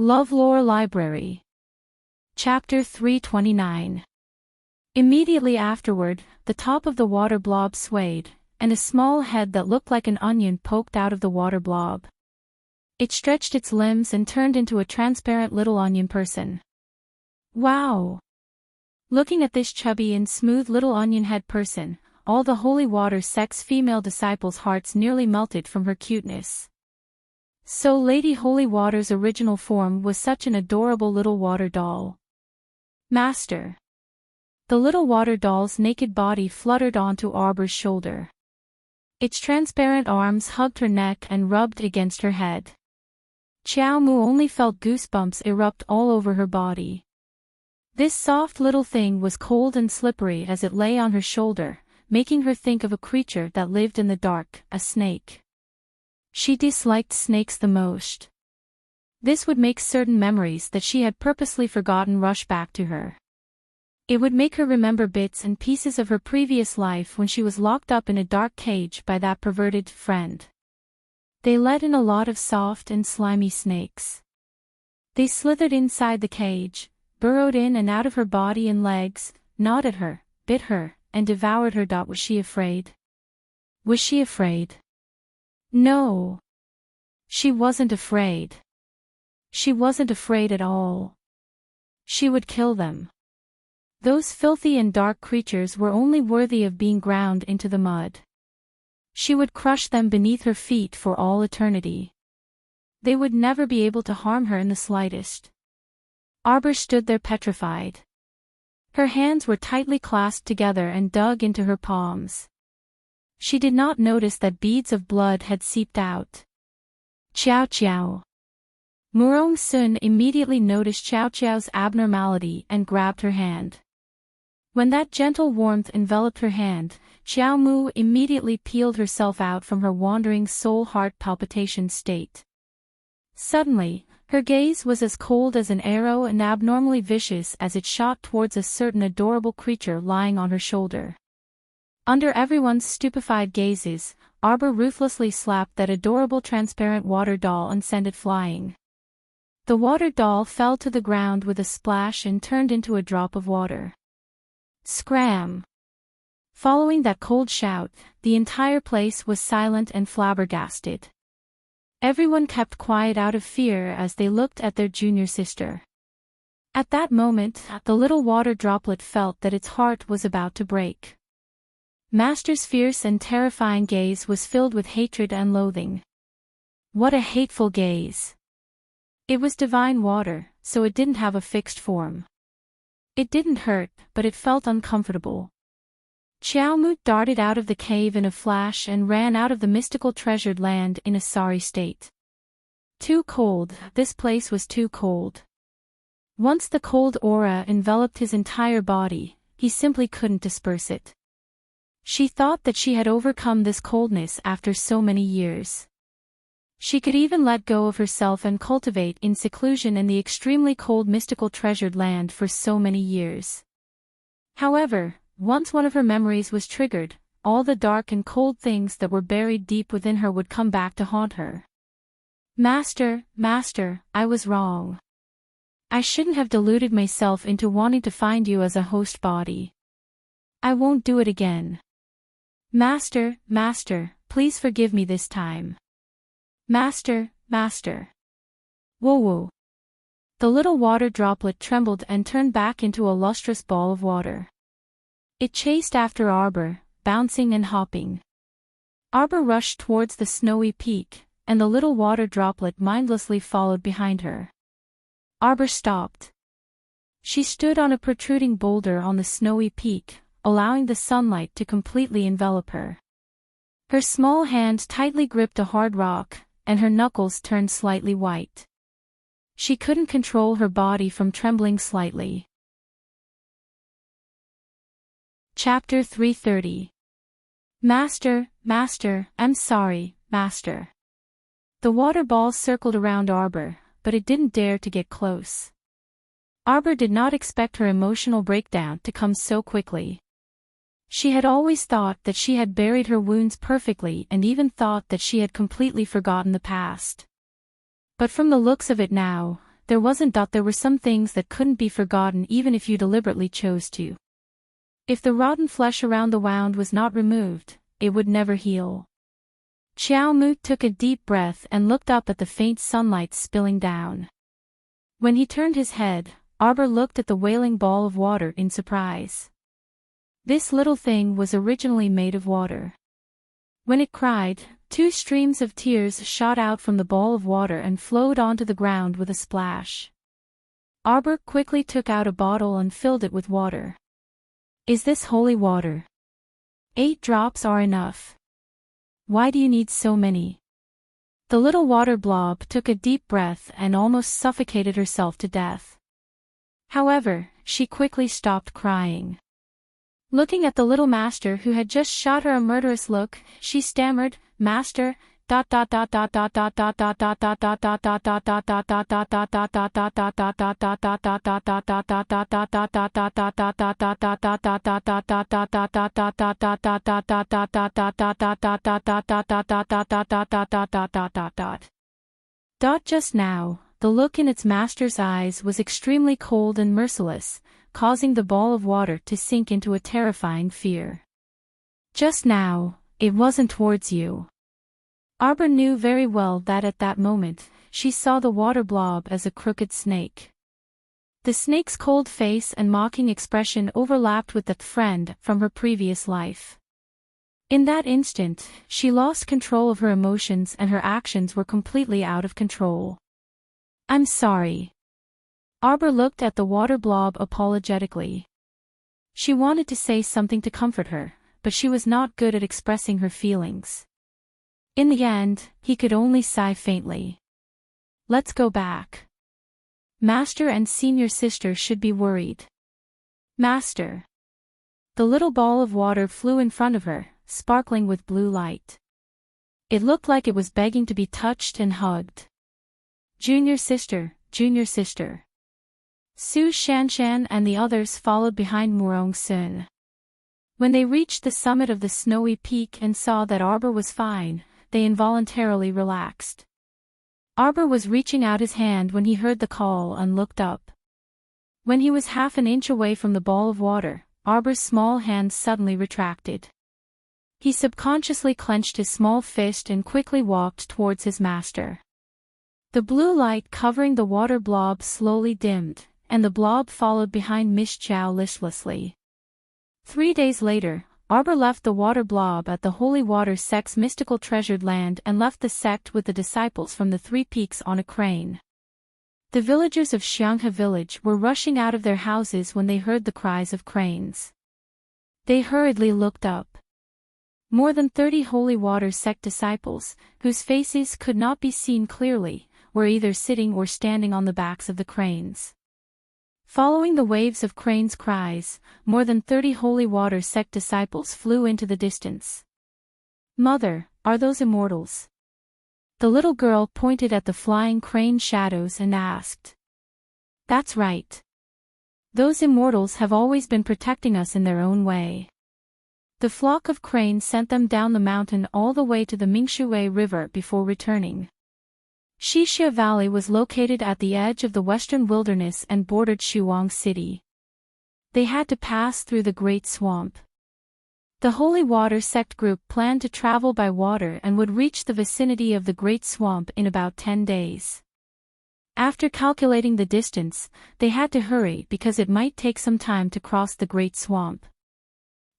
LoveLore Library. Chapter 329. Immediately afterward, the top of the water blob swayed, and a small head that looked like an onion poked out of the water blob. It stretched its limbs and turned into a transparent little onion person. Wow! Looking at this chubby and smooth little onion head person, all the Holy Water sect's female disciples' hearts nearly melted from her cuteness. So Lady Holy Water's original form was such an adorable little water doll. Master. The little water doll's naked body fluttered onto Arbor's shoulder. Its transparent arms hugged her neck and rubbed against her head. Xiao Mu only felt goosebumps erupt all over her body. This soft little thing was cold and slippery as it lay on her shoulder, making her think of a creature that lived in the dark, a snake. She disliked snakes the most. This would make certain memories that she had purposely forgotten rush back to her. It would make her remember bits and pieces of her previous life when she was locked up in a dark cage by that perverted friend. They let in a lot of soft and slimy snakes. They slithered inside the cage, burrowed in and out of her body and legs, gnawed at her, bit her, and devoured her. Was she afraid? Was she afraid? No. She wasn't afraid. She wasn't afraid at all. She would kill them. Those filthy and dark creatures were only worthy of being ground into the mud. She would crush them beneath her feet for all eternity. They would never be able to harm her in the slightest. Arbor stood there petrified. Her hands were tightly clasped together and dug into her palms. She did not notice that beads of blood had seeped out. Xiao Xiao. Murong Sun immediately noticed Xiao Xiao's abnormality and grabbed her hand. When that gentle warmth enveloped her hand, Xiao Mu immediately peeled herself out from her wandering soul heart palpitation state. Suddenly, her gaze was as cold as an arrow and abnormally vicious as it shot towards a certain adorable creature lying on her shoulder. Under everyone's stupefied gazes, Arbor ruthlessly slapped that adorable transparent water doll and sent it flying. The water doll fell to the ground with a splash and turned into a drop of water. Scram! Following that cold shout, the entire place was silent and flabbergasted. Everyone kept quiet out of fear as they looked at their junior sister. At that moment, the little water droplet felt that its heart was about to break. Master's fierce and terrifying gaze was filled with hatred and loathing. What a hateful gaze! It was divine water, so it didn't have a fixed form. It didn't hurt, but it felt uncomfortable. Xiao Mu darted out of the cave in a flash and ran out of the mystical treasured land in a sorry state. Too cold, this place was too cold. Once the cold aura enveloped his entire body, he simply couldn't disperse it. She thought that she had overcome this coldness after so many years. She could even let go of herself and cultivate in seclusion in the extremely cold mystical treasured land for so many years. However, once one of her memories was triggered, all the dark and cold things that were buried deep within her would come back to haunt her. Master, I was wrong. I shouldn't have deluded myself into wanting to find you as a host body. I won't do it again. Master, please forgive me this time. Master. Whoa. The little water droplet trembled and turned back into a lustrous ball of water. It chased after Arbor, bouncing and hopping. Arbor rushed towards the snowy peak, and the little water droplet mindlessly followed behind her. Arbor stopped. She stood on a protruding boulder on the snowy peak, allowing the sunlight to completely envelop her. Her small hand tightly gripped a hard rock, and her knuckles turned slightly white. She couldn't control her body from trembling slightly. Chapter 330. Master, I'm sorry, Master. The water ball circled around Arbor, but it didn't dare to get close. Arbor did not expect her emotional breakdown to come so quickly. She had always thought that she had buried her wounds perfectly and even thought that she had completely forgotten the past. But from the looks of it now, there were some things that couldn't be forgotten even if you deliberately chose to. If the rotten flesh around the wound was not removed, it would never heal. Xiao Mu took a deep breath and looked up at the faint sunlight spilling down. When he turned his head, Arbor looked at the wailing ball of water in surprise. This little thing was originally made of water. When it cried, 2 streams of tears shot out from the ball of water and flowed onto the ground with a splash. Arbor quickly took out a bottle and filled it with water. Is this holy water? 8 drops are enough. Why do you need so many? The little water blob took a deep breath and almost suffocated herself to death. However, she quickly stopped crying. Looking at the little master who had just shot her a murderous look, she stammered, "Master, Just now, the look in its master's eyes was extremely cold and merciless, causing the ball of water to sink into a terrifying fear. Just now, it wasn't towards you. Arbor knew very well that at that moment, she saw the water blob as a crooked snake. The snake's cold face and mocking expression overlapped with that friend from her previous life. In that instant, she lost control of her emotions and her actions were completely out of control. I'm sorry. Arbor looked at the water blob apologetically. She wanted to say something to comfort her, but she was not good at expressing her feelings. In the end, he could only sigh faintly. Let's go back. Master and senior sister should be worried. Master. The little ball of water flew in front of her, sparkling with blue light. It looked like it was begging to be touched and hugged. Junior sister, junior sister. Su Shanshan and the others followed behind Murong Sun. When they reached the summit of the snowy peak and saw that Arbor was fine, they involuntarily relaxed. Arbor was reaching out his hand when he heard the call and looked up. When he was half an inch away from the ball of water, Arbor's small hand suddenly retracted. He subconsciously clenched his small fist and quickly walked towards his master. The blue light covering the water blob slowly dimmed, and the blob followed behind Miss Chow listlessly. 3 days later, Arbor left the water blob at the Holy Water Sect's mystical treasured land and left the sect with the disciples from the 3 peaks on a crane. The villagers of Xianghe village were rushing out of their houses when they heard the cries of cranes. They hurriedly looked up. More than 30 Holy Water Sect disciples, whose faces could not be seen clearly, were either sitting or standing on the backs of the cranes. Following the waves of cranes' cries, more than 30 Holy Water Sect disciples flew into the distance. Mother, are those immortals? The little girl pointed at the flying crane shadows and asked. That's right. Those immortals have always been protecting us in their own way. The flock of cranes sent them down the mountain all the way to the Mingshui River before returning. Xixia Valley was located at the edge of the western wilderness and bordered Shuang City. They had to pass through the Great Swamp. The Holy Water Sect group planned to travel by water and would reach the vicinity of the Great Swamp in about 10 days. After calculating the distance, they had to hurry because it might take some time to cross the Great Swamp.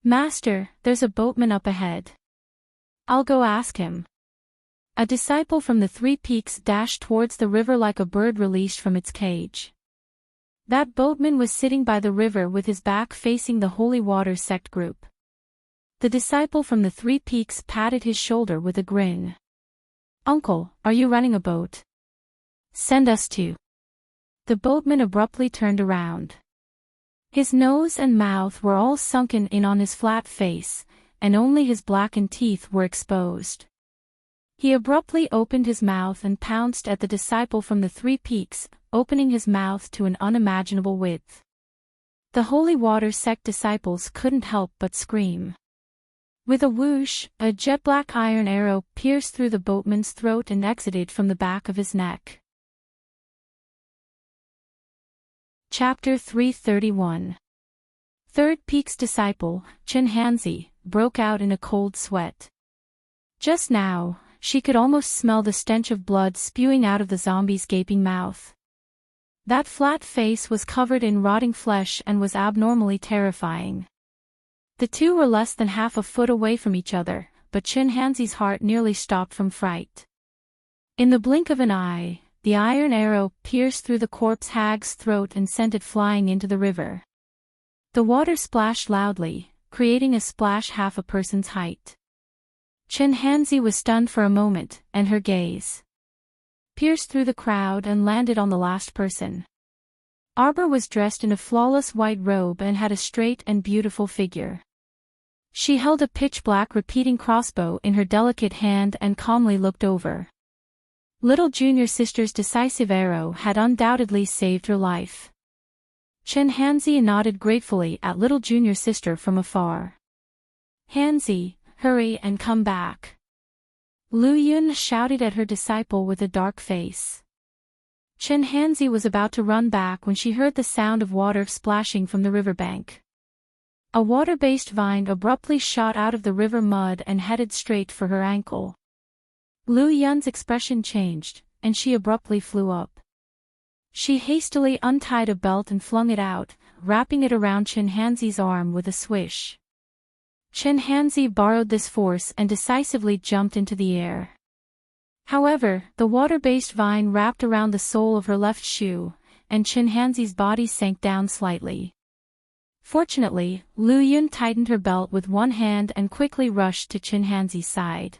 Master, there's a boatman up ahead. I'll go ask him. A disciple from the 3 peaks dashed towards the river like a bird released from its cage. That boatman was sitting by the river with his back facing the Holy Water Sect group. The disciple from the 3 peaks patted his shoulder with a grin. Uncle, are you running a boat? Send us too. The boatman abruptly turned around. His nose and mouth were all sunken in on his flat face, and only his blackened teeth were exposed. He abruptly opened his mouth and pounced at the disciple from the 3 peaks, opening his mouth to an unimaginable width. The Holy Water Sect disciples couldn't help but scream. With a whoosh, a jet-black iron arrow pierced through the boatman's throat and exited from the back of his neck. Chapter 331. Third Peak's disciple, Chinhanzi, broke out in a cold sweat. Just now, she could almost smell the stench of blood spewing out of the zombie's gaping mouth. That flat face was covered in rotting flesh and was abnormally terrifying. The two were less than half a foot away from each other, but Chinhanzi's heart nearly stopped from fright. In the blink of an eye, the iron arrow pierced through the corpse hag's throat and sent it flying into the river. The water splashed loudly, creating a splash half a person's height. Chinhanzi was stunned for a moment, and her gaze pierced through the crowd and landed on the last person. Arbor was dressed in a flawless white robe and had a straight and beautiful figure. She held a pitch-black repeating crossbow in her delicate hand and calmly looked over. Little junior sister's decisive arrow had undoubtedly saved her life. Chinhanzi nodded gratefully at little junior sister from afar. "Hanzi, hurry and come back." Lu Yun shouted at her disciple with a dark face. Chinhanzi was about to run back when she heard the sound of water splashing from the riverbank. A water-based vine abruptly shot out of the river mud and headed straight for her ankle. Lu Yun's expression changed, and she abruptly flew up. She hastily untied a belt and flung it out, wrapping it around Chinhanzi's arm with a swish. Chinhanzi borrowed this force and decisively jumped into the air. However, the water-based vine wrapped around the sole of her left shoe, and Chinhanzi's body sank down slightly. Fortunately, Lu Yun tightened her belt with one hand and quickly rushed to Chinhanzi's side.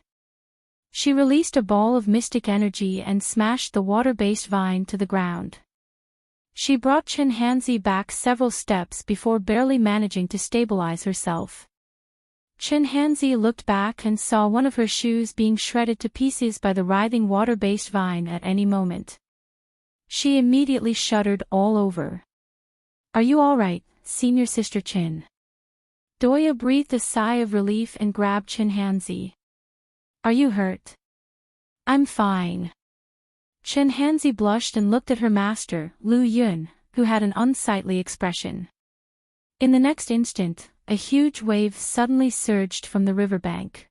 She released a ball of mystic energy and smashed the water-based vine to the ground. She brought Chinhanzi back several steps before barely managing to stabilize herself. Chinhanzi looked back and saw one of her shoes being shredded to pieces by the writhing water-based vine at any moment. She immediately shuddered all over. "Are you all right, senior sister Chin?" Doya breathed a sigh of relief and grabbed Chinhanzi. "Are you hurt?" "I'm fine." Chinhanzi blushed and looked at her master, Lu Yun, who had an unsightly expression. In the next instant, a huge wave suddenly surged from the riverbank.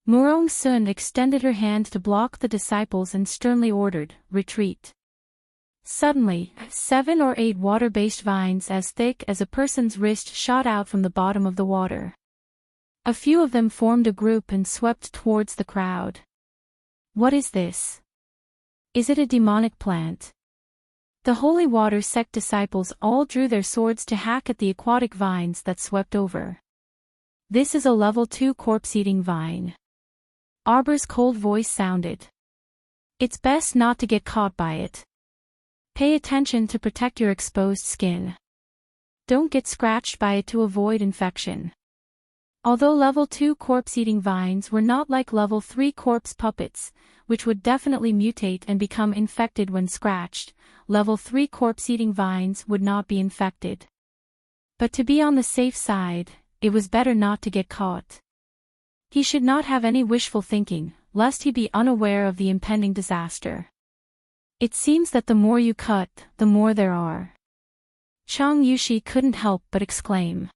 Murong Sun extended her hand to block the disciples and sternly ordered, "Retreat." Suddenly, 7 or 8 water-based vines as thick as a person's wrist shot out from the bottom of the water. A few of them formed a group and swept towards the crowd. "What is this? Is it a demonic plant?" The holy water sect disciples all drew their swords to hack at the aquatic vines that swept over. "This is a level 2 corpse-eating vine." Arbor's cold voice sounded. "It's best not to get caught by it. Pay attention to protect your exposed skin. Don't get scratched by it to avoid infection." Although level 2 corpse-eating vines were not like level 3 corpse puppets, which would definitely mutate and become infected when scratched, level 3 corpse-eating vines would not be infected. But to be on the safe side, it was better not to get caught. He should not have any wishful thinking, lest he be unaware of the impending disaster. "It seems that the more you cut, the more there are." Chang Yushi couldn't help but exclaim.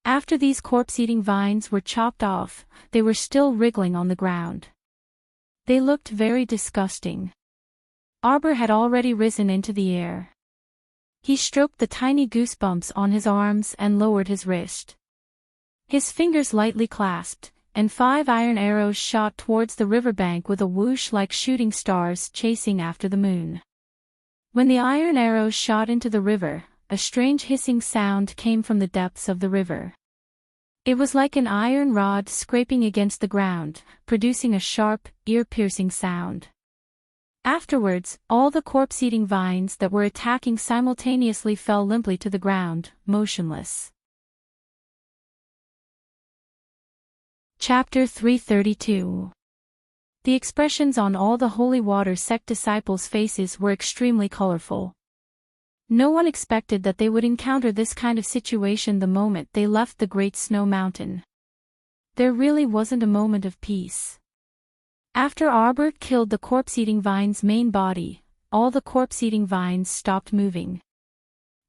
After these corpse-eating vines were chopped off, they were still wriggling on the ground. They looked very disgusting. Arbor had already risen into the air. He stroked the tiny goosebumps on his arms and lowered his wrist. His fingers lightly clasped, and 5 iron arrows shot towards the riverbank with a whoosh like shooting stars chasing after the moon. When the iron arrows shot into the river, a strange hissing sound came from the depths of the river. It was like an iron rod scraping against the ground, producing a sharp, ear-piercing sound. Afterwards, all the corpse-eating vines that were attacking simultaneously fell limply to the ground, motionless. Chapter 332. The expressions on all the holy water sect disciples' faces were extremely colorful. No one expected that they would encounter this kind of situation the moment they left the Great Snow Mountain. There really wasn't a moment of peace. After Arbor killed the corpse-eating vine's main body, all the corpse-eating vines stopped moving.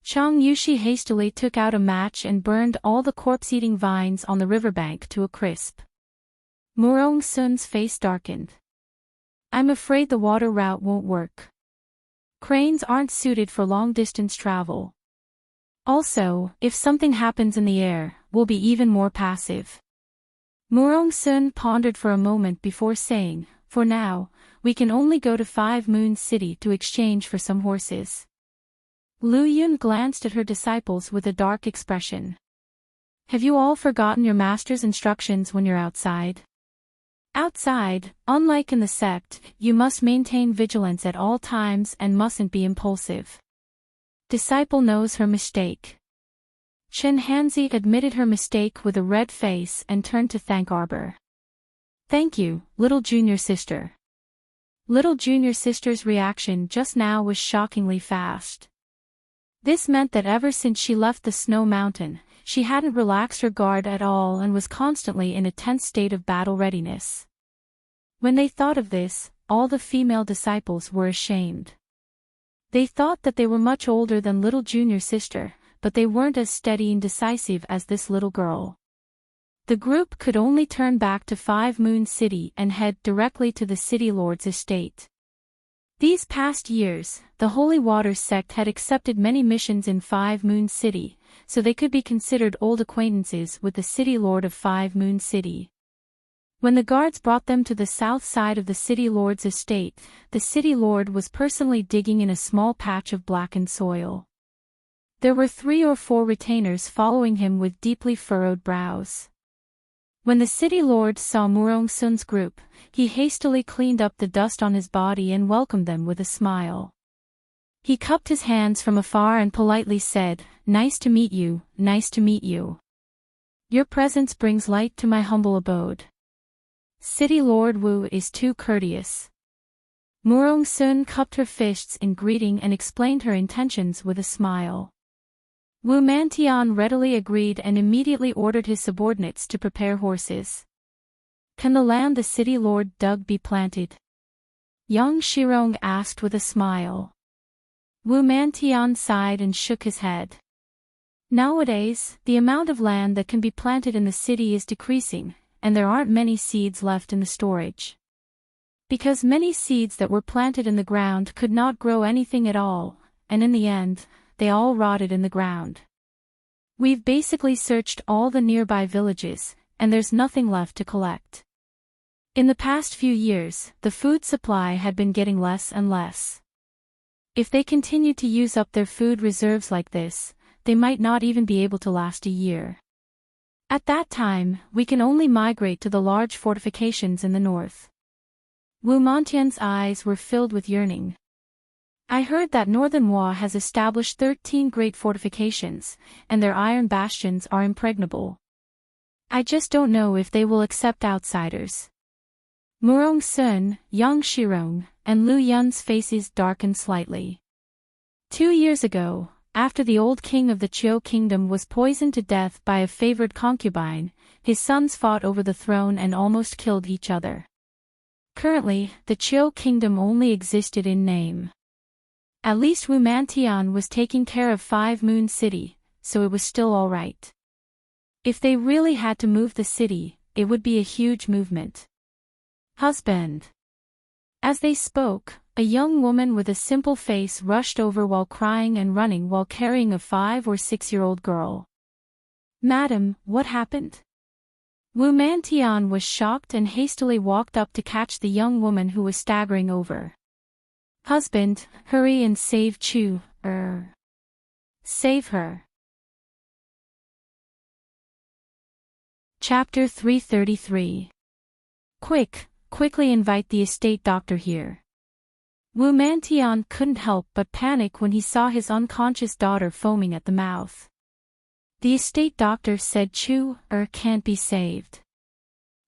Chang Yushi hastily took out a match and burned all the corpse-eating vines on the riverbank to a crisp. Murong Sun's face darkened. I'm afraid the water route won't work. Cranes aren't suited for long-distance travel. Also, if something happens in the air, we'll be even more passive. Murong Sun pondered for a moment before saying, for now, we can only go to 5 Moon City to exchange for some horses. Lu Yun glanced at her disciples with a dark expression. Have you all forgotten your master's instructions when you're outside? Outside, unlike in the sept, you must maintain vigilance at all times and mustn't be impulsive. Disciple knows her mistake. Chen Hanzi admitted her mistake with a red face and turned to thank Arbor. Thank you, little junior sister. Little junior sister's reaction just now was shockingly fast. This meant that ever since she left the snow mountain, she hadn't relaxed her guard at all and was constantly in a tense state of battle readiness. When they thought of this, all the female disciples were ashamed. They thought that they were much older than little junior sister, but they weren't as steady and decisive as this little girl. The group could only turn back to 5 Moon City and head directly to the City Lord's estate. These past years, the Holy Waters sect had accepted many missions in 5 Moon City, so they could be considered old acquaintances with the City Lord of 5 Moon City. When the guards brought them to the south side of the City Lord's estate, the City Lord was personally digging in a small patch of blackened soil. There were 3 or 4 retainers following him with deeply furrowed brows. When the City Lord saw Murong Sun's group, he hastily cleaned up the dust on his body and welcomed them with a smile. He cupped his hands from afar and politely said, "Nice to meet you, nice to meet you. Your presence brings light to my humble abode. City Lord Wu is too courteous." Murong Sun cupped her fists in greeting and explained her intentions with a smile. Wu Mantian readily agreed and immediately ordered his subordinates to prepare horses. Can the land the City Lord dug be planted? Yang Shirong asked with a smile. Wu Mantian sighed and shook his head. Nowadays, the amount of land that can be planted in the city is decreasing, and there aren't many seeds left in the storage. Because many seeds that were planted in the ground could not grow anything at all, and in the end, they all rotted in the ground. We've basically searched all the nearby villages, and there's nothing left to collect. In the past few years, the food supply had been getting less and less. If they continued to use up their food reserves like this, they might not even be able to last a year. At that time, we can only migrate to the large fortifications in the north. Wu Mantian's eyes were filled with yearning. I heard that Northern Hua has established 13 great fortifications, and their iron bastions are impregnable. I just don't know if they will accept outsiders. Murong Sun, Yang Shirong, and Lu Yun's faces darkened slightly. 2 years ago, after the old king of the Qiu kingdom was poisoned to death by a favored concubine, his sons fought over the throne and almost killed each other. Currently, the Qiu kingdom only existed in name. At least Wu Mantian was taking care of 5 Moon City, so it was still all right. If they really had to move the city, it would be a huge movement. Husband. As they spoke, a young woman with a simple face rushed over while crying and running while carrying a 5 or 6-year-old girl. Madam, what happened? Wu Mantian was shocked and hastily walked up to catch the young woman who was staggering over. Husband, hurry and save Chu, Save her. Chapter 333. Quickly invite the estate doctor here. Wu Mantian couldn't help but panic when he saw his unconscious daughter foaming at the mouth. The estate doctor said Chu, can't be saved.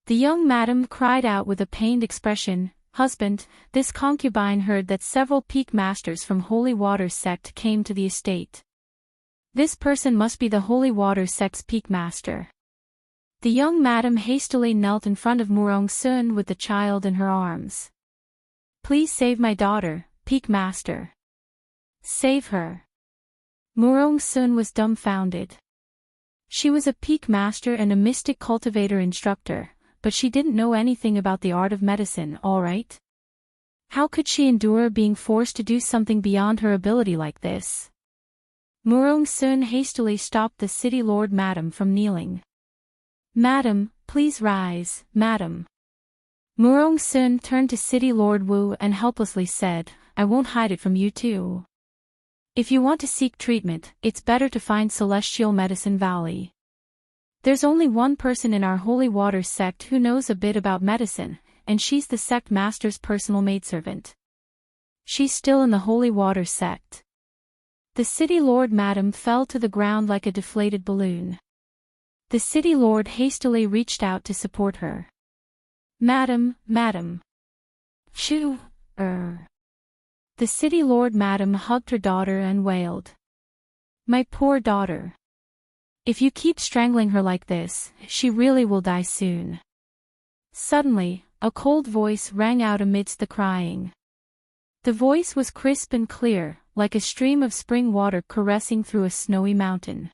The young madam cried out with a pained expression, Husband, this concubine heard that several peak masters from Holy Water sect came to the estate. This person must be the Holy Water sect's peak master. The young madam hastily knelt in front of Murong Sun with the child in her arms. Please save my daughter, peak master. Save her. Murong-sun was dumbfounded. She was a peak master and a mystic cultivator instructor, but she didn't know anything about the art of medicine, all right? How could she endure being forced to do something beyond her ability like this? Murong-sun hastily stopped the city lord madam from kneeling. "Madam, please rise, madam." Murong-sun turned to City Lord Wu and helplessly said, "I won't hide it from you too. If you want to seek treatment, it's better to find Celestial Medicine Valley. There's only one person in our Holy Water sect who knows a bit about medicine, and she's the sect master's personal maidservant. She's still in the Holy Water sect." The City Lord madam fell to the ground like a deflated balloon. The City Lord hastily reached out to support her. "Madam, madam." "Shoo, The City Lord madam hugged her daughter and wailed. "My poor daughter. If you keep strangling her like this, she really will die soon." Suddenly, a cold voice rang out amidst the crying. The voice was crisp and clear, like a stream of spring water caressing through a snowy mountain.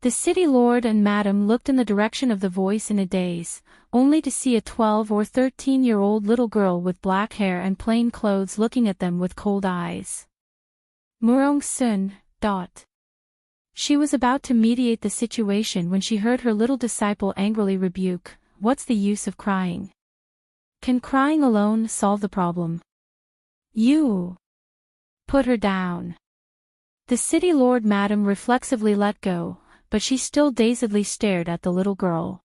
The City Lord and madam looked in the direction of the voice in a daze, only to see a 12 or 13-year-old little girl with black hair and plain clothes looking at them with cold eyes. Murong-sun. She was about to mediate the situation when she heard her little disciple angrily rebuke, "What's the use of crying? Can crying alone solve the problem? You put her down." The City Lord madam reflexively let go, but she still dazedly stared at the little girl.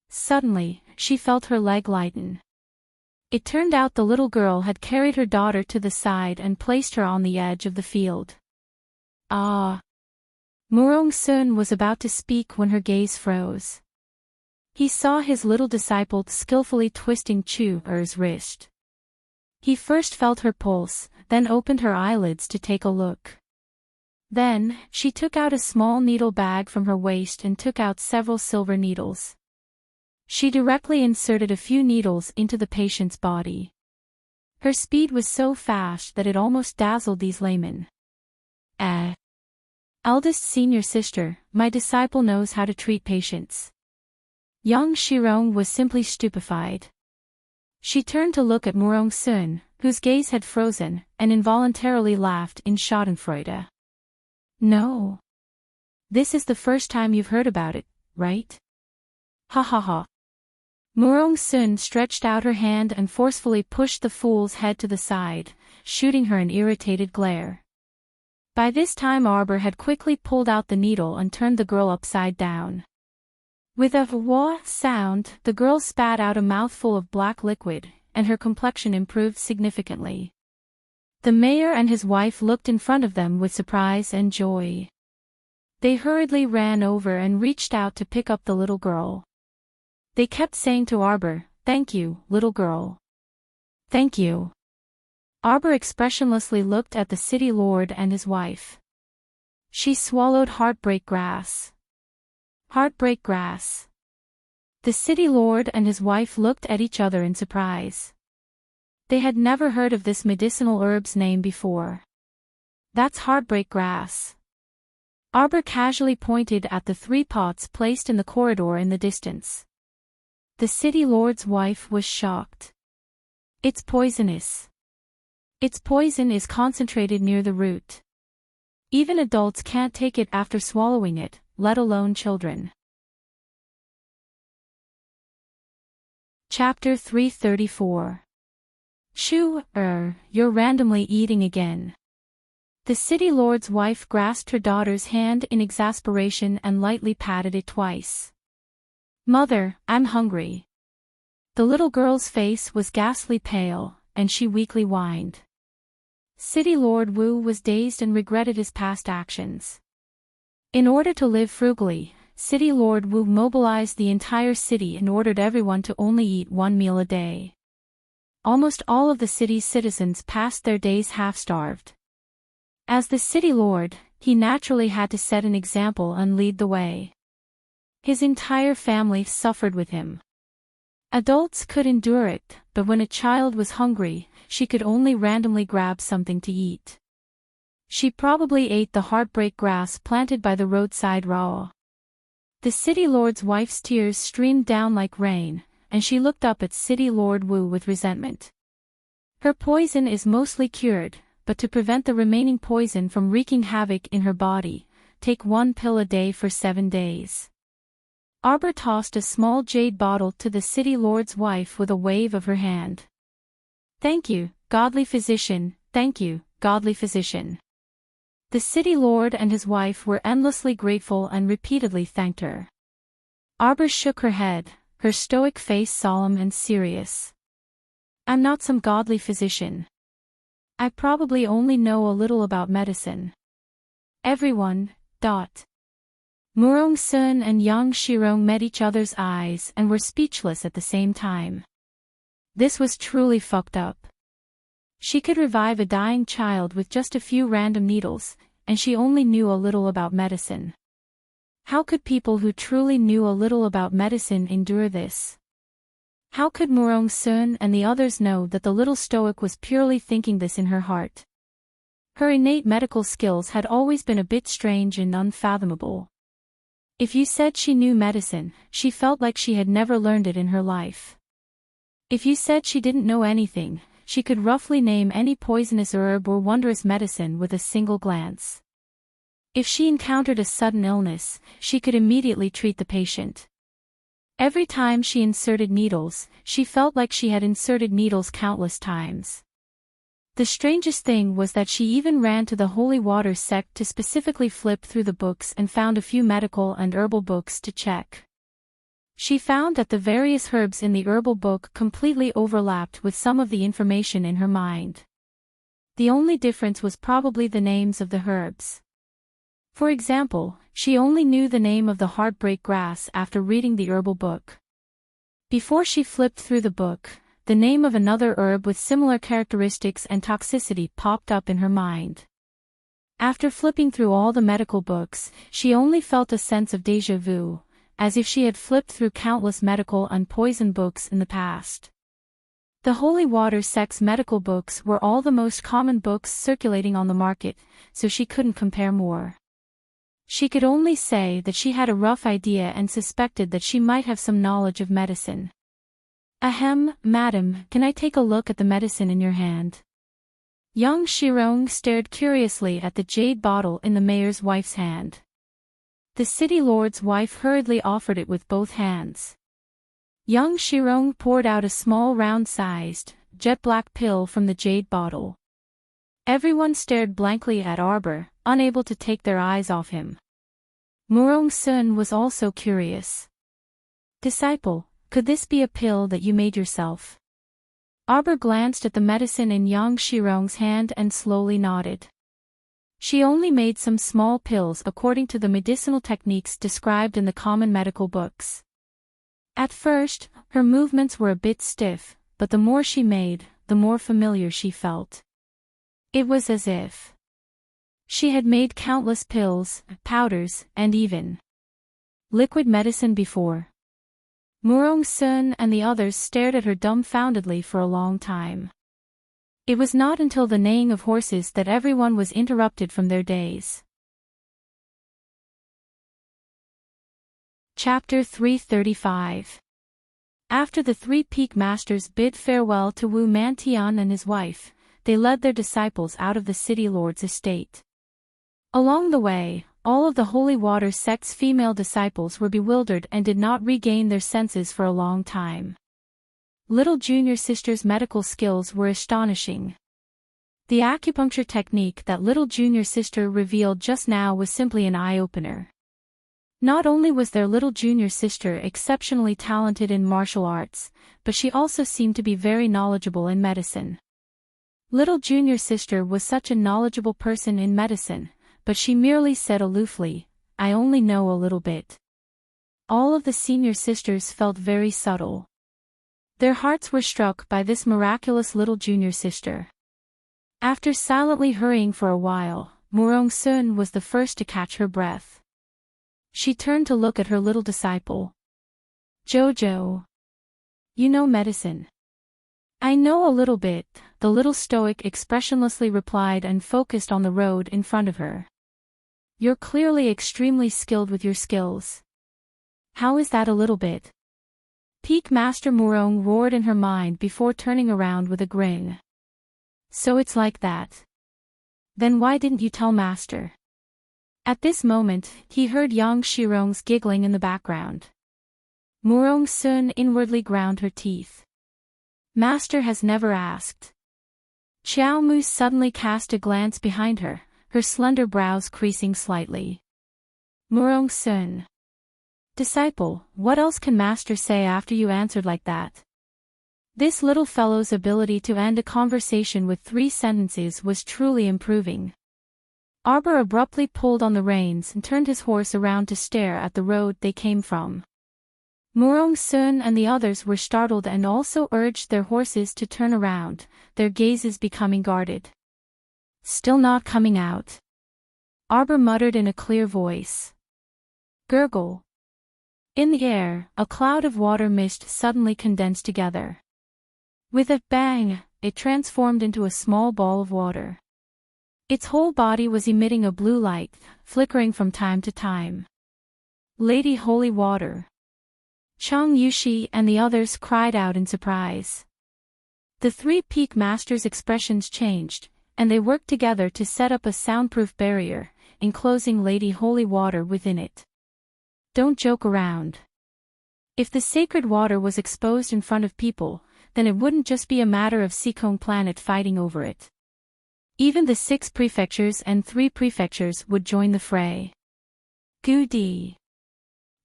Suddenly, she felt her leg lighten. It turned out the little girl had carried her daughter to the side and placed her on the edge of the field. "Ah!" Murong-sun was about to speak when her gaze froze. He saw his little disciple skillfully twisting Chu-er's wrist. He first felt her pulse, then opened her eyelids to take a look. Then, she took out a small needle bag from her waist and took out several silver needles. She directly inserted a few needles into the patient's body. Her speed was so fast that it almost dazzled these laymen. Eldest senior sister, my disciple knows how to treat patients." Young Shirong was simply stupefied. She turned to look at Murong-sun, whose gaze had frozen, and involuntarily laughed in schadenfreude. "No. This is the first time you've heard about it, right? Ha ha ha." Murong-sun stretched out her hand and forcefully pushed the fool's head to the side, shooting her an irritated glare. By this time Arbor had quickly pulled out the needle and turned the girl upside down. With a wah sound, the girl spat out a mouthful of black liquid, and her complexion improved significantly. The mayor and his wife looked in front of them with surprise and joy. They hurriedly ran over and reached out to pick up the little girl. They kept saying to Arbor, "Thank you, little girl. Thank you." Arbor expressionlessly looked at the city lord and his wife. She swallowed heartbreak grass. Heartbreak grass. The city lord and his wife looked at each other in surprise. They had never heard of this medicinal herb's name before. "That's heartbreak grass." Arbor casually pointed at the 3 pots placed in the corridor in the distance. The city lord's wife was shocked. "It's poisonous. Its poison is concentrated near the root. Even adults can't take it after swallowing it, let alone children." Chapter 334. You're randomly eating again." The city lord's wife grasped her daughter's hand in exasperation and lightly patted it twice. "Mother, I'm hungry." The little girl's face was ghastly pale, and she weakly whined. City Lord Wu was dazed and regretted his past actions. In order to live frugally, City Lord Wu mobilized the entire city and ordered everyone to only eat 1 meal a day. Almost all of the city's citizens passed their days half-starved. As the city lord, he naturally had to set an example and lead the way. His entire family suffered with him. Adults could endure it, but when a child was hungry, she could only randomly grab something to eat. She probably ate the heartbreak grass planted by the roadside raw. The city lord's wife's tears streamed down like rain, and she looked up at City Lord Wu with resentment. Her poison is mostly cured, but to prevent the remaining poison from wreaking havoc in her body, take 1 pill a day for 7 days. Arbor tossed a small jade bottle to the city lord's wife with a wave of her hand. Thank you, godly physician, thank you, godly physician. The city lord and his wife were endlessly grateful and repeatedly thanked her. Arbor shook her head, her stoic face solemn and serious. I'm not some godly physician. I probably only know a little about medicine. Everyone. Murong Sun and Yang Shirong met each other's eyes and were speechless at the same time. This was truly fucked up. She could revive a dying child with just a few random needles, and she only knew a little about medicine. How could people who truly knew a little about medicine endure this? How could Murong Sun and the others know that the little stoic was purely thinking this in her heart? Her innate medical skills had always been a bit strange and unfathomable. If you said she knew medicine, she felt like she had never learned it in her life. If you said she didn't know anything, she could roughly name any poisonous herb or wondrous medicine with a single glance. If she encountered a sudden illness, she could immediately treat the patient. Every time she inserted needles, she felt like she had inserted needles countless times. The strangest thing was that she even ran to the Holy Water sect to specifically flip through the books and found a few medical and herbal books to check. She found that the various herbs in the herbal book completely overlapped with some of the information in her mind. The only difference was probably the names of the herbs. For example, she only knew the name of the heartbreak grass after reading the herbal book. Before she flipped through the book, the name of another herb with similar characteristics and toxicity popped up in her mind. After flipping through all the medical books, she only felt a sense of déjà vu, as if she had flipped through countless medical and poison books in the past. The Holy Water sect's medical books were all the most common books circulating on the market, so she couldn't compare more. She could only say that she had a rough idea and suspected that she might have some knowledge of medicine. Ahem, madam, can I take a look at the medicine in your hand? Yang Shirong stared curiously at the jade bottle in the mayor's wife's hand. The city lord's wife hurriedly offered it with both hands. Yang Shirong poured out a small round-sized, jet-black pill from the jade bottle. Everyone stared blankly at Arbor, unable to take their eyes off him. Murong Sun was also curious. Disciple, could this be a pill that you made yourself? Arbor glanced at the medicine in Yang Shirong's hand and slowly nodded. She only made some small pills according to the medicinal techniques described in the common medical books. At first, her movements were a bit stiff, but the more she made, the more familiar she felt. It was as if she had made countless pills, powders, and even liquid medicine before. Murong Sun and the others stared at her dumbfoundedly for a long time. It was not until the neighing of horses that everyone was interrupted from their days. Chapter 335. After the 3 peak masters bid farewell to Wu Mantian and his wife, they led their disciples out of the city lord's estate. Along the way, all of the Holy Water sect's female disciples were bewildered and did not regain their senses for a long time. Little junior sister's medical skills were astonishing. The acupuncture technique that little junior sister revealed just now was simply an eye-opener. Not only was their little junior sister exceptionally talented in martial arts, but she also seemed to be very knowledgeable in medicine. Little junior sister was such a knowledgeable person in medicine, but she merely said aloofly, "I only know a little bit." All of the senior sisters felt very subtle. Their hearts were struck by this miraculous little junior sister. After silently hurrying for a while, Murong Sun was the first to catch her breath. She turned to look at her little disciple. "Jojo. You know medicine." "I know a little bit, the little stoic expressionlessly replied and focused on the road in front of her. You're clearly extremely skilled with your skills. How is that a little bit? Peak Master Murong roared in her mind before turning around with a grin. So it's like that. Then why didn't you tell Master? At this moment, he heard Yang Shirong's giggling in the background. Murong Sun inwardly ground her teeth. Master has never asked. Xiao Mu suddenly cast a glance behind her, her slender brows creasing slightly. Murong Sun. Disciple, what else can Master say after you answered like that? This little fellow's ability to end a conversation with 3 sentences was truly improving. Arbor abruptly pulled on the reins and turned his horse around to stare at the road they came from. Murong Sun and the others were startled and also urged their horses to turn around, their gazes becoming guarded. Still not coming out. Arbor muttered in a clear voice. Gurgle. In the air, a cloud of water mist suddenly condensed together. With a bang, it transformed into a small ball of water. Its whole body was emitting a blue light, flickering from time to time. Lady Holy Water. Chang Yushi and the others cried out in surprise. The 3 peak masters' expressions changed, and they worked together to set up a soundproof barrier, enclosing Lady Holy Water within it. Don't joke around. If the sacred water was exposed in front of people, then it wouldn't just be a matter of Seikong planet fighting over it. Even the 6 prefectures and 3 prefectures would join the fray. Goody.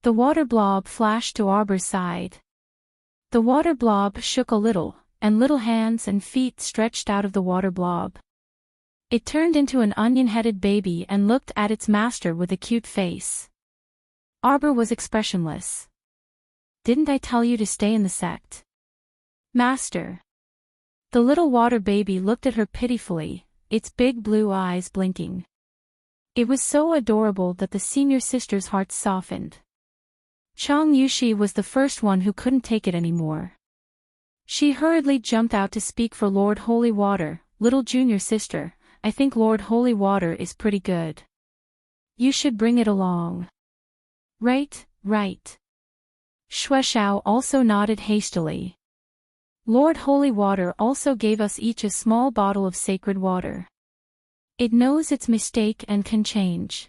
The water blob flashed to Arbor's side. The water blob shook a little, and little hands and feet stretched out of the water blob. It turned into an onion-headed baby and looked at its master with a cute face. Arbor was expressionless. Didn't I tell you to stay in the sect? Master. The little water baby looked at her pitifully, its big blue eyes blinking. It was so adorable that the senior sister's heart softened. Chang Yushi was the first one who couldn't take it anymore. She hurriedly jumped out to speak for Lord Holy Water. Little junior sister, I think Lord Holy Water is pretty good. You should bring it along. Right. Shueshao also nodded hastily. Lord Holy Water also gave us each a small bottle of sacred water. It knows its mistake and can change.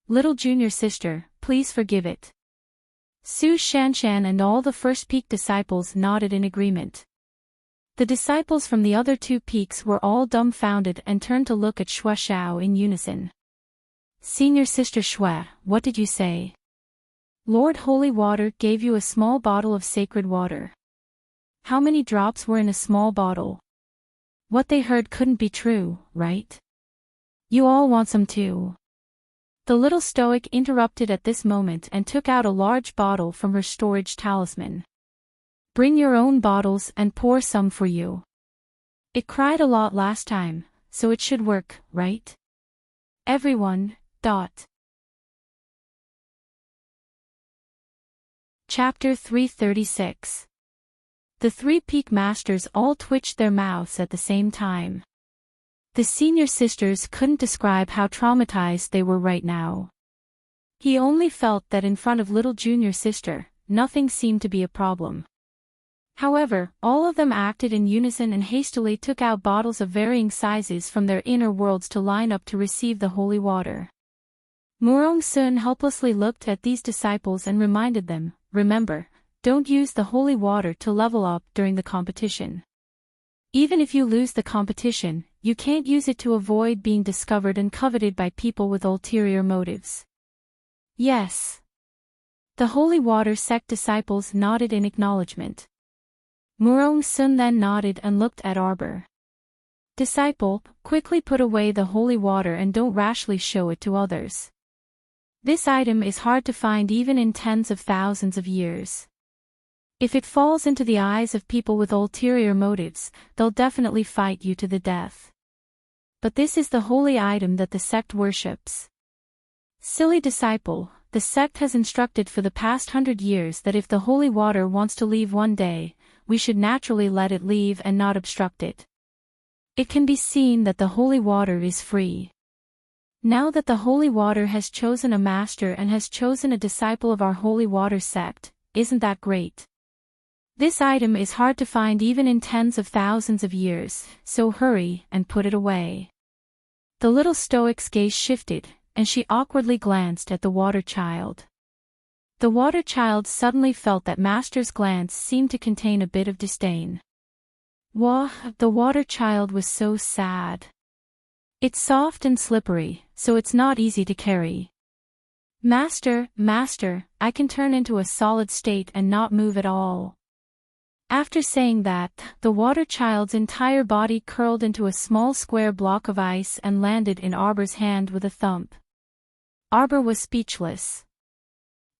Little junior sister, please forgive it. Su Shanshan and all the first peak disciples nodded in agreement. The disciples from the other 2 peaks were all dumbfounded and turned to look at Shueshao in unison. Senior sister Shue, what did you say? Lord Holy Water gave you a small bottle of sacred water. How many drops were in a small bottle? What they heard couldn't be true, right? You all want some too. The little stoic interrupted at this moment and took out a large bottle from her storage talisman. Bring your own bottles and pour some for you. It cried a lot last time, so it should work, right? Everyone. Chapter 336. The 3 peak masters all twitched their mouths at the same time. The senior sisters couldn't describe how traumatized they were right now. He only felt that in front of little junior sister, nothing seemed to be a problem. However, all of them acted in unison and hastily took out bottles of varying sizes from their inner worlds to line up to receive the holy water. Murong Sun helplessly looked at these disciples and reminded them, remember, don't use the holy water to level up during the competition. Even if you lose the competition, you can't use it to avoid being discovered and coveted by people with ulterior motives. Yes. The holy water sect disciples nodded in acknowledgement. Murong Sun then nodded and looked at Arbor. Disciple, quickly put away the holy water and don't rashly show it to others. This item is hard to find even in tens of thousands of years. If it falls into the eyes of people with ulterior motives, they'll definitely fight you to the death. But this is the holy item that the sect worships. Silly disciple, the sect has instructed for the past 100 years that if the holy water wants to leave one day, we should naturally let it leave and not obstruct it. It can be seen that the holy water is free. Now that the holy water has chosen a master and has chosen a disciple of our holy water sect, isn't that great? This item is hard to find even in tens of thousands of years, so hurry and put it away. The little stoic's gaze shifted, and she awkwardly glanced at the water child. The water child suddenly felt that Master's glance seemed to contain a bit of disdain. Wah, the water child was so sad. It's soft and slippery, so it's not easy to carry. Master, I can turn into a solid state and not move at all. After saying that, the water child's entire body curled into a small square block of ice and landed in Arbor's hand with a thump. Arbor was speechless.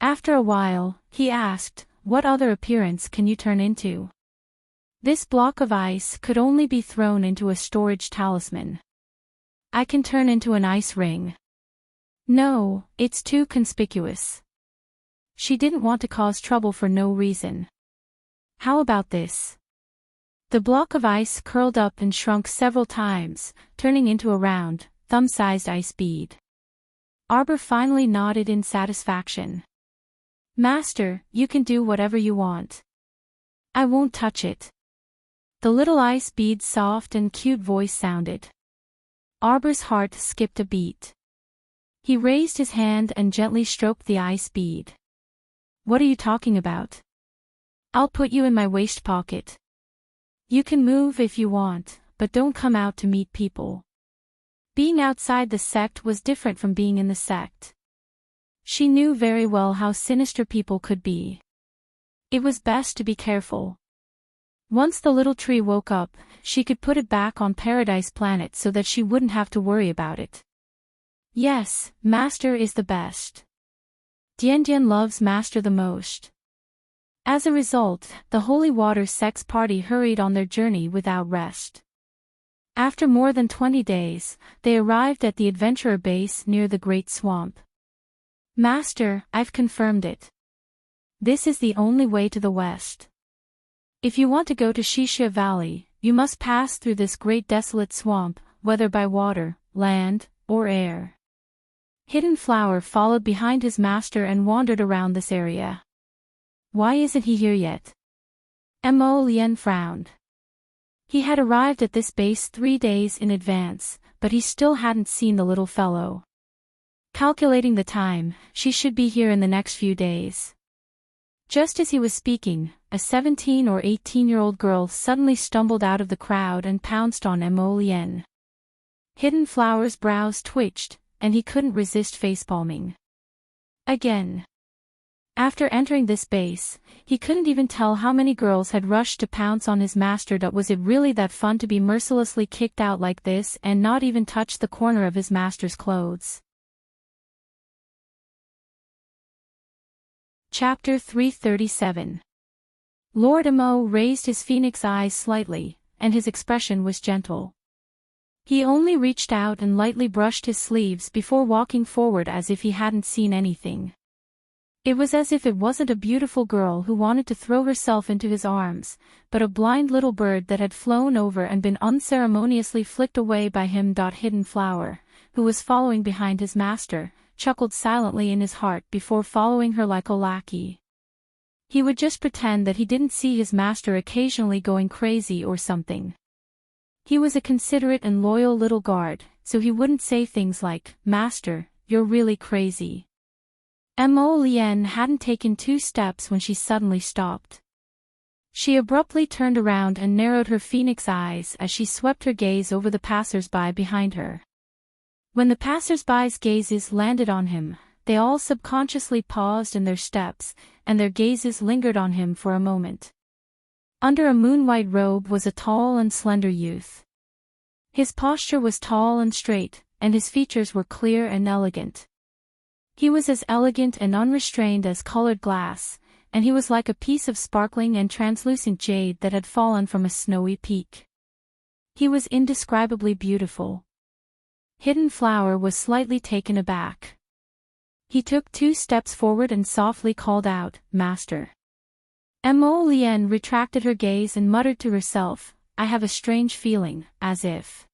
After a while, he asked, "What other appearance can you turn into?" This block of ice could only be thrown into a storage talisman. I can turn into an ice ring. No, it's too conspicuous. She didn't want to cause trouble for no reason. How about this? The block of ice curled up and shrunk several times, turning into a round, thumb-sized ice bead. Arbor finally nodded in satisfaction. Master, you can do whatever you want. I won't touch it. The little ice bead's soft and cute voice sounded. Arbor's heart skipped a beat. He raised his hand and gently stroked the ice bead. What are you talking about? I'll put you in my waist pocket. You can move if you want, but don't come out to meet people. Being outside the sect was different from being in the sect. She knew very well how sinister people could be. It was best to be careful. Once the little tree woke up, she could put it back on Paradise Planet so that she wouldn't have to worry about it. Yes, Master is the best. Dian loves Master the most. As a result, the Holy Water Sect's party hurried on their journey without rest. After more than 20 days, they arrived at the adventurer base near the Great Swamp. Master, I've confirmed it. This is the only way to the west. If you want to go to Shishia Valley, you must pass through this great desolate swamp, whether by water, land, or air. Hidden Flower followed behind his master and wandered around this area. Why isn't he here yet? Mo Lien frowned. He had arrived at this base 3 days in advance, but he still hadn't seen the little fellow. Calculating the time, she should be here in the next few days. Just as he was speaking, a 17 or 18-year-old girl suddenly stumbled out of the crowd and pounced on Mo Lien. Hidden Flower's brows twitched, and he couldn't resist facepalming. Again. After entering this base, he couldn't even tell how many girls had rushed to pounce on his master. Was it really that fun to be mercilessly kicked out like this and not even touch the corner of his master's clothes? Chapter 337. Lord Mo raised his phoenix eyes slightly, and his expression was gentle. He only reached out and lightly brushed his sleeves before walking forward as if he hadn't seen anything. It was as if it wasn't a beautiful girl who wanted to throw herself into his arms, but a blind little bird that had flown over and been unceremoniously flicked away by him. Hidden Flower, who was following behind his master, chuckled silently in his heart before following her like a lackey. He would just pretend that he didn't see his master occasionally going crazy or something. He was a considerate and loyal little guard, so he wouldn't say things like, "Master, you're really crazy." Mo Lien hadn't taken 2 steps when she suddenly stopped. She abruptly turned around and narrowed her phoenix eyes as she swept her gaze over the passers-by behind her. When the passers-by's gazes landed on him, they all subconsciously paused in their steps, and their gazes lingered on him for a moment. Under a moon-white robe was a tall and slender youth. His posture was tall and straight, and his features were clear and elegant. He was as elegant and unrestrained as colored glass, and he was like a piece of sparkling and translucent jade that had fallen from a snowy peak. He was indescribably beautiful. Hidden Flower was slightly taken aback. He took 2 steps forward and softly called out, "Master." Mo Lien retracted her gaze and muttered to herself, I have a strange feeling, as if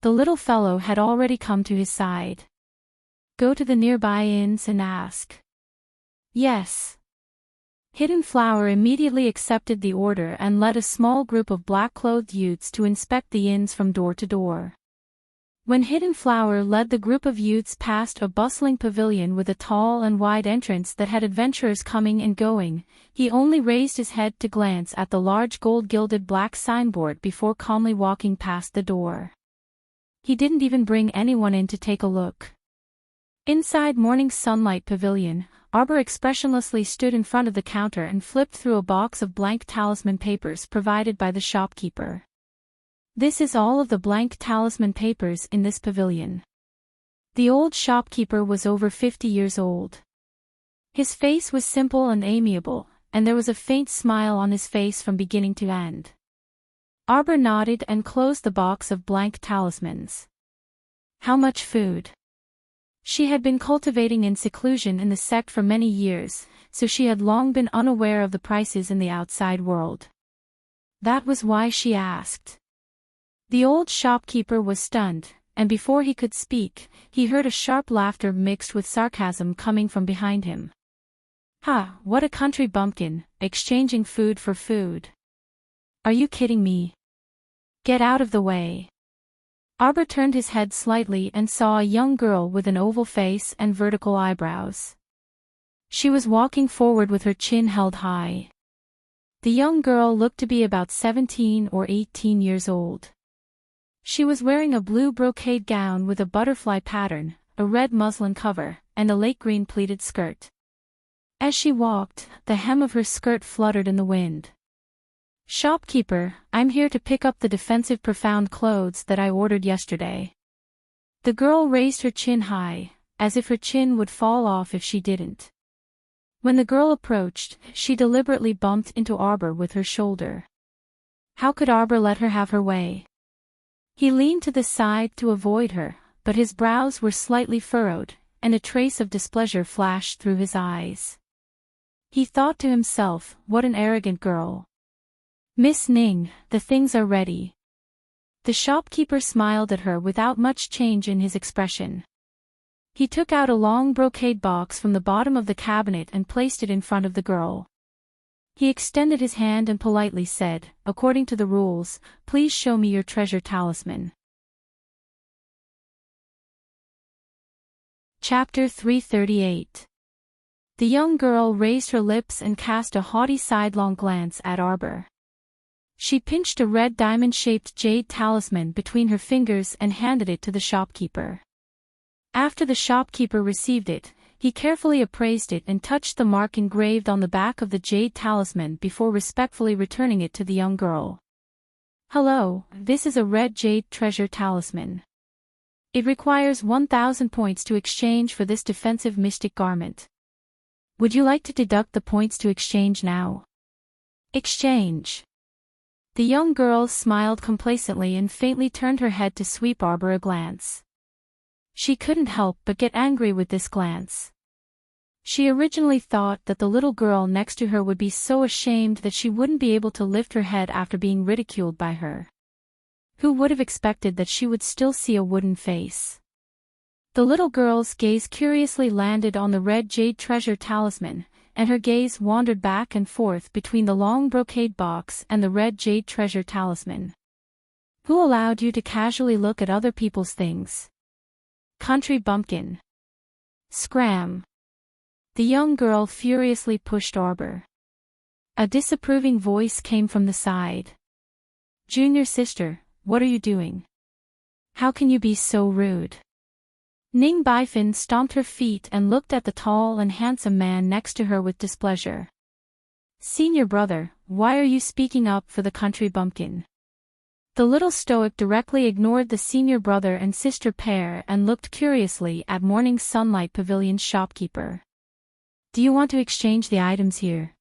the little fellow had already come to his side. Go to the nearby inns and ask. Yes. Hidden Flower immediately accepted the order and led a small group of black-clothed youths to inspect the inns from door to door. When Hidden Flower led the group of youths past a bustling pavilion with a tall and wide entrance that had adventurers coming and going, he only raised his head to glance at the large gold-gilded black signboard before calmly walking past the door. He didn't even bring anyone in to take a look. Inside Morning Sunlight Pavilion, Arbor expressionlessly stood in front of the counter and flipped through a box of blank talisman papers provided by the shopkeeper. This is all of the blank talisman papers in this pavilion. The old shopkeeper was over 50 years old. His face was simple and amiable, and there was a faint smile on his face from beginning to end. Arbor nodded and closed the box of blank talismans. How much food? She had been cultivating in seclusion in the sect for many years, so she had long been unaware of the prices in the outside world. That was why she asked. The old shopkeeper was stunned, and before he could speak, he heard a sharp laughter mixed with sarcasm coming from behind him. Ha, what a country bumpkin, exchanging food for food. Are you kidding me? Get out of the way. Arbor turned his head slightly and saw a young girl with an oval face and vertical eyebrows. She was walking forward with her chin held high. The young girl looked to be about 17 or 18 years old. She was wearing a blue brocade gown with a butterfly pattern, a red muslin cover, and a lake green pleated skirt. As she walked, the hem of her skirt fluttered in the wind. Shopkeeper, I'm here to pick up the defensive profound clothes that I ordered yesterday. The girl raised her chin high, as if her chin would fall off if she didn't. When the girl approached, she deliberately bumped into Arbor with her shoulder. How could Arbor let her have her way? He leaned to the side to avoid her, but his brows were slightly furrowed, and a trace of displeasure flashed through his eyes. He thought to himself, what an arrogant girl. Miss Ning, the things are ready. The shopkeeper smiled at her without much change in his expression. He took out a long brocade box from the bottom of the cabinet and placed it in front of the girl. He extended his hand and politely said, according to the rules, please show me your treasure talisman. Chapter 338. The young girl raised her lips and cast a haughty sidelong glance at Arbor. She pinched a red diamond-shaped jade talisman between her fingers and handed it to the shopkeeper. After the shopkeeper received it, he carefully appraised it and touched the mark engraved on the back of the jade talisman before respectfully returning it to the young girl. Hello, this is a red jade treasure talisman. It requires 1,000 points to exchange for this defensive mystic garment. Would you like to deduct the points to exchange now? Exchange. The young girl smiled complacently and faintly turned her head to sweep Arbor a glance. She couldn't help but get angry with this glance. She originally thought that the little girl next to her would be so ashamed that she wouldn't be able to lift her head after being ridiculed by her. Who would have expected that she would still see a wooden face? The little girl's gaze curiously landed on the red jade treasure talisman, and her gaze wandered back and forth between the long brocade box and the red jade treasure talisman. Who allowed you to casually look at other people's things? Country bumpkin. Scram. The young girl furiously pushed Arbor. A disapproving voice came from the side. Junior sister, what are you doing? How can you be so rude? Ning Baifin stomped her feet and looked at the tall and handsome man next to her with displeasure. Senior brother, why are you speaking up for the country bumpkin? The little stoic directly ignored the senior brother and sister pair and looked curiously at Morning Sunlight Pavilion's shopkeeper. Do you want to exchange the items here?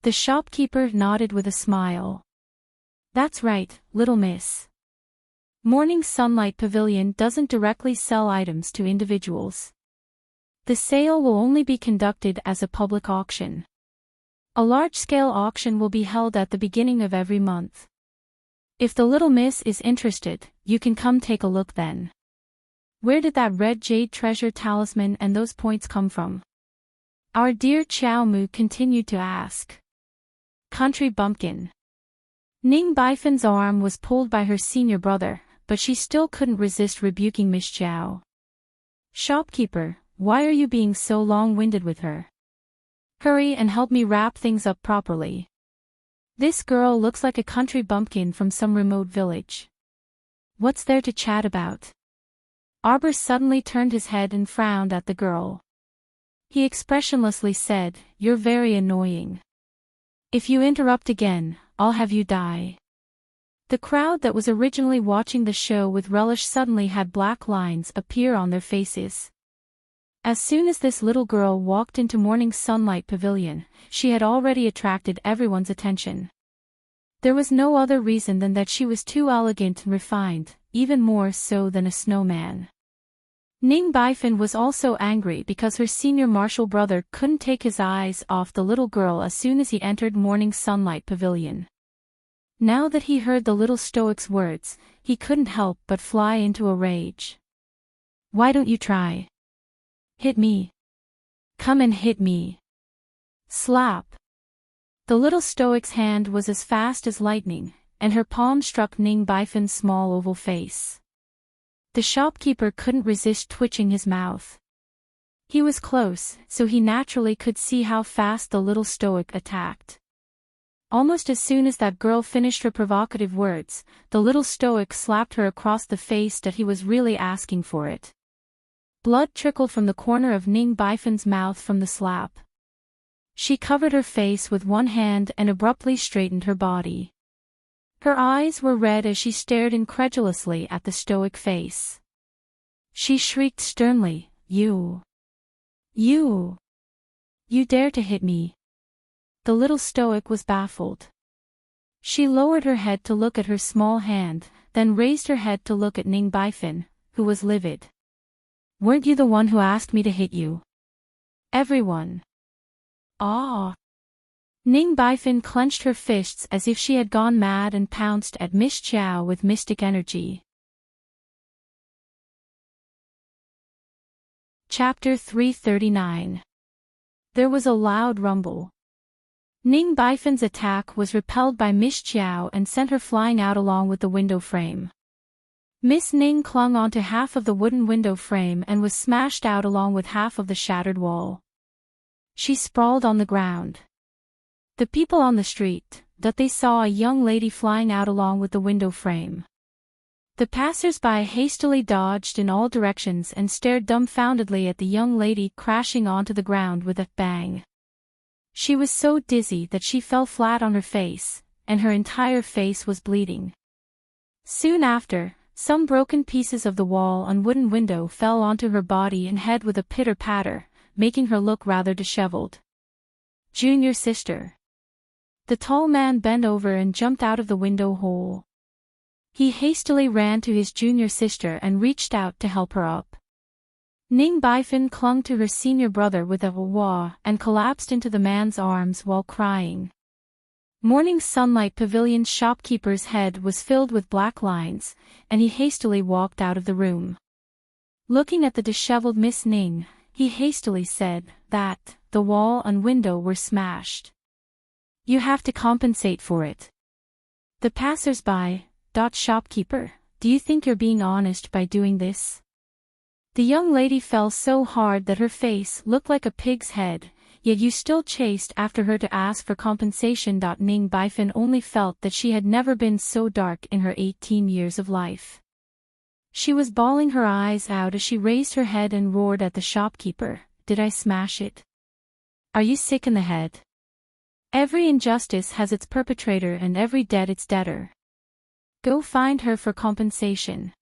The shopkeeper nodded with a smile. That's right, little miss. Morning Sunlight Pavilion doesn't directly sell items to individuals. The sale will only be conducted as a public auction. A large-scale auction will be held at the beginning of every month. If the little miss is interested, you can come take a look then. Where did that red jade treasure talisman and those points come from? Our dear Chow Mu continued to ask. Country bumpkin. Ning Baifan's arm was pulled by her senior brother, but she still couldn't resist rebuking Miss Chow. Shopkeeper, why are you being so long-winded with her? Hurry and help me wrap things up properly. This girl looks like a country bumpkin from some remote village. What's there to chat about? Arbor suddenly turned his head and frowned at the girl. He expressionlessly said, "You're very annoying. If you interrupt again, I'll have you die." The crowd that was originally watching the show with relish suddenly had black lines appear on their faces. As soon as this little girl walked into Morning Sunlight Pavilion, she had already attracted everyone's attention. There was no other reason than that she was too elegant and refined, even more so than a snowman. Ning Baifan was also angry because her senior martial brother couldn't take his eyes off the little girl as soon as he entered Morning Sunlight Pavilion. Now that he heard the little stoic's words, he couldn't help but fly into a rage. Why don't you try? Hit me. Come and hit me. Slap. The little stoic's hand was as fast as lightning, and her palm struck Ning Baifan's small oval face. The shopkeeper couldn't resist twitching his mouth. He was close, so he naturally could see how fast the little stoic attacked. Almost as soon as that girl finished her provocative words, the little stoic slapped her across the face that he was really asking for it. Blood trickled from the corner of Ning Baifan's mouth from the slap. She covered her face with one hand and abruptly straightened her body. Her eyes were red as she stared incredulously at the stoic face. She shrieked sternly, You dare to hit me. The little stoic was baffled. She lowered her head to look at her small hand, then raised her head to look at Ning Baifan, who was livid. Weren't you the one who asked me to hit you? Everyone. Ah. Ning Baifan clenched her fists as if she had gone mad and pounced at Miss Chow with mystic energy. Chapter 339. There was a loud rumble. Ning Baifan's attack was repelled by Miss Chow and sent her flying out along with the window frame. Miss Ning clung onto half of the wooden window frame and was smashed out along with half of the shattered wall. She sprawled on the ground. The people on the street, that they saw a young lady flying out along with the window frame. The passers-by hastily dodged in all directions and stared dumbfoundedly at the young lady crashing onto the ground with a bang. She was so dizzy that she fell flat on her face, and her entire face was bleeding. Soon after, some broken pieces of the wall and wooden window fell onto her body and head with a pitter-patter, making her look rather disheveled. Junior sister. The tall man bent over and jumped out of the window hole. He hastily ran to his junior sister and reached out to help her up. Ning Baifan clung to her senior brother with a wah and collapsed into the man's arms while crying. Morning Sunlight Pavilion's shopkeeper's head was filled with black lines, and he hastily walked out of the room. Looking at the disheveled Miss Ning, he hastily said that the wall and window were smashed. You have to compensate for it. The passers-by, shopkeeper, do you think you're being honest by doing this? The young lady fell so hard that her face looked like a pig's head, yet you still chased after her to ask for compensation. Ning Baifan only felt that she had never been so dark in her 18 years of life. She was bawling her eyes out as she raised her head and roared at the shopkeeper, Did I smash it? Are you sick in the head? Every injustice has its perpetrator and every debt its debtor. Go find her for compensation.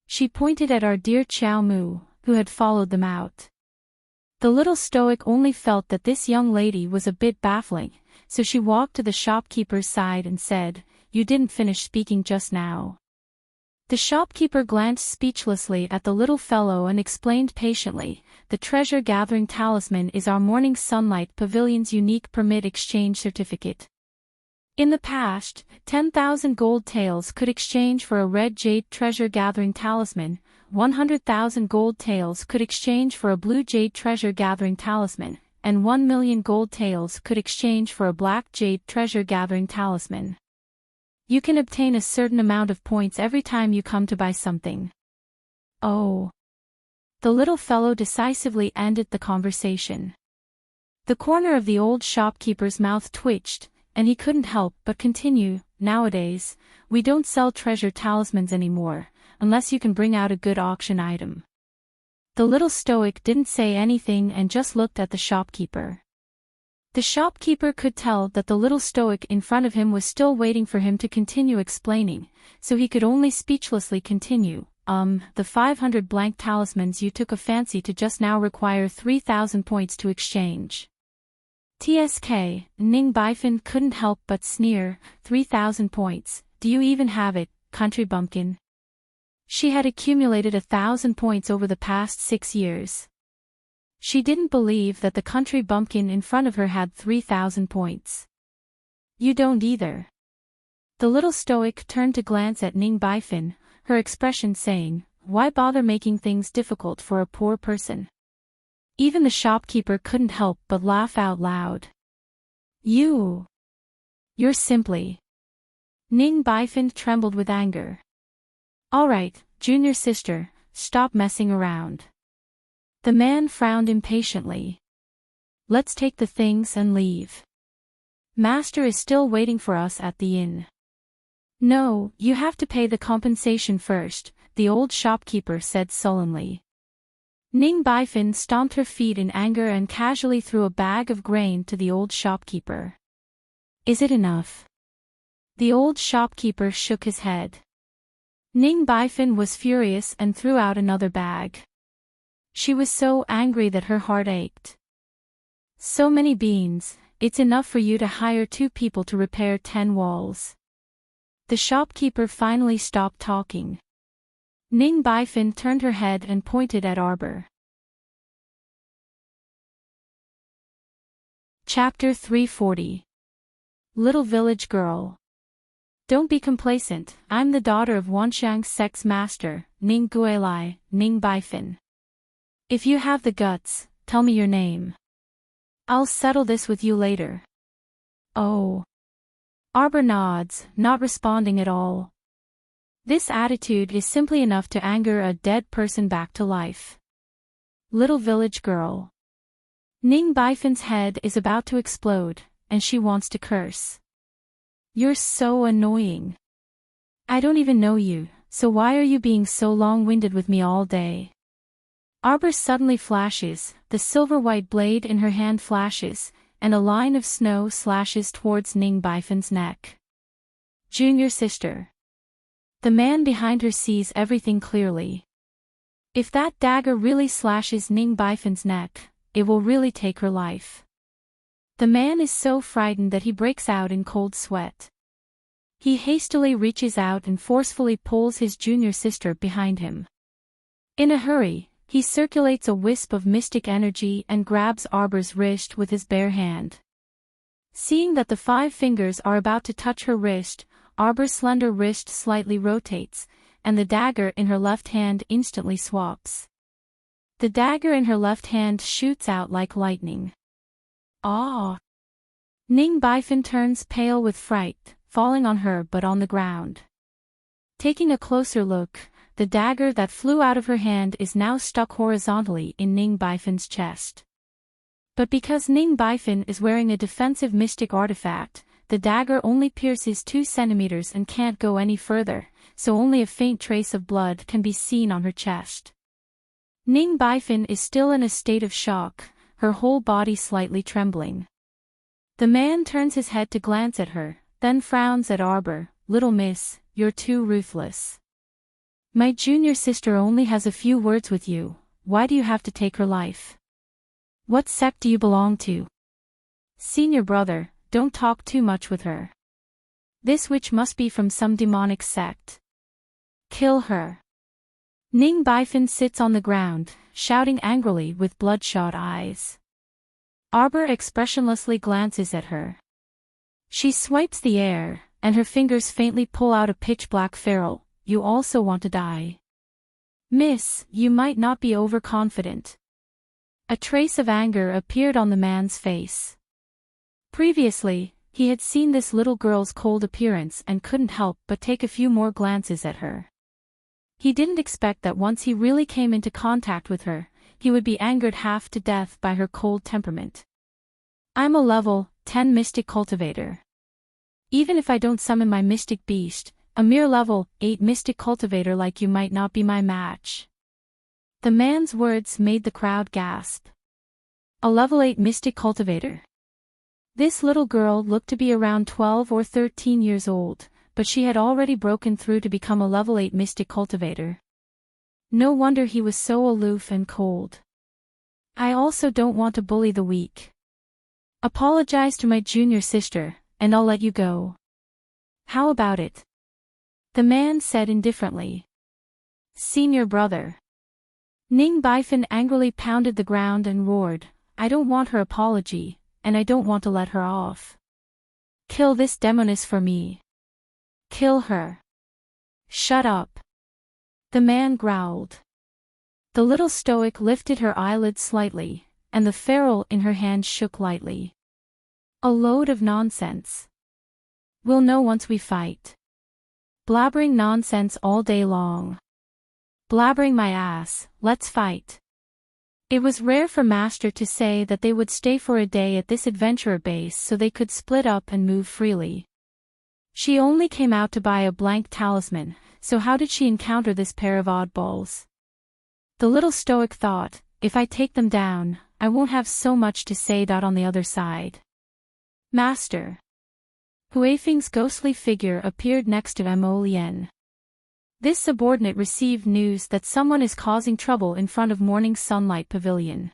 She pointed at our dear Chow Mu, who had followed them out. The little stoic only felt that this young lady was a bit baffling, so she walked to the shopkeeper's side and said, You didn't finish speaking just now. The shopkeeper glanced speechlessly at the little fellow and explained patiently, The treasure-gathering talisman is our Morning Sunlight Pavilion's unique permit exchange certificate. In the past, 10,000 gold taels could exchange for a red jade treasure-gathering talisman, 100,000 gold taels could exchange for a blue jade treasure-gathering talisman, and 1,000,000 gold taels could exchange for a black jade treasure-gathering talisman. You can obtain a certain amount of points every time you come to buy something. Oh. The little fellow decisively ended the conversation. The corner of the old shopkeeper's mouth twitched, and he couldn't help but continue, "Nowadays, we don't sell treasure talismans anymore, unless you can bring out a good auction item." The little stoic didn't say anything and just looked at the shopkeeper. The shopkeeper could tell that the little stoic in front of him was still waiting for him to continue explaining, so he could only speechlessly continue, "The 500 blank talismans you took a fancy to just now require 3,000 points to exchange." TSK, Ning Baifin couldn't help but sneer, 3,000 points, do you even have it, country bumpkin? She had accumulated 1,000 points over the past 6 years. She didn't believe that the country bumpkin in front of her had 3,000 points. You don't either. The little stoic turned to glance at Ning Baifin, her expression saying, "Why bother making things difficult for a poor person?" Even the shopkeeper couldn't help but laugh out loud. You're simply... Ning Baifin trembled with anger. "All right, junior sister, stop messing around." The man frowned impatiently. "Let's take the things and leave. Master is still waiting for us at the inn." "No, you have to pay the compensation first," the old shopkeeper said sullenly. Ning Baifin stomped her feet in anger and casually threw a bag of grain to the old shopkeeper. "Is it enough?" The old shopkeeper shook his head. Ning Baifin was furious and threw out another bag. She was so angry that her heart ached. "So many beans, it's enough for you to hire 2 people to repair 10 walls." The shopkeeper finally stopped talking. Ning Baifin turned her head and pointed at Arbor. Chapter 340. Little Village Girl. "Don't be complacent, I'm the daughter of Wanxiang's sex master, Ning Guilai, Ning Baifin. If you have the guts, tell me your name. I'll settle this with you later." "Oh." Arbor nods, not responding at all. This attitude is simply enough to anger a dead person back to life. Little Village Girl. Ning Baifin's head is about to explode, and she wants to curse. "You're so annoying. I don't even know you, so why are you being so long-winded with me all day?" Arbor suddenly flashes, the silver-white blade in her hand flashes, and a line of snow slashes towards Ning Baifin's neck. "Junior sister." The man behind her sees everything clearly. If that dagger really slashes Ning Baifin's neck, it will really take her life. The man is so frightened that he breaks out in cold sweat. He hastily reaches out and forcefully pulls his junior sister behind him. In a hurry, he circulates a wisp of mystic energy and grabs Arbor's wrist with his bare hand. Seeing that the 5 fingers are about to touch her wrist, Arbor's slender wrist slightly rotates, and the dagger in her left hand instantly swaps. The dagger in her left hand shoots out like lightning. "Ah!" Ning Baifin turns pale with fright, falling on her but on the ground. Taking a closer look, the dagger that flew out of her hand is now stuck horizontally in Ning Baifin's chest. But because Ning Baifin is wearing a defensive mystic artifact, the dagger only pierces 2 centimeters and can't go any further, so only a faint trace of blood can be seen on her chest. Ning Baifin is still in a state of shock, her whole body slightly trembling. The man turns his head to glance at her, then frowns at Arbor. "Little miss, you're too ruthless. My junior sister only has a few words with you, why do you have to take her life? What sect do you belong to? Senior brother, don't talk too much with her. This witch must be from some demonic sect. Kill her." Ning Baifin sits on the ground, shouting angrily with bloodshot eyes. Arbor expressionlessly glances at her. She swipes the air, and her fingers faintly pull out a pitch-black ferrule. You also want to die. Miss, you might not be overconfident. A trace of anger appeared on the man's face. Previously, he had seen this little girl's cold appearance and couldn't help but take a few more glances at her. He didn't expect that once he really came into contact with her, he would be angered half to death by her cold temperament. I'm a level 10 Mystic Cultivator. Even if I don't summon my Mystic Beast, a mere level 8 Mystic Cultivator like you might not be my match. The man's words made the crowd gasp. A level 8 Mystic Cultivator. This little girl looked to be around 12 or 13 years old, but she had already broken through to become a level 8 Mystic Cultivator. No wonder he was so aloof and cold. I also don't want to bully the weak. Apologize to my junior sister, and I'll let you go. How about it? The man said indifferently. Senior brother. Ning Bifan angrily pounded the ground and roared, I don't want her apology, and I don't want to let her off. Kill this demoness for me. Kill her. Shut up. The man growled. The little stoic lifted her eyelids slightly, and the ferrule in her hand shook lightly. A load of nonsense. We'll know once we fight. Blabbering nonsense all day long. Blabbering my ass, let's fight. It was rare for Master to say that they would stay for a day at this adventurer base so they could split up and move freely. She only came out to buy a blank talisman, so how did she encounter this pair of oddballs? The little stoic thought, if I take them down, I won't have so much to say. On the other side. Master. Huifeng's ghostly figure appeared next to Mo Lien. This subordinate received news that someone is causing trouble in front of Morning Sunlight Pavilion.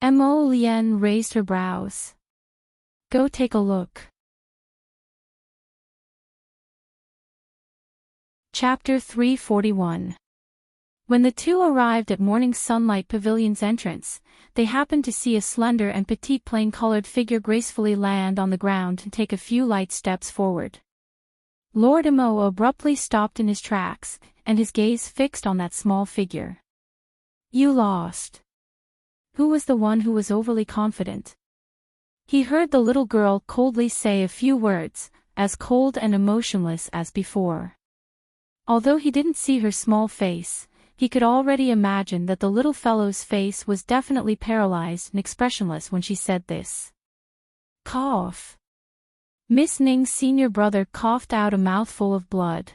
Mo Lien raised her brows. Go take a look. Chapter 341. When the two arrived at Morning Sunlight Pavilion's entrance, they happened to see a slender and petite plain-colored figure gracefully land on the ground and take a few light steps forward. Lord Mo abruptly stopped in his tracks, and his gaze fixed on that small figure. You lost. Who was the one who was overly confident? He heard the little girl coldly say a few words, as cold and emotionless as before. Although he didn't see her small face, he could already imagine that the little fellow's face was definitely paralyzed and expressionless when she said this. Cough. Miss Ning's senior brother coughed out a mouthful of blood.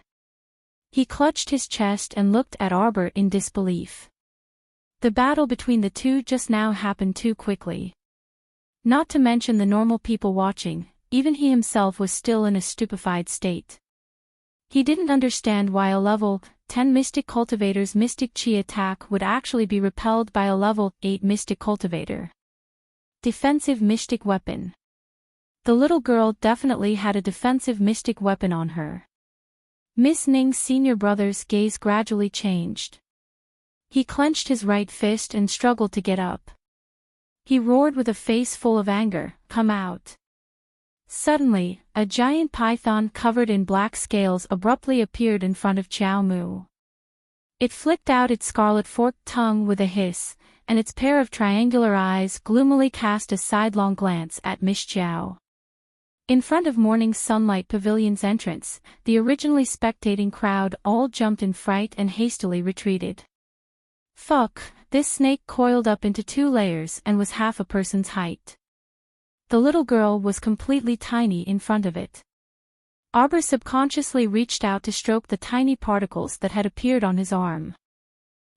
He clutched his chest and looked at Arbor in disbelief. The battle between the two just now happened too quickly. Not to mention the normal people watching, even he himself was still in a stupefied state. He didn't understand why a level 10 Mystic Cultivator's Mystic Chi attack would actually be repelled by a level 8 Mystic Cultivator. Defensive Mystic Weapon. The little girl definitely had a defensive mystic weapon on her. Miss Ning's senior brother's gaze gradually changed. He clenched his right fist and struggled to get up. He roared with a face full of anger, Come out. Suddenly, a giant python covered in black scales abruptly appeared in front of Qiao Mu. It flicked out its scarlet forked tongue with a hiss, and its pair of triangular eyes gloomily cast a sidelong glance at Miss Qiao. In front of Morning Sunlight Pavilion's entrance, the originally spectating crowd all jumped in fright and hastily retreated. Fuck, this snake coiled up into 2 layers and was half a person's height. The little girl was completely tiny in front of it. Arbor subconsciously reached out to stroke the tiny particles that had appeared on his arm.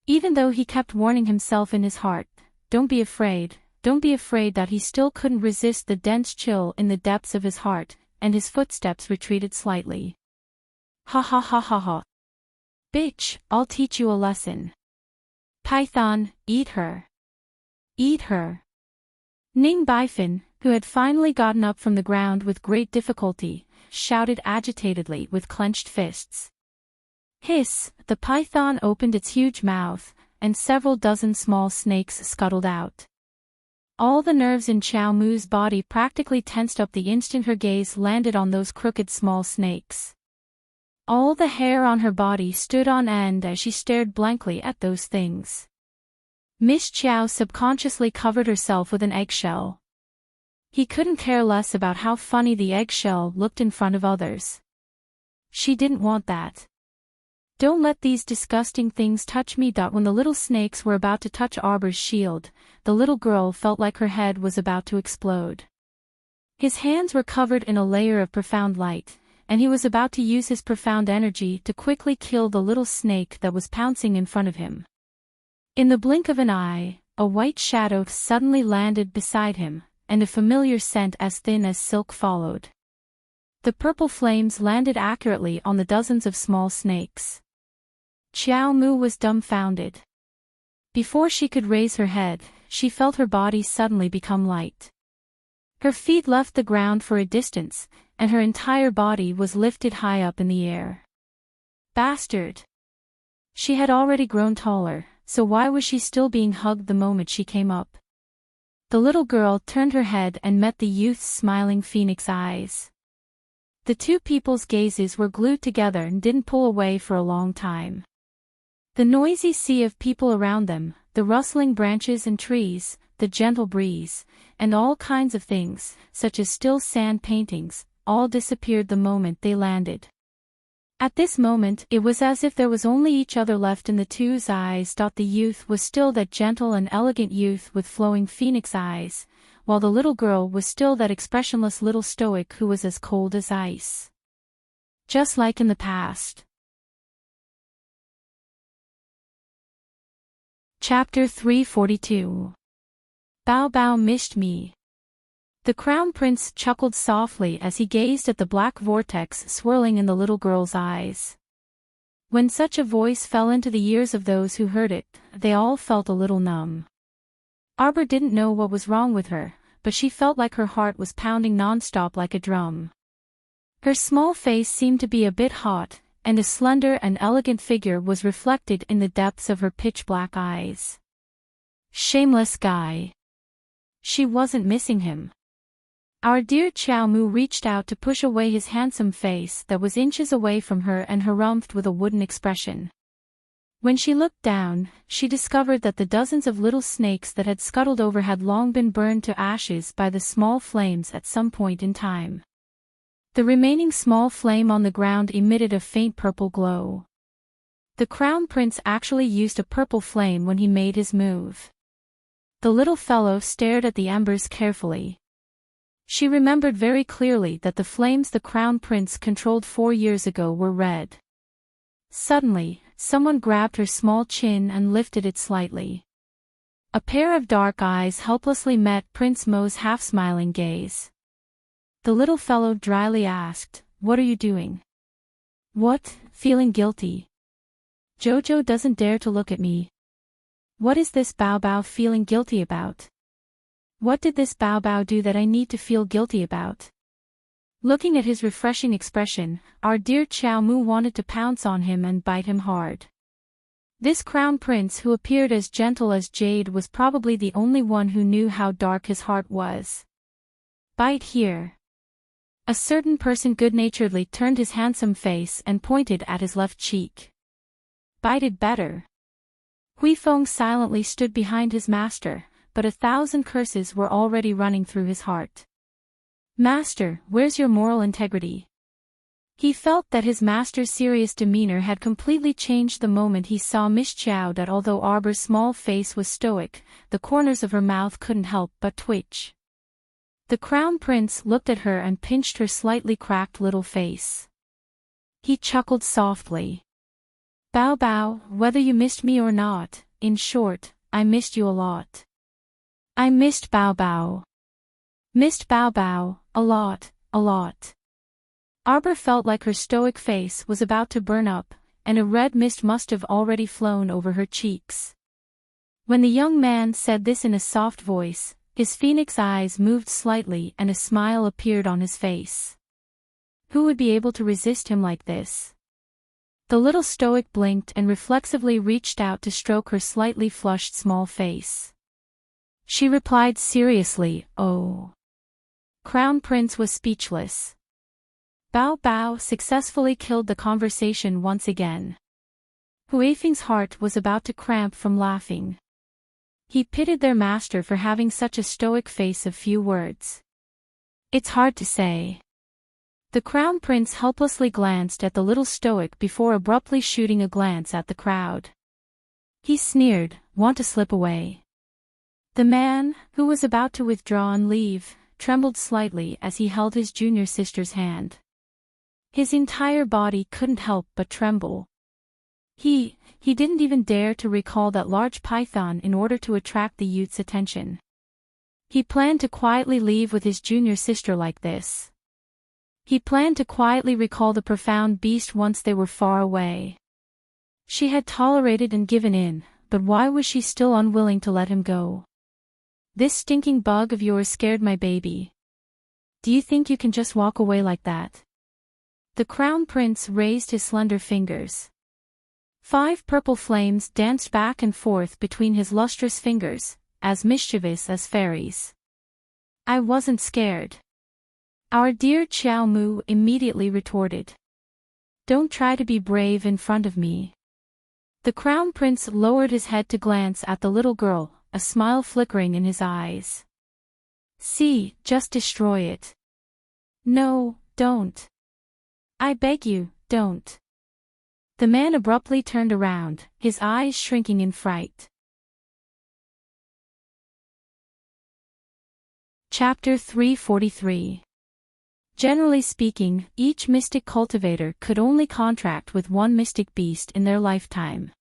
Even though he kept warning himself in his heart, don't be afraid, that he still couldn't resist the dense chill in the depths of his heart, and his footsteps retreated slightly. Ha ha ha ha ha. Bitch, I'll teach you a lesson. Python, eat her. Eat her. Ning Bifan, who had finally gotten up from the ground with great difficulty, shouted agitatedly with clenched fists. Hiss, the python opened its huge mouth, and several dozen small snakes scuttled out. All the nerves in Chow Mu's body practically tensed up the instant her gaze landed on those crooked small snakes. All the hair on her body stood on end as she stared blankly at those things. Miss Chow subconsciously covered herself with an eggshell. He couldn't care less about how funny the eggshell looked in front of others. She didn't want that. Don't let these disgusting things touch me. When the little snakes were about to touch Arbor's shield, the little girl felt like her head was about to explode. His hands were covered in a layer of profound light, and he was about to use his profound energy to quickly kill the little snake that was pouncing in front of him. In the blink of an eye, a white shadow suddenly landed beside him, and a familiar scent as thin as silk followed. The purple flames landed accurately on the dozens of small snakes. Chow Mu was dumbfounded. Before she could raise her head, she felt her body suddenly become light. Her feet left the ground for a distance, and her entire body was lifted high up in the air. Bastard! She had already grown taller, so why was she still being hugged the moment she came up? The little girl turned her head and met the youth's smiling phoenix eyes. The two people's gazes were glued together and didn't pull away for a long time. The noisy sea of people around them, the rustling branches and trees, the gentle breeze, and all kinds of things, such as still sand paintings, all disappeared the moment they landed. At this moment it was as if there was only each other left in the two's eyes. The youth was still that gentle and elegant youth with flowing phoenix eyes, while the little girl was still that expressionless little stoic who was as cold as ice. Just like in the past. Chapter 342. Bao Bao missed me. The Crown Prince chuckled softly as he gazed at the black vortex swirling in the little girl's eyes. When such a voice fell into the ears of those who heard it, they all felt a little numb. Arbor didn't know what was wrong with her, but she felt like her heart was pounding non-stop like a drum. Her small face seemed to be a bit hot, and a slender and elegant figure was reflected in the depths of her pitch-black eyes. Shameless guy. She wasn't missing him. Our dear Chow Mu reached out to push away his handsome face that was inches away from her and harumphed with a wooden expression. When she looked down, she discovered that the dozens of little snakes that had scuttled over had long been burned to ashes by the small flames at some point in time. The remaining small flame on the ground emitted a faint purple glow. The Crown Prince actually used a purple flame when he made his move. The little fellow stared at the embers carefully. She remembered very clearly that the flames the Crown Prince controlled 4 years ago were red. Suddenly, someone grabbed her small chin and lifted it slightly. A pair of dark eyes helplessly met Prince Mo's half-smiling gaze. The little fellow dryly asked, "What are you doing?" "What, feeling guilty? Jojo doesn't dare to look at me." "What is this Bao Bao feeling guilty about? What did this Bao Bao do that I need to feel guilty about?" Looking at his refreshing expression, our dear Chow Mu wanted to pounce on him and bite him hard. This Crown Prince who appeared as gentle as jade was probably the only one who knew how dark his heart was. "Bite here." A certain person good-naturedly turned his handsome face and pointed at his left cheek. "Bite it better." Huifeng silently stood behind his master, but 1,000 curses were already running through his heart. "Master, where's your moral integrity?" He felt that his master's serious demeanor had completely changed the moment he saw Miss Chow. Although Arbor's small face was stoic, the corners of her mouth couldn't help but twitch. The Crown Prince looked at her and pinched her slightly cracked little face. He chuckled softly. "Bao Bao, whether you missed me or not, in short, I missed you a lot. I missed Bao Bao. Missed Bao Bao, a lot, a lot." Arbor felt like her stoic face was about to burn up, and a red mist must have already flown over her cheeks. When the young man said this in a soft voice, his phoenix eyes moved slightly and a smile appeared on his face. Who would be able to resist him like this? The little stoic blinked and reflexively reached out to stroke her slightly flushed small face. She replied seriously, "Oh." Crown Prince was speechless. Bao Bao successfully killed the conversation once again. Huifeng's heart was about to cramp from laughing. He pitied their master for having such a stoic face of few words. It's hard to say. The Crown Prince helplessly glanced at the little stoic before abruptly shooting a glance at the crowd. He sneered, "Want to slip away?" The man, who was about to withdraw and leave, trembled slightly as he held his junior sister's hand. His entire body couldn't help but tremble. He didn't even dare to recall that large python in order to attract the youth's attention. He planned to quietly leave with his junior sister like this. He planned to quietly recall the profound beast once they were far away. She had tolerated and given in, but why was she still unwilling to let him go? "This stinking bug of yours scared my baby. Do you think you can just walk away like that?" The Crown Prince raised his slender fingers. 5 purple flames danced back and forth between his lustrous fingers, as mischievous as fairies. "I wasn't scared." Our dear Xiao Mu immediately retorted. "Don't try to be brave in front of me." The Crown Prince lowered his head to glance at the little girl, a smile flickering in his eyes. "See, just destroy it." "No, don't. I beg you, don't." The man abruptly turned around, his eyes shrinking in fright. Chapter 343. Generally speaking, each mystic cultivator could only contract with one mystic beast in their lifetime.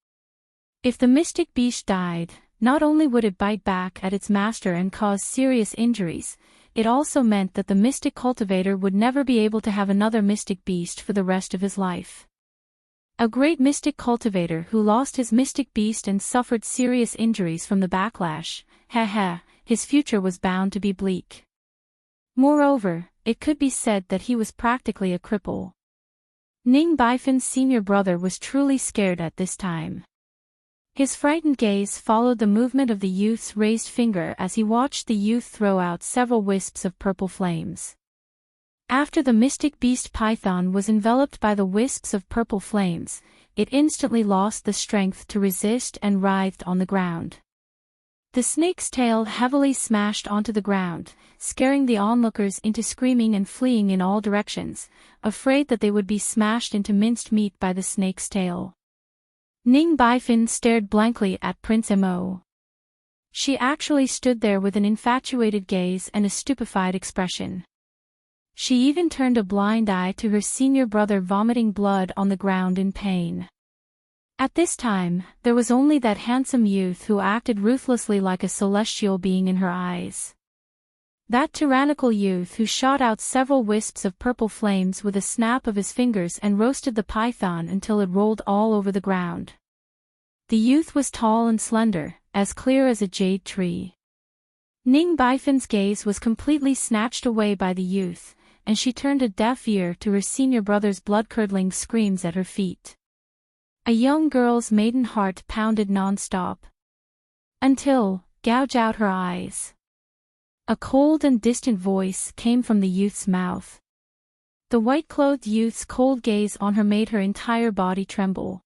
If the mystic beast died, not only would it bite back at its master and cause serious injuries, it also meant that the mystic cultivator would never be able to have another mystic beast for the rest of his life. A great mystic cultivator who lost his mystic beast and suffered serious injuries from the backlash, his future was bound to be bleak. Moreover, it could be said that he was practically a cripple. Ning Baifin's senior brother was truly scared at this time. His frightened gaze followed the movement of the youth's raised finger as he watched the youth throw out several wisps of purple flames. After the mystic beast python was enveloped by the wisps of purple flames, it instantly lost the strength to resist and writhed on the ground. The snake's tail heavily smashed onto the ground, scaring the onlookers into screaming and fleeing in all directions, afraid that they would be smashed into minced meat by the snake's tail. Ning Baifin stared blankly at Prince Mo. She actually stood there with an infatuated gaze and a stupefied expression. She even turned a blind eye to her senior brother vomiting blood on the ground in pain. At this time, there was only that handsome youth who acted ruthlessly like a celestial being in her eyes. That tyrannical youth who shot out several wisps of purple flames with a snap of his fingers and roasted the python until it rolled all over the ground. The youth was tall and slender, as clear as a jade tree. Ning Baifin's gaze was completely snatched away by the youth, and she turned a deaf ear to her senior brother's blood-curdling screams at her feet. A young girl's maiden heart pounded non-stop. Until, gouge out her eyes. A cold and distant voice came from the youth's mouth. The white-clothed youth's cold gaze on her made her entire body tremble.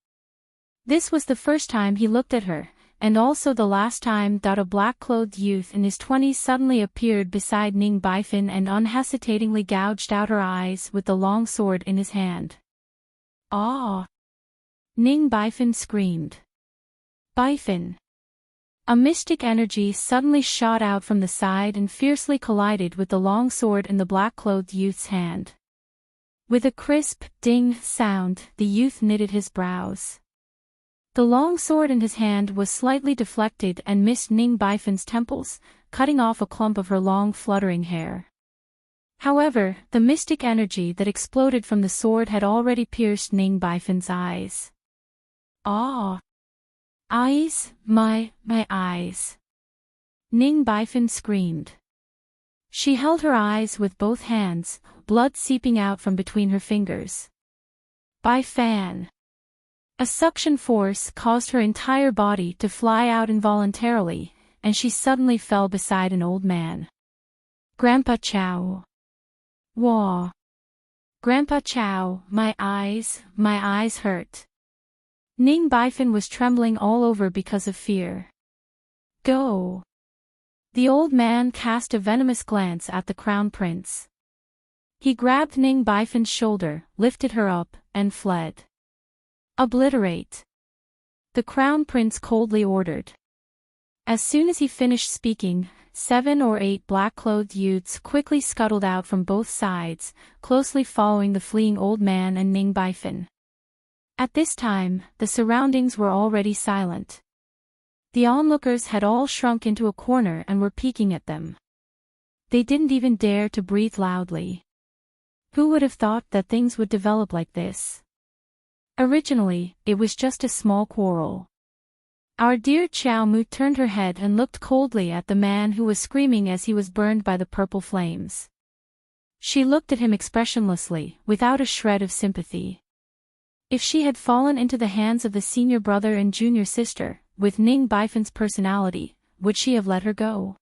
This was the first time he looked at her, and also the last time that a black-clothed youth in his 20s suddenly appeared beside Ning Baifin and unhesitatingly gouged out her eyes with the long sword in his hand. "Ah!" Ning Baifin screamed. "Baifin!" A mystic energy suddenly shot out from the side and fiercely collided with the long sword in the black-clothed youth's hand. With a crisp, ding sound, the youth knitted his brows. The long sword in his hand was slightly deflected and missed Ning Baifin's temples, cutting off a clump of her long fluttering hair. However, the mystic energy that exploded from the sword had already pierced Ning Baifin's eyes. "Ah! Eyes, my eyes!" Ning Baifin screamed. She held her eyes with both hands, blood seeping out from between her fingers. Baifan! A suction force caused her entire body to fly out involuntarily, and she suddenly fell beside an old man. Grandpa Chow. Wah. Grandpa Chow, my eyes hurt. Ning Bifin was trembling all over because of fear. Go. The old man cast a venomous glance at the crown prince. He grabbed Ning Bifin's shoulder, lifted her up, and fled. Obliterate. The crown prince coldly ordered. As soon as he finished speaking, 7 or 8 black-clothed youths quickly scuttled out from both sides, closely following the fleeing old man and Ning Bifin. At this time, the surroundings were already silent. The onlookers had all shrunk into a corner and were peeking at them. They didn't even dare to breathe loudly. Who would have thought that things would develop like this? Originally, it was just a small quarrel. Our dear Chow Mu turned her head and looked coldly at the man who was screaming as he was burned by the purple flames. She looked at him expressionlessly, without a shred of sympathy. If she had fallen into the hands of the senior brother and junior sister, with Ning Bifin's personality, would she have let her go?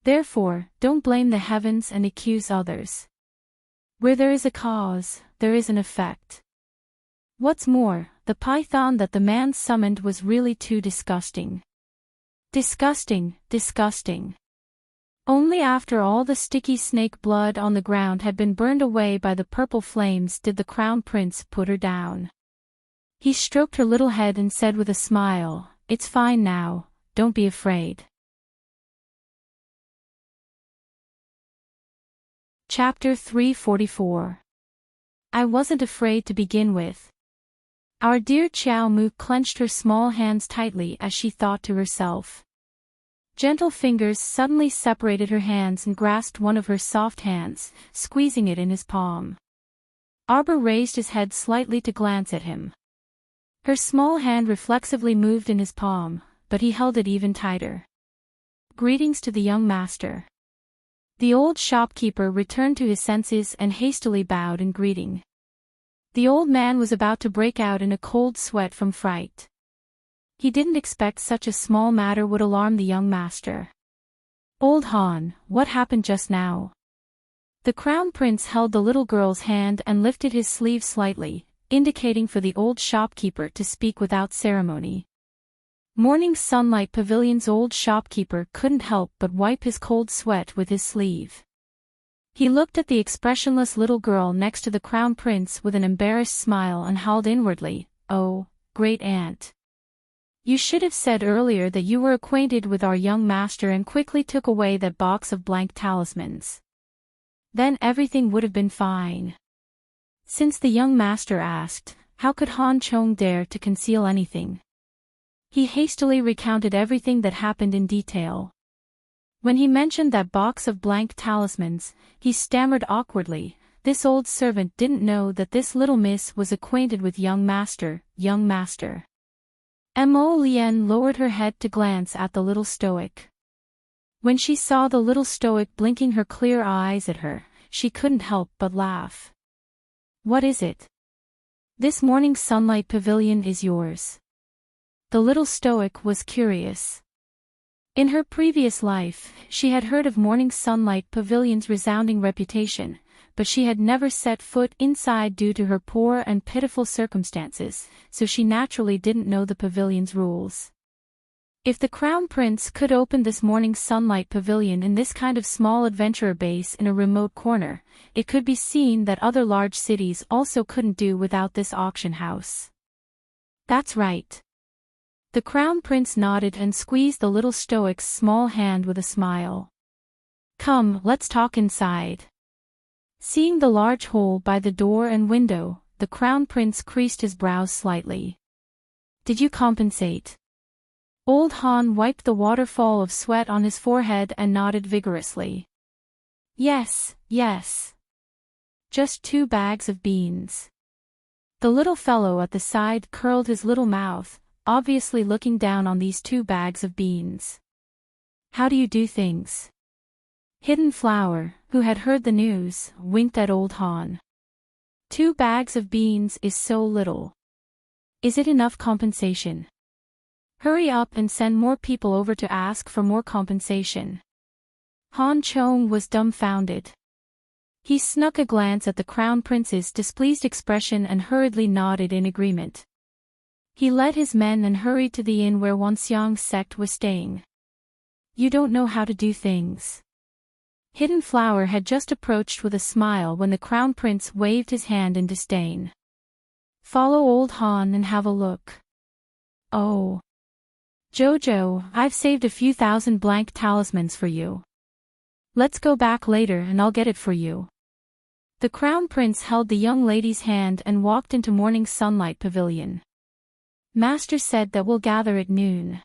Therefore, don't blame the heavens and accuse others. Where there is a cause, there is an effect. What's more, the python that the man summoned was really too disgusting. Disgusting, disgusting. Only after all the sticky snake blood on the ground had been burned away by the purple flames did the crown prince put her down. He stroked her little head and said with a smile, "It's fine now, don't be afraid." Chapter 344. I wasn't afraid to begin with. Our dear Chow Mu clenched her small hands tightly as she thought to herself. Gentle fingers suddenly separated her hands and grasped one of her soft hands, squeezing it in his palm. Arbor raised his head slightly to glance at him. Her small hand reflexively moved in his palm, but he held it even tighter. Greetings to the young master. The old shopkeeper returned to his senses and hastily bowed in greeting. The old man was about to break out in a cold sweat from fright. He didn't expect such a small matter would alarm the young master. Old Han, what happened just now? The crown prince held the little girl's hand and lifted his sleeve slightly, indicating for the old shopkeeper to speak without ceremony. Morning Sunlight Pavilion's old shopkeeper couldn't help but wipe his cold sweat with his sleeve. He looked at the expressionless little girl next to the crown prince with an embarrassed smile and howled inwardly, "Oh, great aunt. You should have said earlier that you were acquainted with our young master and quickly took away that box of blank talismans. Then everything would have been fine." Since the young master asked, how could Han Chong dare to conceal anything? He hastily recounted everything that happened in detail. When he mentioned that box of blank talismans, he stammered awkwardly. This old servant didn't know that this little miss was acquainted with young master. Mo Lien lowered her head to glance at the little stoic. When she saw the little stoic blinking her clear eyes at her, she couldn't help but laugh. What is it? This Morning Sunlight Pavilion is yours. The little stoic was curious. In her previous life, she had heard of Morning Sunlight Pavilion's resounding reputation, but she had never set foot inside due to her poor and pitiful circumstances, so she naturally didn't know the pavilion's rules. If the Crown Prince could open this Morning Sunlight Pavilion in this kind of small adventurer base in a remote corner, it could be seen that other large cities also couldn't do without this auction house. That's right. The Crown Prince nodded and squeezed the little stoic's small hand with a smile. Come, let's talk inside. Seeing the large hole by the door and window, the Crown Prince creased his brows slightly. Did you compensate? Old Han wiped the waterfall of sweat on his forehead and nodded vigorously. Yes. Just 2 bags of beans. The little fellow at the side curled his little mouth, obviously looking down on these 2 bags of beans. How do you do things? Hidden Flower, who had heard the news, winked at old Han. 2 bags of beans is so little. Is it enough compensation? Hurry up and send more people over to ask for more compensation. Han Chong was dumbfounded. He snuck a glance at the Crown Prince's displeased expression and hurriedly nodded in agreement. He led his men and hurried to the inn where Wanxiang's sect was staying. You don't know how to do things. Hidden Flower had just approached with a smile when the Crown Prince waved his hand in disdain. Follow old Han and have a look. Oh. Jojo, I've saved a few thousand blank talismans for you. Let's go back later and I'll get it for you. The Crown Prince held the young lady's hand and walked into Morning Sunlight Pavilion. Master said that we'll gather at noon.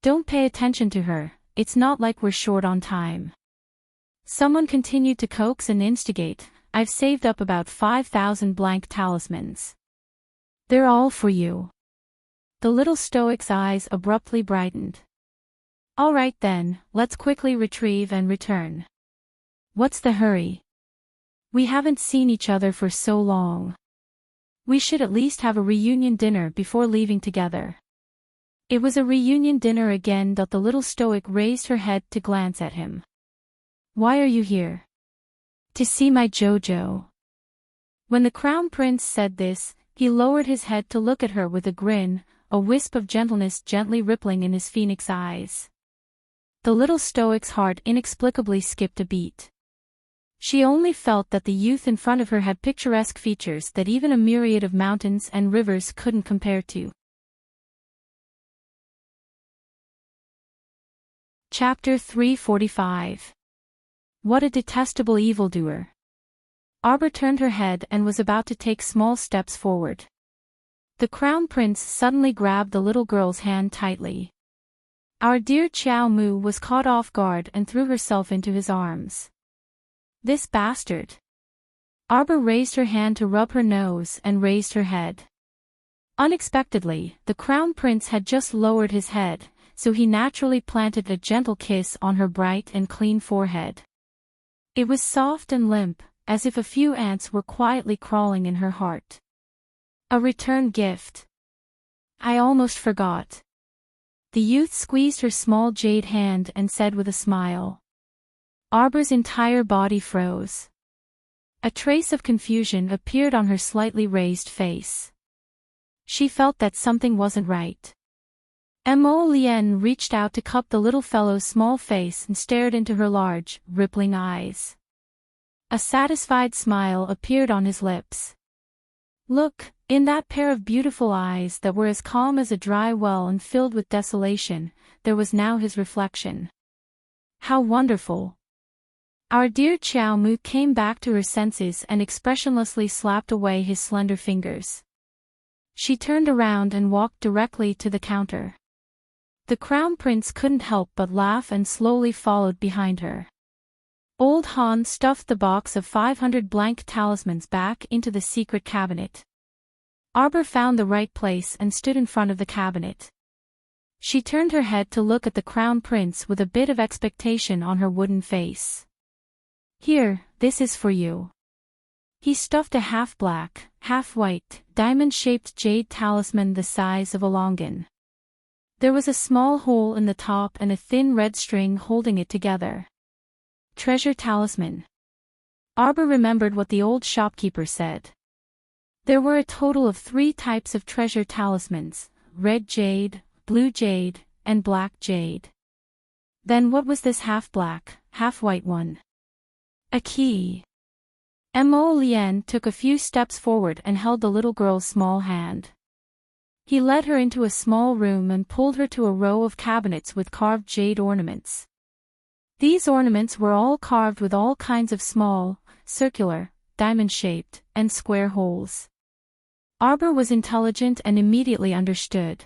Don't pay attention to her, it's not like we're short on time. Someone continued to coax and instigate. I've saved up about 5,000 blank talismans. They're all for you. The little stoic's eyes abruptly brightened. All right then, let's quickly retrieve and return. What's the hurry? We haven't seen each other for so long. We should at least have a reunion dinner before leaving together. It was a reunion dinner again. The little stoic raised her head to glance at him. Why are you here? To see my Jojo. When the Crown Prince said this, he lowered his head to look at her with a grin, a wisp of gentleness gently rippling in his phoenix eyes. The little stoic's heart inexplicably skipped a beat. She only felt that the youth in front of her had picturesque features that even a myriad of mountains and rivers couldn't compare to. Chapter 345. What a detestable evildoer. Arbor turned her head and was about to take small steps forward. The Crown Prince suddenly grabbed the little girl's hand tightly. Our dear Chiao Mu was caught off guard and threw herself into his arms. This bastard. Arbor raised her hand to rub her nose and raised her head. Unexpectedly, the Crown Prince had just lowered his head, so he naturally planted a gentle kiss on her bright and clean forehead. It was soft and limp, as if a few ants were quietly crawling in her heart. A return gift. I almost forgot. The youth squeezed her small jade hand and said with a smile. Arbor's entire body froze. A trace of confusion appeared on her slightly raised face. She felt that something wasn't right. Mo Lien reached out to cup the little fellow's small face and stared into her large, rippling eyes. A satisfied smile appeared on his lips. Look, in that pair of beautiful eyes that were as calm as a dry well and filled with desolation, there was now his reflection. How wonderful! Our dear Chiao Mu came back to her senses and expressionlessly slapped away his slender fingers. She turned around and walked directly to the counter. The Crown Prince couldn't help but laugh and slowly followed behind her. Old Han stuffed the box of 500 blank talismans back into the secret cabinet. Arbor found the right place and stood in front of the cabinet. She turned her head to look at the Crown Prince with a bit of expectation on her wooden face. Here, this is for you. He stuffed a half-black, half-white, diamond-shaped jade talisman the size of a longan. There was a small hole in the top and a thin red string holding it together. Treasure talisman. Arbor remembered what the old shopkeeper said. There were a total of 3 types of treasure talismans, red jade, blue jade, and black jade. Then what was this half-black, half-white one? A key. Mo Lien took a few steps forward and held the little girl's small hand. He led her into a small room and pulled her to a row of cabinets with carved jade ornaments. These ornaments were all carved with all kinds of small, circular, diamond-shaped, and square holes. Arbor was intelligent and immediately understood.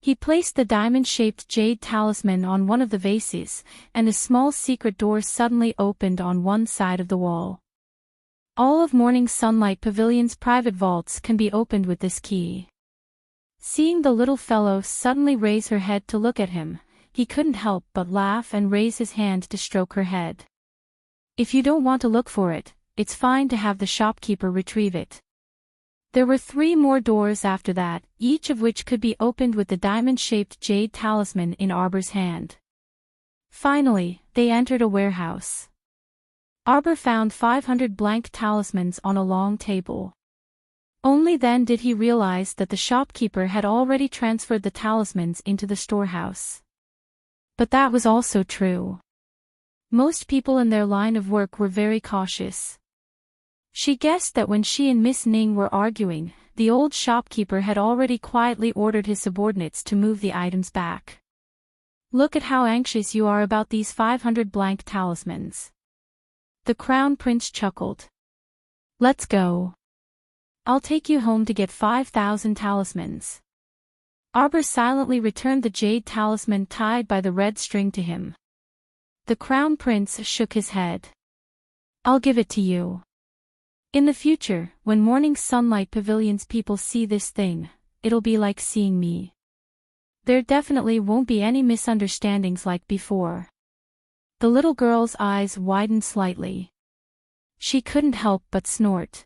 He placed the diamond-shaped jade talisman on one of the vases, and a small secret door suddenly opened on one side of the wall. All of Morning Sunlight Pavilion's private vaults can be opened with this key. Seeing the little fellow suddenly raise her head to look at him, he couldn't help but laugh and raise his hand to stroke her head. If you don't want to look for it, it's fine to have the shopkeeper retrieve it. There were 3 more doors after that, each of which could be opened with the diamond-shaped jade talisman in Arbor's hand. Finally, they entered a warehouse. Arbor found 500 blank talismans on a long table. Only then did he realize that the shopkeeper had already transferred the talismans into the storehouse. But that was also true. Most people in their line of work were very cautious. She guessed that when she and Miss Ning were arguing, the old shopkeeper had already quietly ordered his subordinates to move the items back. Look at how anxious you are about these 500 blank talismans. The Crown Prince chuckled. Let's go. I'll take you home to get 5,000 talismans. Arbor silently returned the jade talisman tied by the red string to him. The Crown Prince shook his head. I'll give it to you. In the future, when Morning Sunlight Pavilion's people see this thing, it'll be like seeing me. There definitely won't be any misunderstandings like before. The little girl's eyes widened slightly. She couldn't help but snort.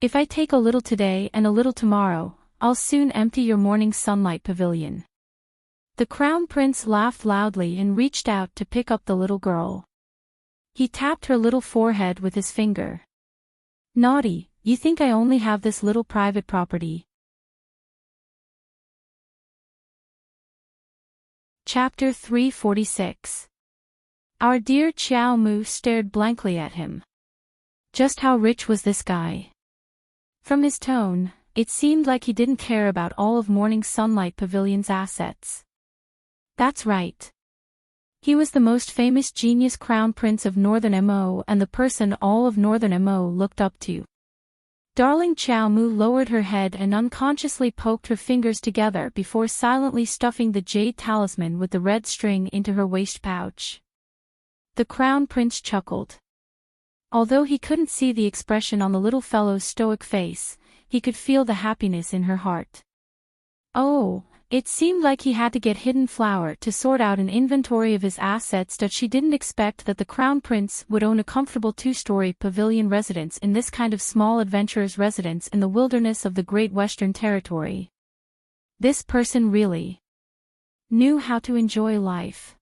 If I take a little today and a little tomorrow, I'll soon empty your Morning Sunlight Pavilion. The Crown Prince laughed loudly and reached out to pick up the little girl. He tapped her little forehead with his finger. Naughty, you think I only have this little private property? Chapter 346. Our dear Xiao Mu stared blankly at him. Just how rich was this guy? From his tone, it seemed like he didn't care about all of Morning Sunlight Pavilion's assets. That's right. He was the most famous genius crown prince of Northern Mo and the person all of Northern Mo looked up to. Darling Xiao Mu lowered her head and unconsciously poked her fingers together before silently stuffing the jade talisman with the red string into her waist pouch. The Crown Prince chuckled. Although he couldn't see the expression on the little fellow's stoic face, he could feel the happiness in her heart. Oh, it seemed like he had to get Hidden Flower to sort out an inventory of his assets, that she didn't expect that the Crown Prince would own a comfortable 2-story pavilion residence in this kind of small adventurer's residence in the wilderness of the Great Western Territory. This person really knew how to enjoy life.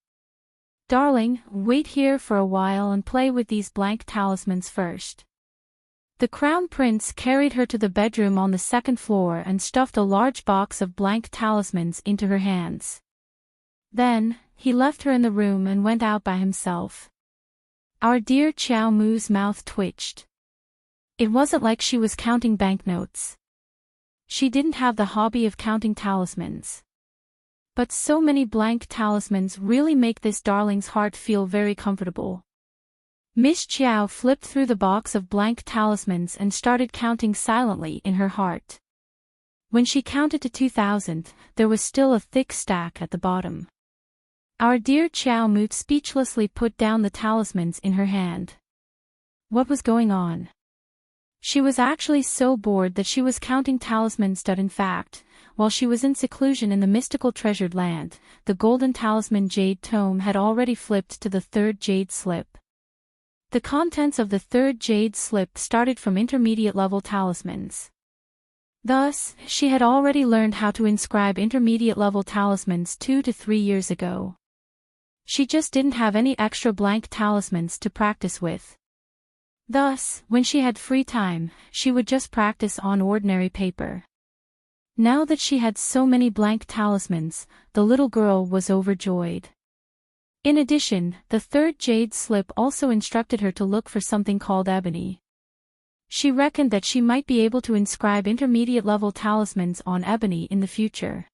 Darling, wait here for a while and play with these blank talismans first. The Crown Prince carried her to the bedroom on the 2nd floor and stuffed a large box of blank talismans into her hands. Then, he left her in the room and went out by himself. Our dear Xiao Mu's mouth twitched. It wasn't like she was counting banknotes. She didn't have the hobby of counting talismans. But so many blank talismans really make this darling's heart feel very comfortable. Miss Chiao flipped through the box of blank talismans and started counting silently in her heart. When she counted to 2,000, there was still a thick stack at the bottom. Our dear Xiao Mu speechlessly put down the talismans in her hand. What was going on? She was actually so bored that she was counting talismans. In fact, while she was in seclusion in the mystical treasured land, the golden talisman jade tome had already flipped to the 3rd jade slip. The contents of the 3rd jade slip started from intermediate-level talismans. Thus, she had already learned how to inscribe intermediate-level talismans 2 to 3 years ago. She just didn't have any extra blank talismans to practice with. Thus, when she had free time, she would just practice on ordinary paper. Now that she had so many blank talismans, the little girl was overjoyed. In addition, the 3rd jade slip also instructed her to look for something called ebony. She reckoned that she might be able to inscribe intermediate-level talismans on ebony in the future.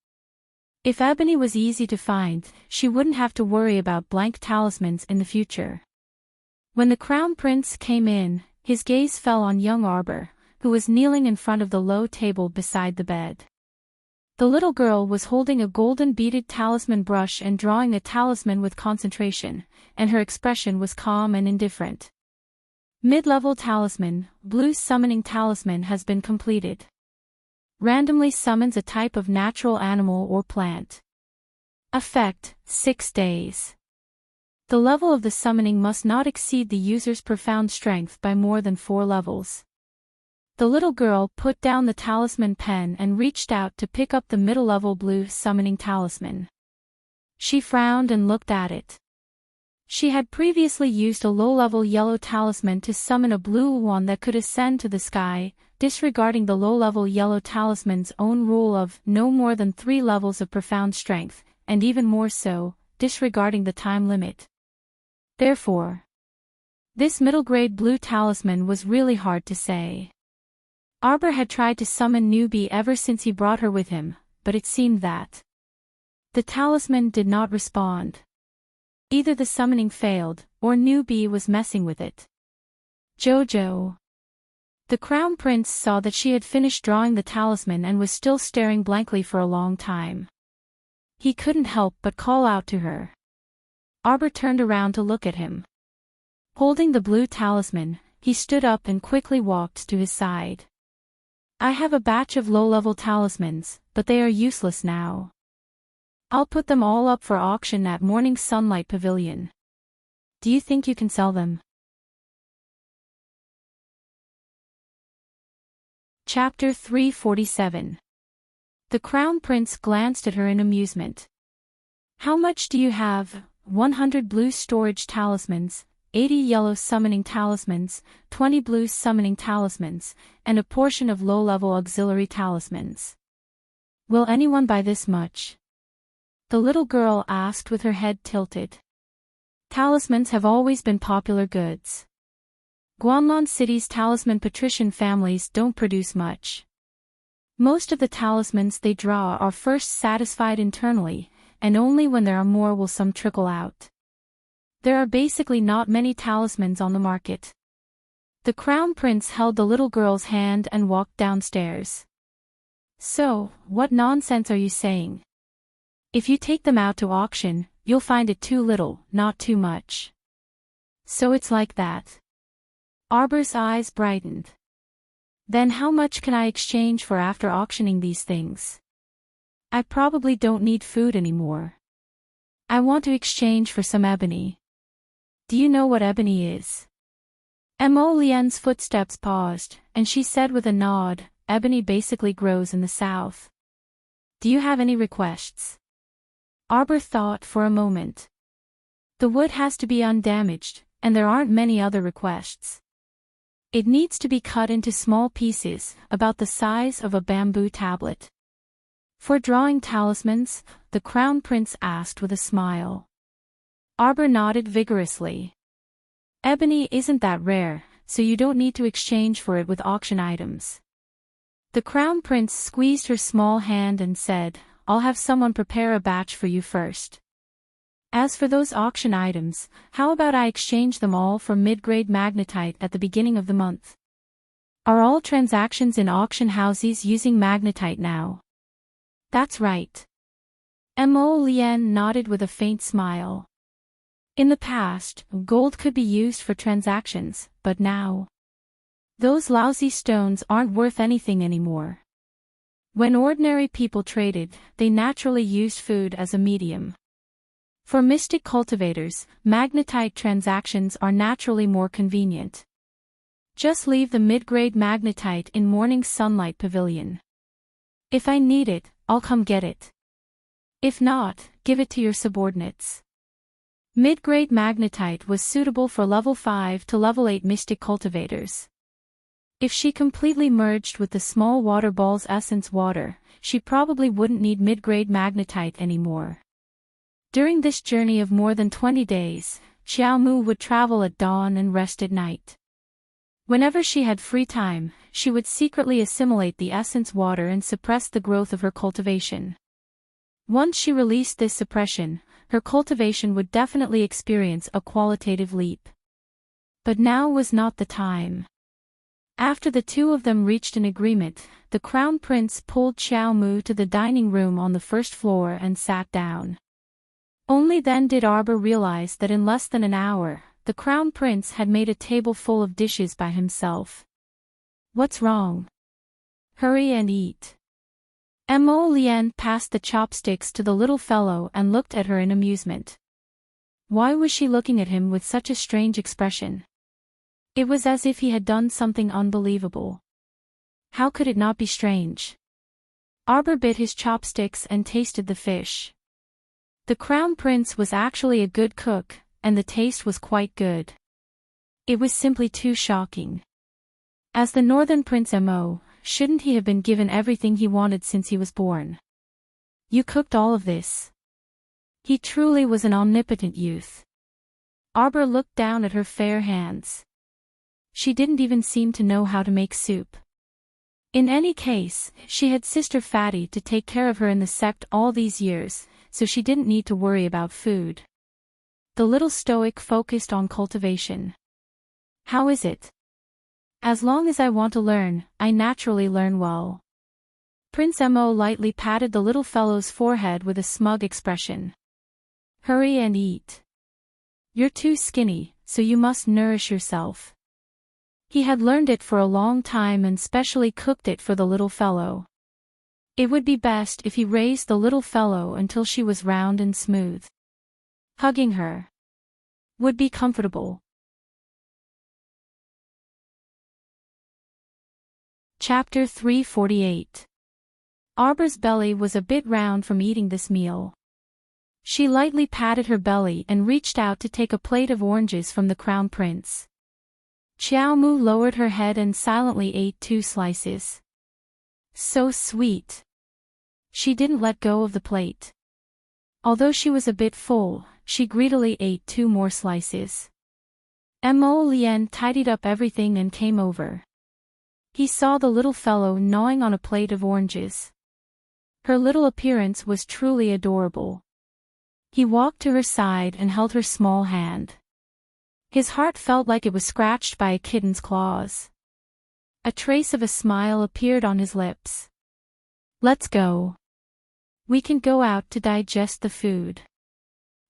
If ebony was easy to find, she wouldn't have to worry about blank talismans in the future. When the Crown Prince came in, his gaze fell on young Arbor, who was kneeling in front of the low table beside the bed. The little girl was holding a golden beaded talisman brush and drawing a talisman with concentration, and her expression was calm and indifferent. Mid-level talisman, blue summoning talisman has been completed. Randomly summons a type of natural animal or plant. Effect, 6 days. The level of the summoning must not exceed the user's profound strength by more than 4 levels. The little girl put down the talisman pen and reached out to pick up the middle-level blue summoning talisman. She frowned and looked at it. She had previously used a low-level yellow talisman to summon a blue one that could ascend to the sky, disregarding the low-level yellow talisman's own rule of no more than 3 levels of profound strength, and even more so, disregarding the time limit. Therefore, this middle-grade blue talisman was really hard to say. Arbor had tried to summon Newbie ever since he brought her with him, but it seemed that the talisman did not respond. Either the summoning failed, or Newbie was messing with it. Jojo. The Crown Prince saw that she had finished drawing the talisman and was still staring blankly for a long time. He couldn't help but call out to her. Arbor turned around to look at him. Holding the blue talisman, he stood up and quickly walked to his side. I have a batch of low-level talismans, but they are useless now. I'll put them all up for auction at Morning Sunlight Pavilion. Do you think you can sell them? Chapter 347. The Crown Prince glanced at her in amusement. How much do you have? 100 blue storage talismans, 80 yellow summoning talismans, 20 blue summoning talismans, and a portion of low-level auxiliary talismans. Will anyone buy this much? The little girl asked with her head tilted. Talismans have always been popular goods. Guanlon City's talisman patrician families don't produce much. Most of the talismans they draw are first satisfied internally, and only when there are more will some trickle out. There are basically not many talismans on the market. The Crown Prince held the little girl's hand and walked downstairs. So, what nonsense are you saying? If you take them out to auction, you'll find it too little, not too much. So it's like that. Arbor's eyes brightened. Then how much can I exchange for after auctioning these things? I probably don't need food anymore. I want to exchange for some ebony. Do you know what ebony is? Mo Lien's footsteps paused, and she said with a nod, ebony basically grows in the south. Do you have any requests? Arbor thought for a moment. The wood has to be undamaged, and there aren't many other requests. It needs to be cut into small pieces, about the size of a bamboo tablet. For drawing talismans, the Crown Prince asked with a smile. Arbor nodded vigorously. Ebony isn't that rare, so you don't need to exchange for it with auction items. The Crown Prince squeezed her small hand and said, I'll have someone prepare a batch for you first. As for those auction items, how about I exchange them all for mid-grade magnetite at the beginning of the month? Are all transactions in auction houses using magnetite now? That's right. Mo Lien nodded with a faint smile. In the past, gold could be used for transactions, but now, those lousy stones aren't worth anything anymore. When ordinary people traded, they naturally used food as a medium. For mystic cultivators, magnetite transactions are naturally more convenient. Just leave the mid-grade magnetite in Morning Sunlight Pavilion. If I need it, I'll come get it. If not, give it to your subordinates. Mid-grade magnetite was suitable for level 5 to level 8 mystic cultivators. If she completely merged with the small water ball's essence water, she probably wouldn't need mid-grade magnetite anymore. During this journey of more than 20 days, Xiaomu would travel at dawn and rest at night. Whenever she had free time, she would secretly assimilate the essence water and suppress the growth of her cultivation. Once she released this suppression, her cultivation would definitely experience a qualitative leap. But now was not the time. After the two of them reached an agreement, the Crown Prince pulled Xiaomu to the dining room on the first floor and sat down. Only then did Arbor realize that in less than an hour, the Crown Prince had made a table full of dishes by himself. What's wrong? Hurry and eat. Mo Lien passed the chopsticks to the little fellow and looked at her in amusement. Why was she looking at him with such a strange expression? It was as if he had done something unbelievable. How could it not be strange? Arbor bit his chopsticks and tasted the fish. The Crown Prince was actually a good cook, and the taste was quite good. It was simply too shocking. As the Northern Prince shouldn't he have been given everything he wanted since he was born? You cooked all of this. He truly was an omnipotent youth. Arbor looked down at her fair hands. She didn't even seem to know how to make soup. In any case, she had Sister Fatty to take care of her in the sept all these years, so she didn't need to worry about food. The little stoic focused on cultivation. How is it? As long as I want to learn, I naturally learn well. Prince Mo lightly patted the little fellow's forehead with a smug expression. Hurry and eat. You're too skinny, so you must nourish yourself. He had learned it for a long time and specially cooked it for the little fellow. It would be best if he raised the little fellow until she was round and smooth. Hugging her would be comfortable. Chapter 348. Arbor's belly was a bit round from eating this meal. She lightly patted her belly and reached out to take a plate of oranges from the Crown Prince. Xiao Mu lowered her head and silently ate 2 slices. So sweet. She didn't let go of the plate. Although she was a bit full, she greedily ate 2 more slices. Mo Lien tidied up everything and came over. He saw the little fellow gnawing on a plate of oranges. Her little appearance was truly adorable. He walked to her side and held her small hand. His heart felt like it was scratched by a kitten's claws. A trace of a smile appeared on his lips. Let's go. We can go out to digest the food.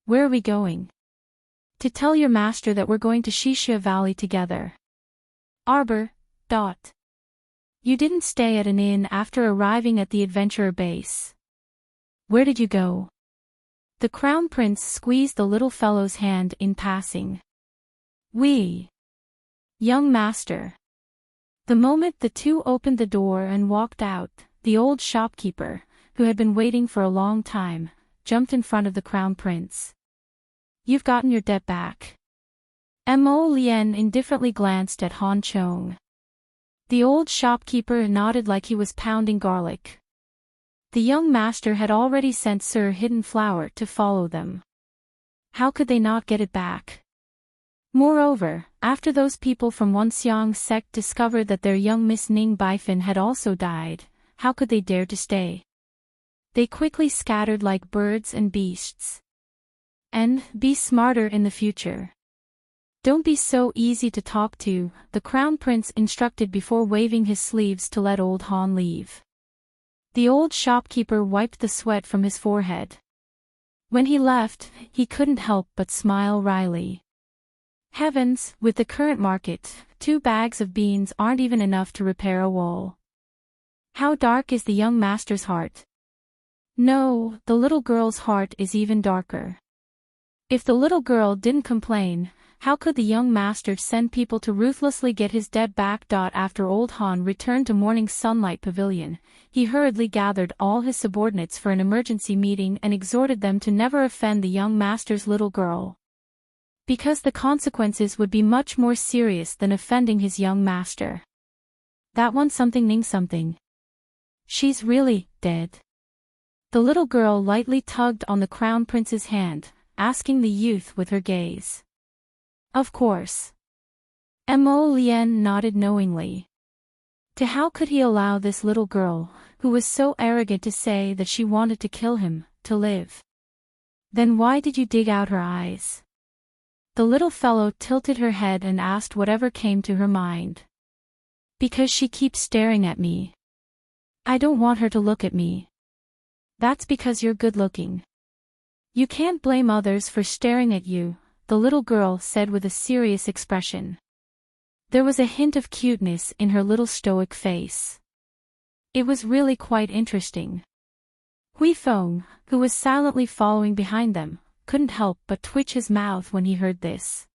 Where are we going? To tell your master that we're going to Shishia Valley together. Arbor. You didn't stay at an inn after arriving at the adventurer base. Where did you go? The Crown Prince squeezed the little fellow's hand in passing. Young master. The moment the two opened the door and walked out, the old shopkeeper, who had been waiting for a long time, jumped in front of the Crown Prince. You've gotten your debt back. Mo Lien indifferently glanced at Han Chong. The old shopkeeper nodded like he was pounding garlic. The young master had already sent Sir Hidden Flower to follow them. How could they not get it back? Moreover, after those people from Wanxiang sect discovered that their young Miss Ning Baifin had also died, how could they dare to stay? They quickly scattered like birds and beasts. And be smarter in the future. Don't be so easy to talk to, the Crown Prince instructed before waving his sleeves to let old Han leave. The old shopkeeper wiped the sweat from his forehead. When he left, he couldn't help but smile wryly. Heavens, with the current market, 2 bags of beans aren't even enough to repair a wall. How dark is the young master's heart? No, the little girl's heart is even darker. If the little girl didn't complain, how could the young master send people to ruthlessly get his debt back? After old Han returned to Morning Sunlight Pavilion, he hurriedly gathered all his subordinates for an emergency meeting and exhorted them to never offend the young master's little girl. Because the consequences would be much more serious than offending his young master. That one something. She's really dead. The little girl lightly tugged on the Crown Prince's hand, asking the youth with her gaze. Of course. Mo Lien nodded knowingly. To how could he allow this little girl, who was so arrogant to say that she wanted to kill him, to live? Then why did you dig out her eyes? The little fellow tilted her head and asked whatever came to her mind. Because she keeps staring at me. I don't want her to look at me. That's because you're good looking. You can't blame others for staring at you, the little girl said with a serious expression. There was a hint of cuteness in her little stoic face. It was really quite interesting. Hui Feng, who was silently following behind them, couldn't help but twitch his mouth when he heard this.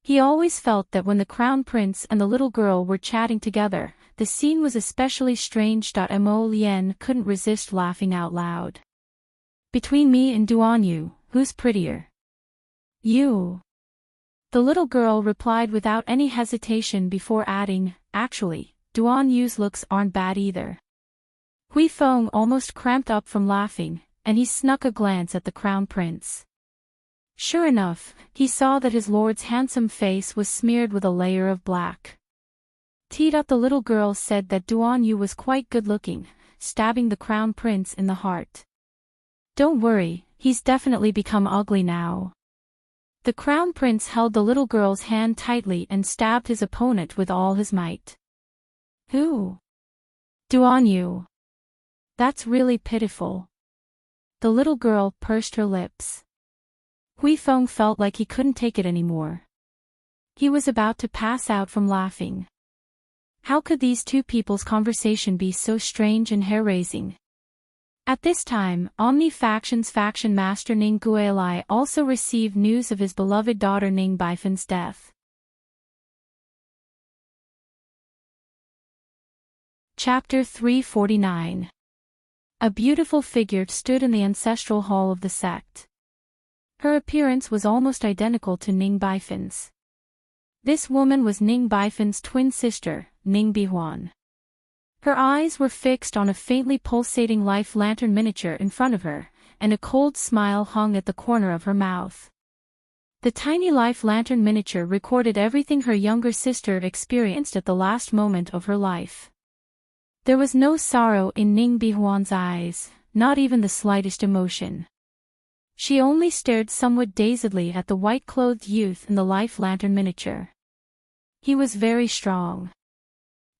He always felt that when the Crown Prince and the little girl were chatting together, the scene was especially strange. Mo Lien couldn't resist laughing out loud. Between me and Duanyu, who's prettier? You. The little girl replied without any hesitation before adding, actually, Duanyu's looks aren't bad either. Hui Feng almost cramped up from laughing, and he snuck a glance at the crown prince. Sure enough, he saw that his lord's handsome face was smeared with a layer of black. The little girl said that Duanyu was quite good-looking, stabbing the crown prince in the heart. Don't worry, he's definitely become ugly now. The crown prince held the little girl's hand tightly and stabbed his opponent with all his might. Who? Duanyu. That's really pitiful. The little girl pursed her lips. Hui Feng felt like he couldn't take it anymore. He was about to pass out from laughing. How could these two people's conversation be so strange and hair-raising? At this time, Omni Faction's faction master Ning Guilai also received news of his beloved daughter Ning Baifan's death. Chapter 349. A beautiful figure stood in the ancestral hall of the sect. Her appearance was almost identical to Ning Baifan's. This woman was Ning Baifan's twin sister, Ning Bihuan. Her eyes were fixed on a faintly pulsating life lantern miniature in front of her, and a cold smile hung at the corner of her mouth. The tiny life lantern miniature recorded everything her younger sister experienced at the last moment of her life. There was no sorrow in Ning Bihuan's eyes, not even the slightest emotion. She only stared somewhat dazedly at the white-clothed youth in the life lantern miniature. He was very strong.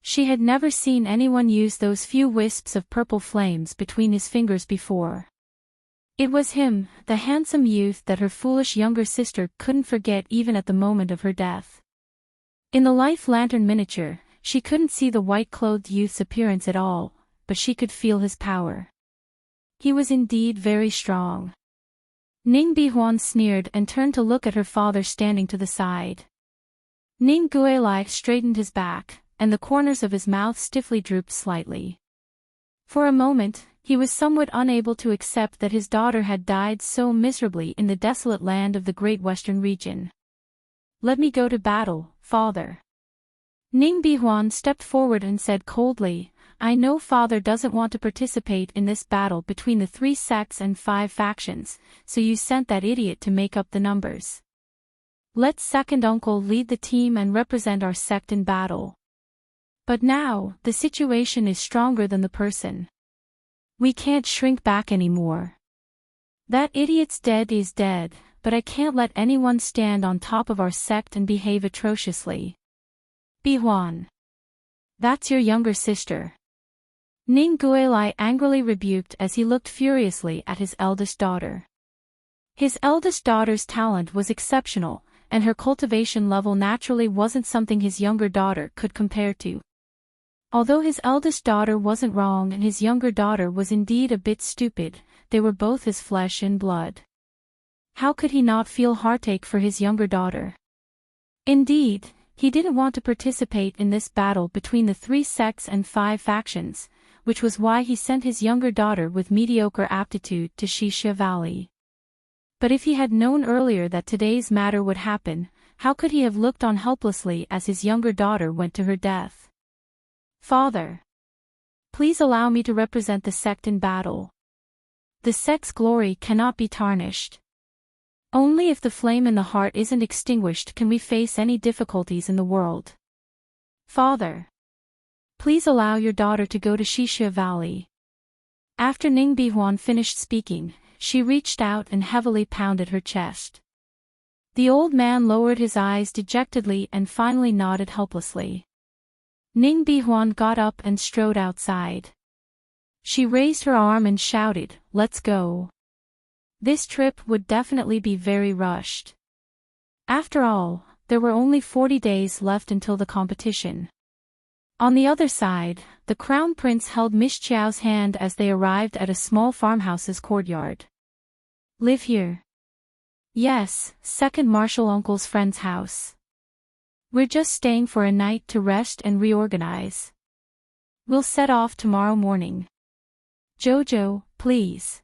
She had never seen anyone use those few wisps of purple flames between his fingers before. It was him, the handsome youth that her foolish younger sister couldn't forget even at the moment of her death. In the life lantern miniature, she couldn't see the white-clothed youth's appearance at all, but she could feel his power. He was indeed very strong. Ning Bihuan sneered and turned to look at her father standing to the side. Ning Guilai straightened his back, and the corners of his mouth stiffly drooped slightly. For a moment, he was somewhat unable to accept that his daughter had died so miserably in the desolate land of the Great Western region. Let me go to battle, father. Ning Bihuan stepped forward and said coldly, I know father doesn't want to participate in this battle between the 3 sects and 5 factions, so you sent that idiot to make up the numbers. Let second uncle lead the team and represent our sect in battle. But now, the situation is stronger than the person. We can't shrink back anymore. That idiot's dead is dead, but I can't let anyone stand on top of our sect and behave atrociously. Bihuan. That's your younger sister. Ning Guilai angrily rebuked as he looked furiously at his eldest daughter. His eldest daughter's talent was exceptional, and her cultivation level naturally wasn't something his younger daughter could compare to. Although his eldest daughter wasn't wrong and his younger daughter was indeed a bit stupid, they were both his flesh and blood. How could he not feel heartache for his younger daughter? Indeed, he didn't want to participate in this battle between the 3 sects and 5 factions, which was why he sent his younger daughter with mediocre aptitude to Xixia Valley. But if he had known earlier that today's matter would happen, how could he have looked on helplessly as his younger daughter went to her death? Father. Please allow me to represent the sect in battle. The sect's glory cannot be tarnished. Only if the flame in the heart isn't extinguished can we face any difficulties in the world. Father. Please allow your daughter to go to Xixia Valley. After Ning Bihuan finished speaking, she reached out and heavily pounded her chest. The old man lowered his eyes dejectedly and finally nodded helplessly. Ning Bihuan got up and strode outside. She raised her arm and shouted, "Let's go." This trip would definitely be very rushed. After all, there were only 40 days left until the competition. On the other side, the crown prince held Miss Chiao's hand as they arrived at a small farmhouse's courtyard. Live here? Yes, second Marshal Uncle's friend's house. We're just staying for a night to rest and reorganize. We'll set off tomorrow morning. Jojo, please.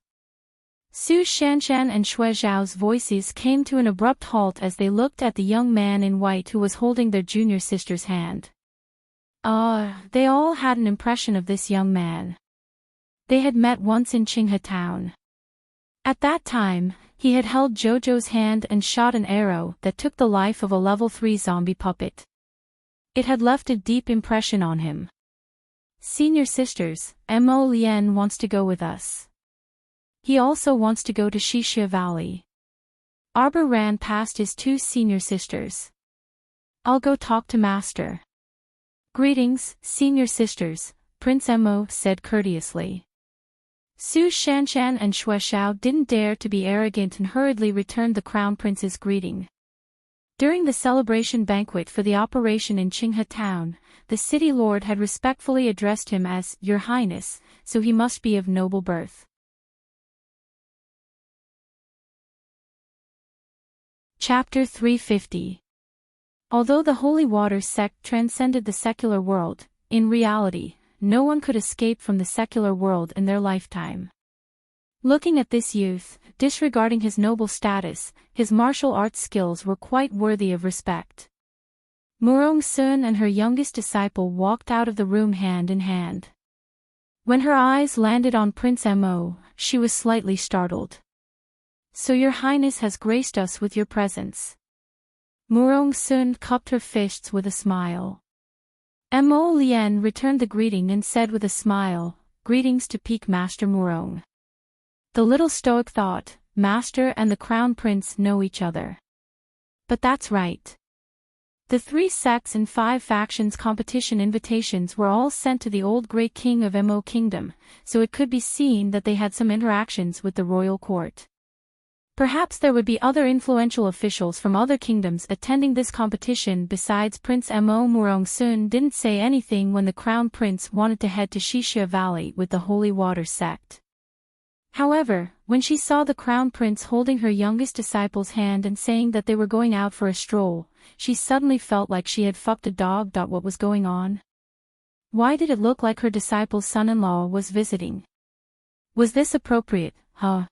Su Shanshan and Shui Zhao's voices came to an abrupt halt as they looked at the young man in white who was holding their junior sister's hand. They all had an impression of this young man. They had met once in Qinghe town. At that time, he had held Jojo's hand and shot an arrow that took the life of a level 3 zombie puppet. It had left a deep impression on him. Senior sisters, Mo Lian wants to go with us. He also wants to go to Xixia Valley. Arbor ran past his 2 senior sisters. I'll go talk to Master. Greetings, senior sisters, Prince Mo said courteously. Su Shanshan and Shui Xiao didn't dare to be arrogant and hurriedly returned the Crown Prince's greeting. During the celebration banquet for the operation in Qinghe town, the city lord had respectfully addressed him as Your Highness, so he must be of noble birth. Chapter 350. Although the holy water sect transcended the secular world, in reality, no one could escape from the secular world in their lifetime. Looking at this youth, disregarding his noble status, his martial arts skills were quite worthy of respect. Murong Sun and her youngest disciple walked out of the room hand in hand. When her eyes landed on Prince Mo, she was slightly startled. So your highness has graced us with your presence. Murong Sun cupped her fists with a smile. Mo Lian returned the greeting and said with a smile, Greetings to Peak Master Murong. The little stoic thought, Master and the Crown Prince know each other. But that's right. The 3 sects and 5 factions competition invitations were all sent to the old Great King of Mo Kingdom, so it could be seen that they had some interactions with the royal court. Perhaps there would be other influential officials from other kingdoms attending this competition besides Prince Mo. Murong Sun didn't say anything when the Crown Prince wanted to head to Xixia Valley with the Holy Water sect. However, when she saw the Crown Prince holding her youngest disciple's hand and saying that they were going out for a stroll, she suddenly felt like she had fucked a dog. What was going on? Why did it look like her disciple's son-in-law was visiting? Was this appropriate, huh?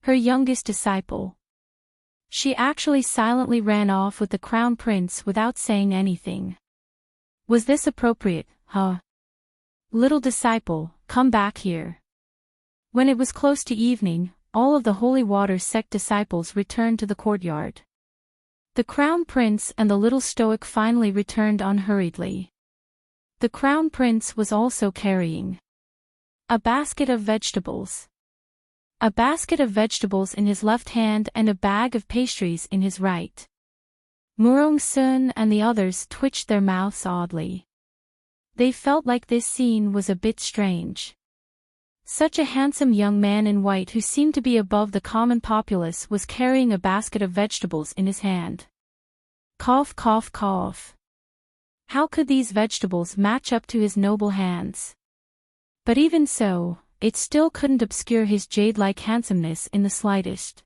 Her youngest disciple. She actually silently ran off with the Crown Prince without saying anything. Was this appropriate, huh? Little disciple, come back here. When it was close to evening, all of the Holy Water sect disciples returned to the courtyard. The Crown Prince and the little stoic finally returned unhurriedly. The Crown Prince was also carrying a basket of vegetables. A basket of vegetables in his left hand and a bag of pastries in his right. Murong Sun and the others twitched their mouths oddly. They felt like this scene was a bit strange. Such a handsome young man in white who seemed to be above the common populace was carrying a basket of vegetables in his hand. Cough, cough, cough. How could these vegetables match up to his noble hands? But even so, it still couldn't obscure his jade-like handsomeness in the slightest.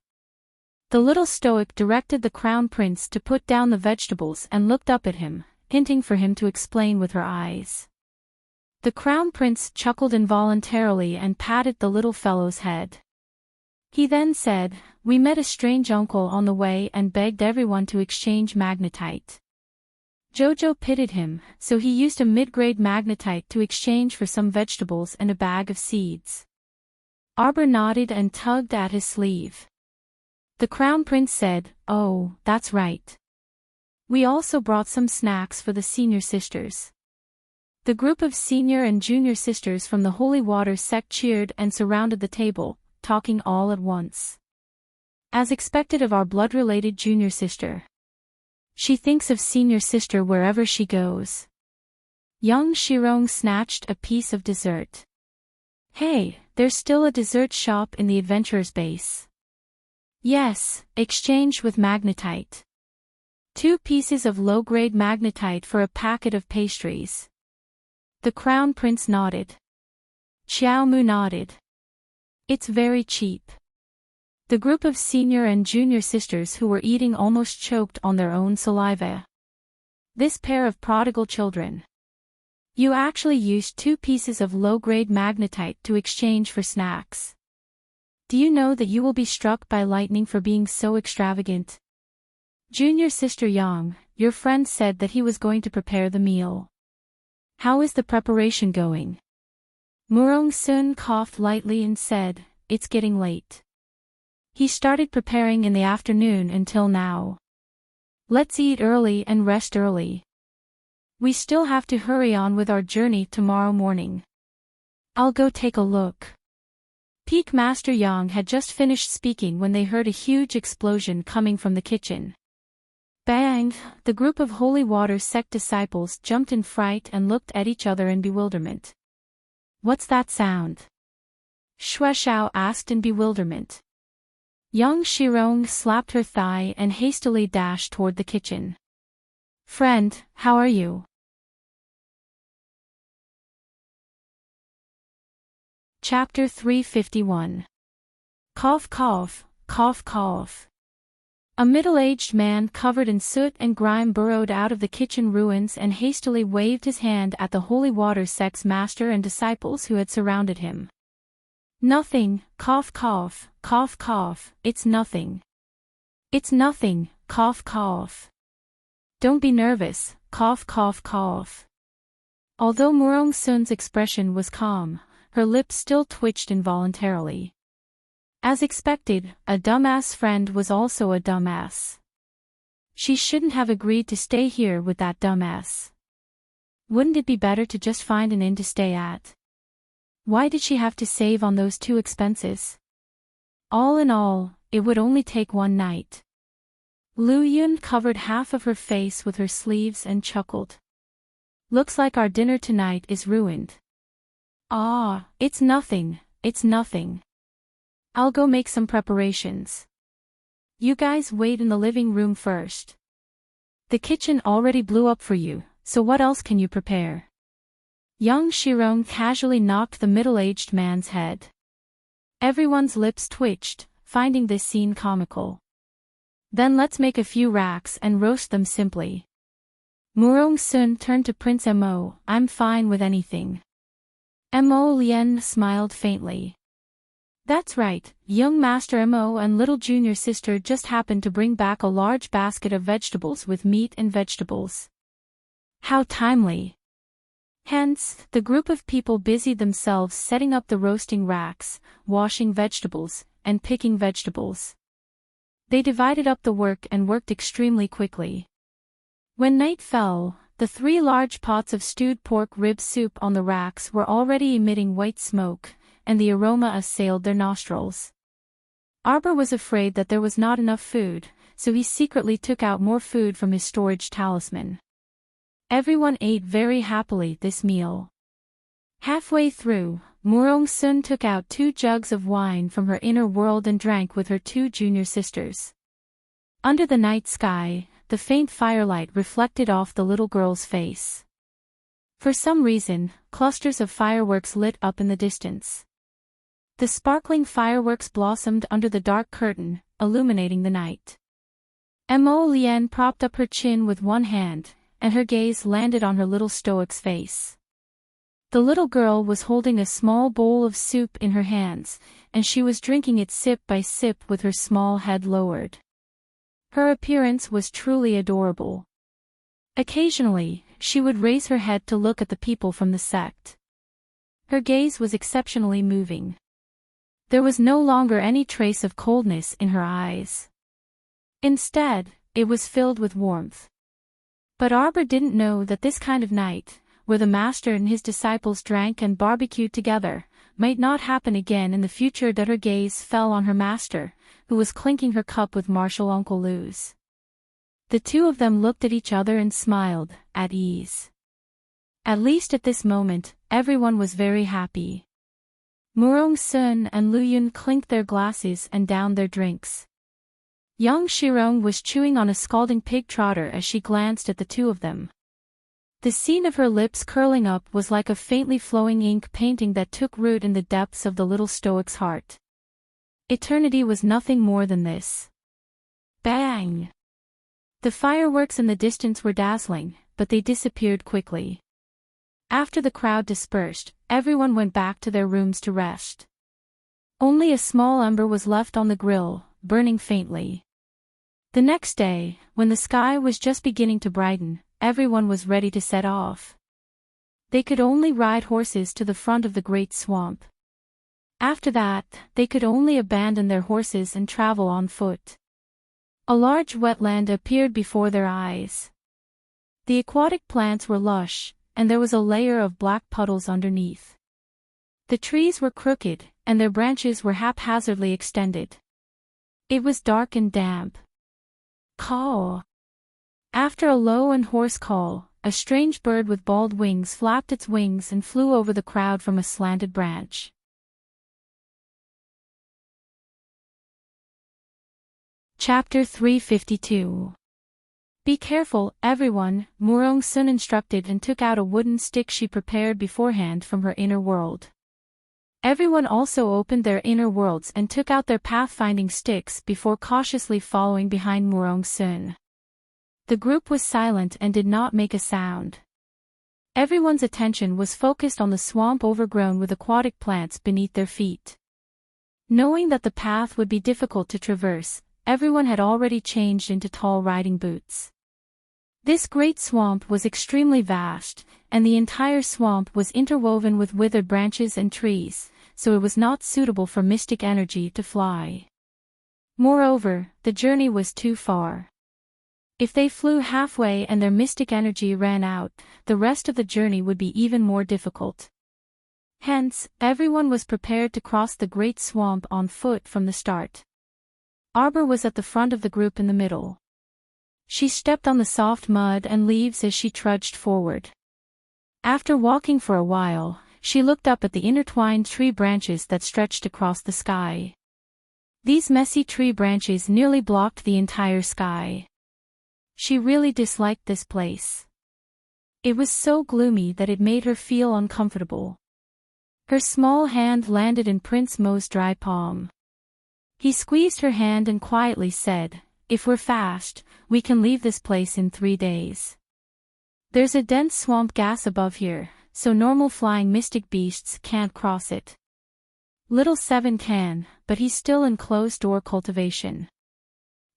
The little stoic directed the Crown Prince to put down the vegetables and looked up at him, hinting for him to explain with her eyes. The Crown Prince chuckled involuntarily and patted the little fellow's head. He then said, We met a strange uncle on the way and begged everyone to exchange magnetite. Jojo pitied him, so he used a mid-grade magnetite to exchange for some vegetables and a bag of seeds. Arbor nodded and tugged at his sleeve. The Crown Prince said, Oh, that's right. We also brought some snacks for the senior sisters. The group of senior and junior sisters from the Holy Water sect cheered and surrounded the table, talking all at once. As expected of our blood-related junior sister. She thinks of senior sister wherever she goes. Young Shirong snatched a piece of dessert. Hey, there's still a dessert shop in the adventurer's base. Yes, exchanged with magnetite. 2 pieces of low-grade magnetite for a packet of pastries. The Crown Prince nodded. Xiao Mu nodded. It's very cheap. The group of senior and junior sisters who were eating almost choked on their own saliva. This pair of prodigal children. You actually used 2 pieces of low-grade magnetite to exchange for snacks. Do you know that you will be struck by lightning for being so extravagant? Junior sister Yang, your friend said that he was going to prepare the meal. How is the preparation going? Murong Sun coughed lightly and said, it's getting late. He started preparing in the afternoon until now. Let's eat early and rest early. We still have to hurry on with our journey tomorrow morning. I'll go take a look. Peak Master Yang had just finished speaking when they heard a huge explosion coming from the kitchen. Bang! The group of holy water sect disciples jumped in fright and looked at each other in bewilderment. What's that sound? Xue Xiao asked in bewilderment. Young Shirong slapped her thigh and hastily dashed toward the kitchen. Friend, how are you? Chapter 351. Cough cough, cough cough. A middle-aged man covered in soot and grime burrowed out of the kitchen ruins and hastily waved his hand at the holy water sect's master and disciples who had surrounded him. Nothing, cough cough, cough cough, it's nothing. It's nothing, cough cough. Don't be nervous, cough cough cough. Although Murong Sun's expression was calm, her lips still twitched involuntarily. As expected, a dumbass friend was also a dumbass. She shouldn't have agreed to stay here with that dumbass. Wouldn't it be better to just find an inn to stay at? Why did she have to save on those 2 expenses? All in all, it would only take 1 night. Lu Yun covered half of her face with her sleeves and chuckled. Looks like our dinner tonight is ruined. Ah, it's nothing, it's nothing. I'll go make some preparations. You guys wait in the living room first. The kitchen already blew up for you, so what else can you prepare? Young Shirong casually knocked the middle-aged man's head. Everyone's lips twitched, finding this scene comical. Then let's make a few racks and roast them simply. Murong Sun turned to Prince Mo, I'm fine with anything. Mo Lien smiled faintly. That's right, young Master Mo and little junior sister just happened to bring back a large basket of vegetables with meat and vegetables. How timely. Hence, the group of people busied themselves setting up the roasting racks, washing vegetables, and picking vegetables. They divided up the work and worked extremely quickly. When night fell, the 3 large pots of stewed pork rib soup on the racks were already emitting white smoke, and the aroma assailed their nostrils. Arbor was afraid that there was not enough food, so he secretly took out more food from his storage talisman. Everyone ate very happily this meal. Halfway through, Murong Sun took out 2 jugs of wine from her inner world and drank with her 2 junior sisters. Under the night sky, the faint firelight reflected off the little girl's face. For some reason, clusters of fireworks lit up in the distance. The sparkling fireworks blossomed under the dark curtain, illuminating the night. Mo Lien propped up her chin with one hand, and her gaze landed on her little stoic's face. The little girl was holding a small bowl of soup in her hands, and she was drinking it sip by sip with her small head lowered. Her appearance was truly adorable. Occasionally, she would raise her head to look at the people from the sect. Her gaze was exceptionally moving. There was no longer any trace of coldness in her eyes. Instead, it was filled with warmth. But Arbor didn't know that this kind of night, where the master and his disciples drank and barbecued together, might not happen again in the future. That her gaze fell on her master, who was clinking her cup with Marshal Uncle Lou's. The 2 of them looked at each other and smiled, at ease. At least at this moment, everyone was very happy. Murong Sun and Lu Yun clinked their glasses and downed their drinks. Young Shirong was chewing on a scalding pig trotter as she glanced at the 2 of them. The scene of her lips curling up was like a faintly flowing ink painting that took root in the depths of the little stoic's heart. Eternity was nothing more than this. Bang! The fireworks in the distance were dazzling, but they disappeared quickly. After the crowd dispersed, everyone went back to their rooms to rest. Only a small ember was left on the grill, burning faintly. The next day, when the sky was just beginning to brighten, everyone was ready to set off. They could only ride horses to the front of the great swamp. After that, they could only abandon their horses and travel on foot. A large wetland appeared before their eyes. The aquatic plants were lush, and there was a layer of black puddles underneath. The trees were crooked, and their branches were haphazardly extended. It was dark and damp. Caw! After a low and hoarse call, a strange bird with bald wings flapped its wings and flew over the crowd from a slanted branch. Chapter 352. Be careful, everyone, Murong-sun instructed and took out a wooden stick she prepared beforehand from her inner world. Everyone also opened their inner worlds and took out their pathfinding sticks before cautiously following behind Murong-sun. The group was silent and did not make a sound. Everyone's attention was focused on the swamp overgrown with aquatic plants beneath their feet. Knowing that the path would be difficult to traverse, everyone had already changed into tall riding boots. This great swamp was extremely vast, and the entire swamp was interwoven with withered branches and trees, so it was not suitable for mystic energy to fly. Moreover, the journey was too far. If they flew halfway and their mystic energy ran out, the rest of the journey would be even more difficult. Hence, everyone was prepared to cross the great swamp on foot from the start. Arbor was at the front of the group in the middle. She stepped on the soft mud and leaves as she trudged forward. After walking for a while, she looked up at the intertwined tree branches that stretched across the sky. These messy tree branches nearly blocked the entire sky. She really disliked this place. It was so gloomy that it made her feel uncomfortable. Her small hand landed in Prince Mo's dry palm. He squeezed her hand and quietly said, "If we're fast, we can leave this place in 3 days. There's a dense swamp gas above here, so normal flying mystic beasts can't cross it. Little Seven can, but he's still in closed-door cultivation.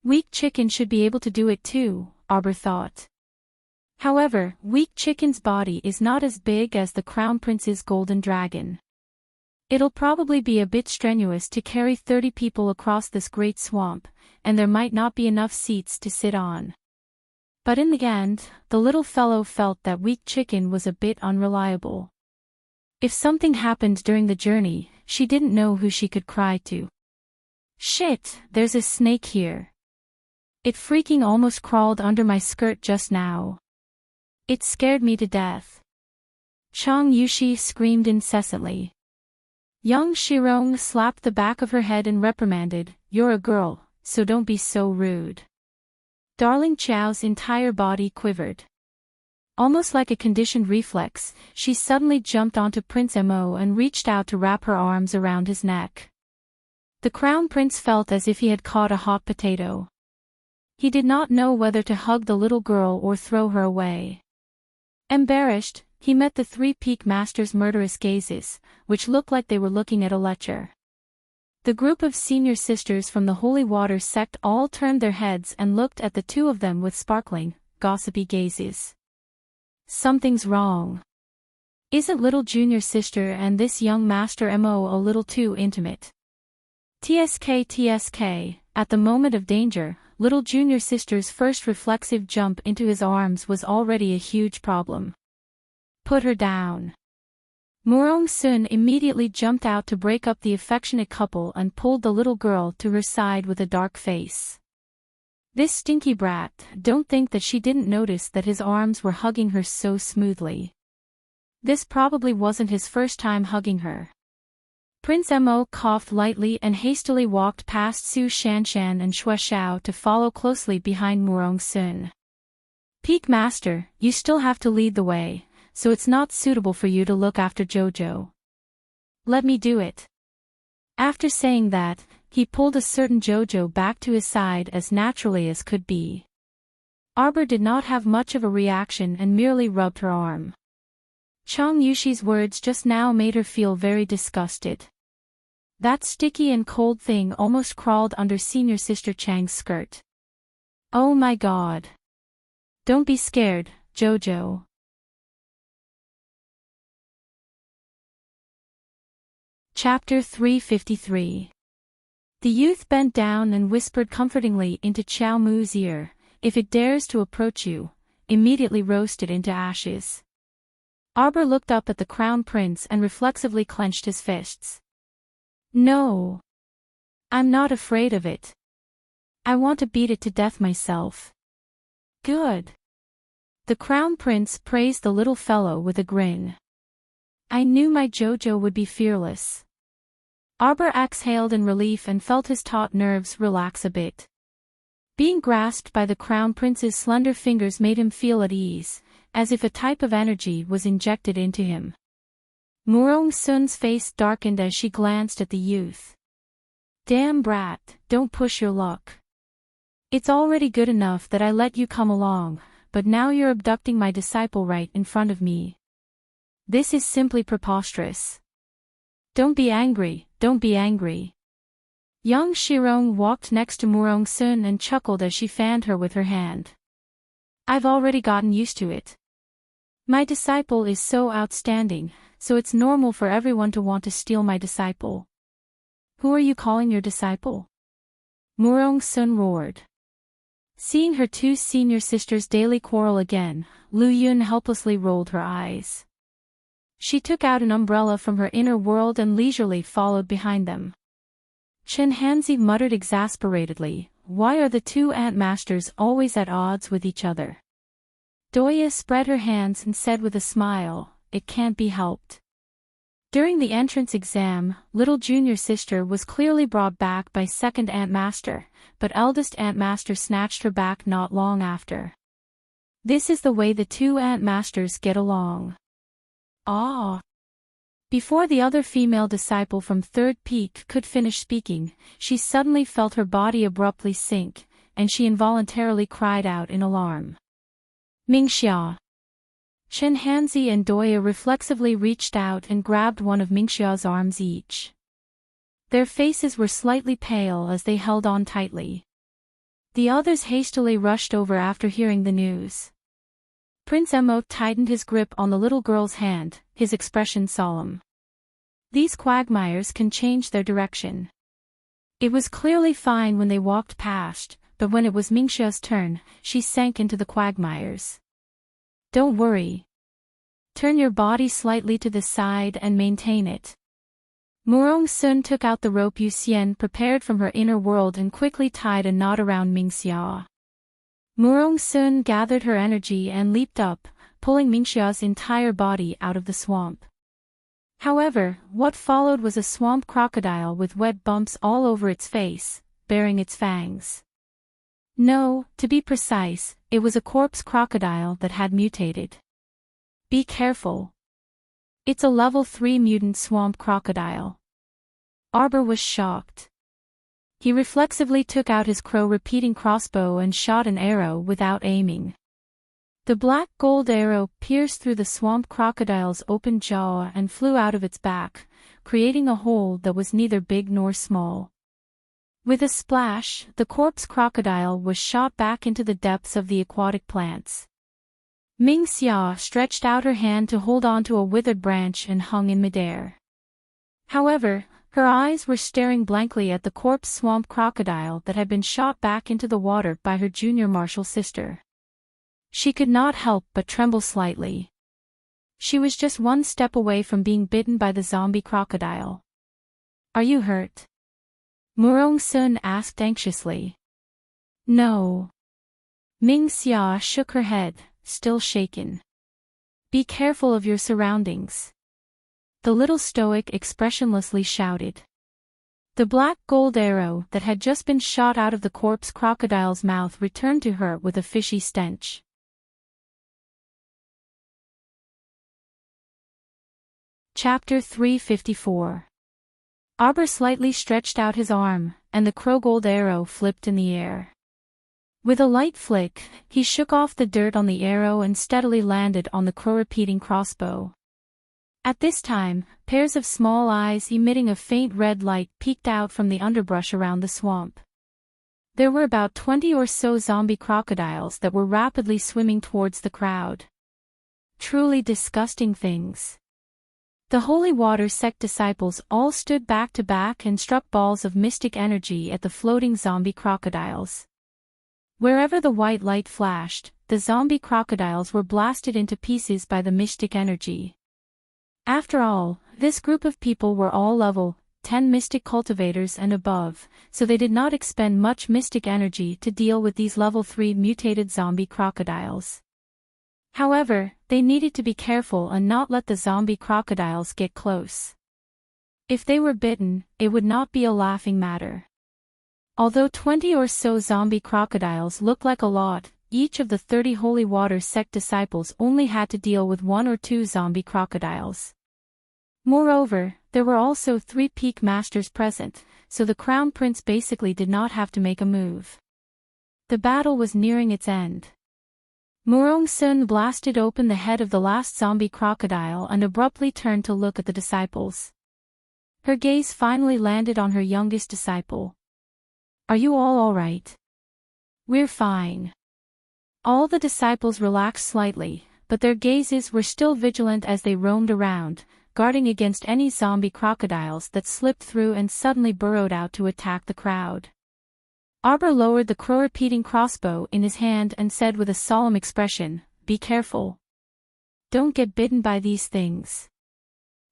Weak Chicken should be able to do it too," Arbor thought. However, Weak Chicken's body is not as big as the Crown Prince's golden dragon. It'll probably be a bit strenuous to carry 30 people across this great swamp, and there might not be enough seats to sit on. But in the end, the little fellow felt that Weak Chicken was a bit unreliable. If something happened during the journey, she didn't know who she could cry to. "Shit, there's a snake here. It freaking almost crawled under my skirt just now. It scared me to death." Chang Yushi screamed incessantly. Young Shirong slapped the back of her head and reprimanded, "You're a girl, so don't be so rude." Darling Chow's entire body quivered. Almost like a conditioned reflex, she suddenly jumped onto Prince Mo and reached out to wrap her arms around his neck. The Crown Prince felt as if he had caught a hot potato. He did not know whether to hug the little girl or throw her away. Embarrassed, he met the 3 Peak Masters' murderous gazes, which looked like they were looking at a lecture. The group of senior sisters from the Holy Water sect all turned their heads and looked at the 2 of them with sparkling, gossipy gazes. Something's wrong. Isn't little junior sister and this young Master Mo a little too intimate? TSK, at the moment of danger, little junior sister's first reflexive jump into his arms was already a huge problem. Put her down. Murong-sun immediately jumped out to break up the affectionate couple and pulled the little girl to her side with a dark face. This stinky brat, don't think that she didn't notice that his arms were hugging her so smoothly. This probably wasn't his first time hugging her. Prince Mo coughed lightly and hastily walked past Su Shanshan and Xue Xiao to follow closely behind Murong-sun. "Peak Master, you still have to lead the way, so it's not suitable for you to look after Jojo. Let me do it." After saying that, he pulled a certain Jojo back to his side as naturally as could be. Arbor did not have much of a reaction and merely rubbed her arm. Chang Yushi's words just now made her feel very disgusted. That sticky and cold thing almost crawled under senior sister Chang's skirt. Oh my god. Don't be scared, Jojo. Chapter 353. The youth bent down and whispered comfortingly into Xiao Mu's ear, "If it dares to approach you, immediately roast it into ashes." Arbor looked up at the crown prince and reflexively clenched his fists. "No. I'm not afraid of it. I want to beat it to death myself." "Good." The crown prince praised the little fellow with a grin. "I knew my Jojo would be fearless." Arbor exhaled in relief and felt his taut nerves relax a bit. Being grasped by the crown prince's slender fingers made him feel at ease, as if a type of energy was injected into him. Murong Sun's face darkened as she glanced at the youth. "Damn brat, don't push your luck. It's already good enough that I let you come along, but now you're abducting my disciple right in front of me. This is simply preposterous. Don't be angry, don't be angry." Young Shirong walked next to Murong Sun and chuckled as she fanned her with her hand. "I've already gotten used to it. My disciple is so outstanding, so it's normal for everyone to want to steal my disciple." "Who are you calling your disciple?" Murong Sun roared. Seeing her two senior sisters daily quarrel again, Lu Yun helplessly rolled her eyes. She took out an umbrella from her inner world and leisurely followed behind them. Chen Hanzi muttered exasperatedly, "Why are the two ant masters always at odds with each other?" Doya spread her hands and said with a smile, "It can't be helped." During the entrance exam, little junior sister was clearly brought back by second ant master, but eldest ant master snatched her back not long after. This is the way the two ant masters get along. Ah! Before the other female disciple from Third Peak could finish speaking, she suddenly felt her body abruptly sink, and she involuntarily cried out in alarm. "Mingxia!" Chen Hanzi and Doya reflexively reached out and grabbed one of Mingxia's arms each. Their faces were slightly pale as they held on tightly. The others hastily rushed over after hearing the news. Prince Emo tightened his grip on the little girl's hand, his expression solemn. These quagmires can change their direction. It was clearly fine when they walked past, but when it was Mingxia's turn, she sank into the quagmires. "Don't worry. Turn your body slightly to the side and maintain it." Murong Sun took out the rope Yu Xian prepared from her inner world and quickly tied a knot around Mingxia. Murong Sun gathered her energy and leaped up, pulling Mingxia's entire body out of the swamp. However, what followed was a swamp crocodile with wet bumps all over its face, bearing its fangs. No, to be precise, it was a corpse crocodile that had mutated. Be careful. It's a level 3 mutant swamp crocodile. Arbor was shocked. He reflexively took out his crow-repeating crossbow and shot an arrow without aiming. The black gold arrow pierced through the swamp crocodile's open jaw and flew out of its back, creating a hole that was neither big nor small. With a splash, the corpse crocodile was shot back into the depths of the aquatic plants. Mingxia stretched out her hand to hold onto a withered branch and hung in midair. However, her eyes were staring blankly at the corpse swamp crocodile that had been shot back into the water by her junior martial sister. She could not help but tremble slightly. She was just one step away from being bitten by the zombie crocodile. "Are you hurt?" Murong Sun asked anxiously. "No." Mingxia shook her head, still shaken. "Be careful of your surroundings." The little stoic expressionlessly shouted. The black gold arrow that had just been shot out of the corpse crocodile's mouth returned to her with a fishy stench. Chapter 354. Arbor slightly stretched out his arm, and the crow-gold arrow flipped in the air. With a light flick, he shook off the dirt on the arrow and steadily landed on the crow-repeating crossbow. At this time, pairs of small eyes emitting a faint red light peeked out from the underbrush around the swamp. There were about 20 or so zombie crocodiles that were rapidly swimming towards the crowd. Truly disgusting things. The holy water sect disciples all stood back to back and struck balls of mystic energy at the floating zombie crocodiles. Wherever the white light flashed, the zombie crocodiles were blasted into pieces by the mystic energy. After all, this group of people were all level 10 mystic cultivators and above, so they did not expend much mystic energy to deal with these level 3 mutated zombie crocodiles. However, they needed to be careful and not let the zombie crocodiles get close. If they were bitten, it would not be a laughing matter. Although 20 or so zombie crocodiles looked like a lot, each of the 30 holy water sect disciples only had to deal with 1 or 2 zombie crocodiles. Moreover, there were also 3 peak masters present, so the crown prince basically did not have to make a move. The battle was nearing its end. Murong Sun blasted open the head of the last zombie crocodile and abruptly turned to look at the disciples. Her gaze finally landed on her youngest disciple. "Are you all right?" "We're fine." All the disciples relaxed slightly, but their gazes were still vigilant as they roamed around, guarding against any zombie crocodiles that slipped through and suddenly burrowed out to attack the crowd. Arbor lowered the crow-repeating crossbow in his hand and said with a solemn expression, "Be careful. Don't get bitten by these things."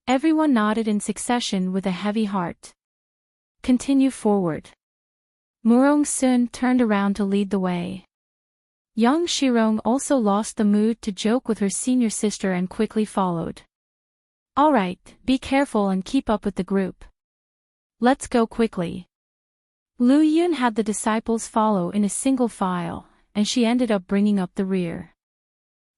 Everyone nodded in succession with a heavy heart. "Continue forward." Murong Sun turned around to lead the way. Young Shirong also lost the mood to joke with her senior sister and quickly followed. "All right, be careful and keep up with the group. Let's go quickly." Lu Yun had the disciples follow in a single file, and she ended up bringing up the rear.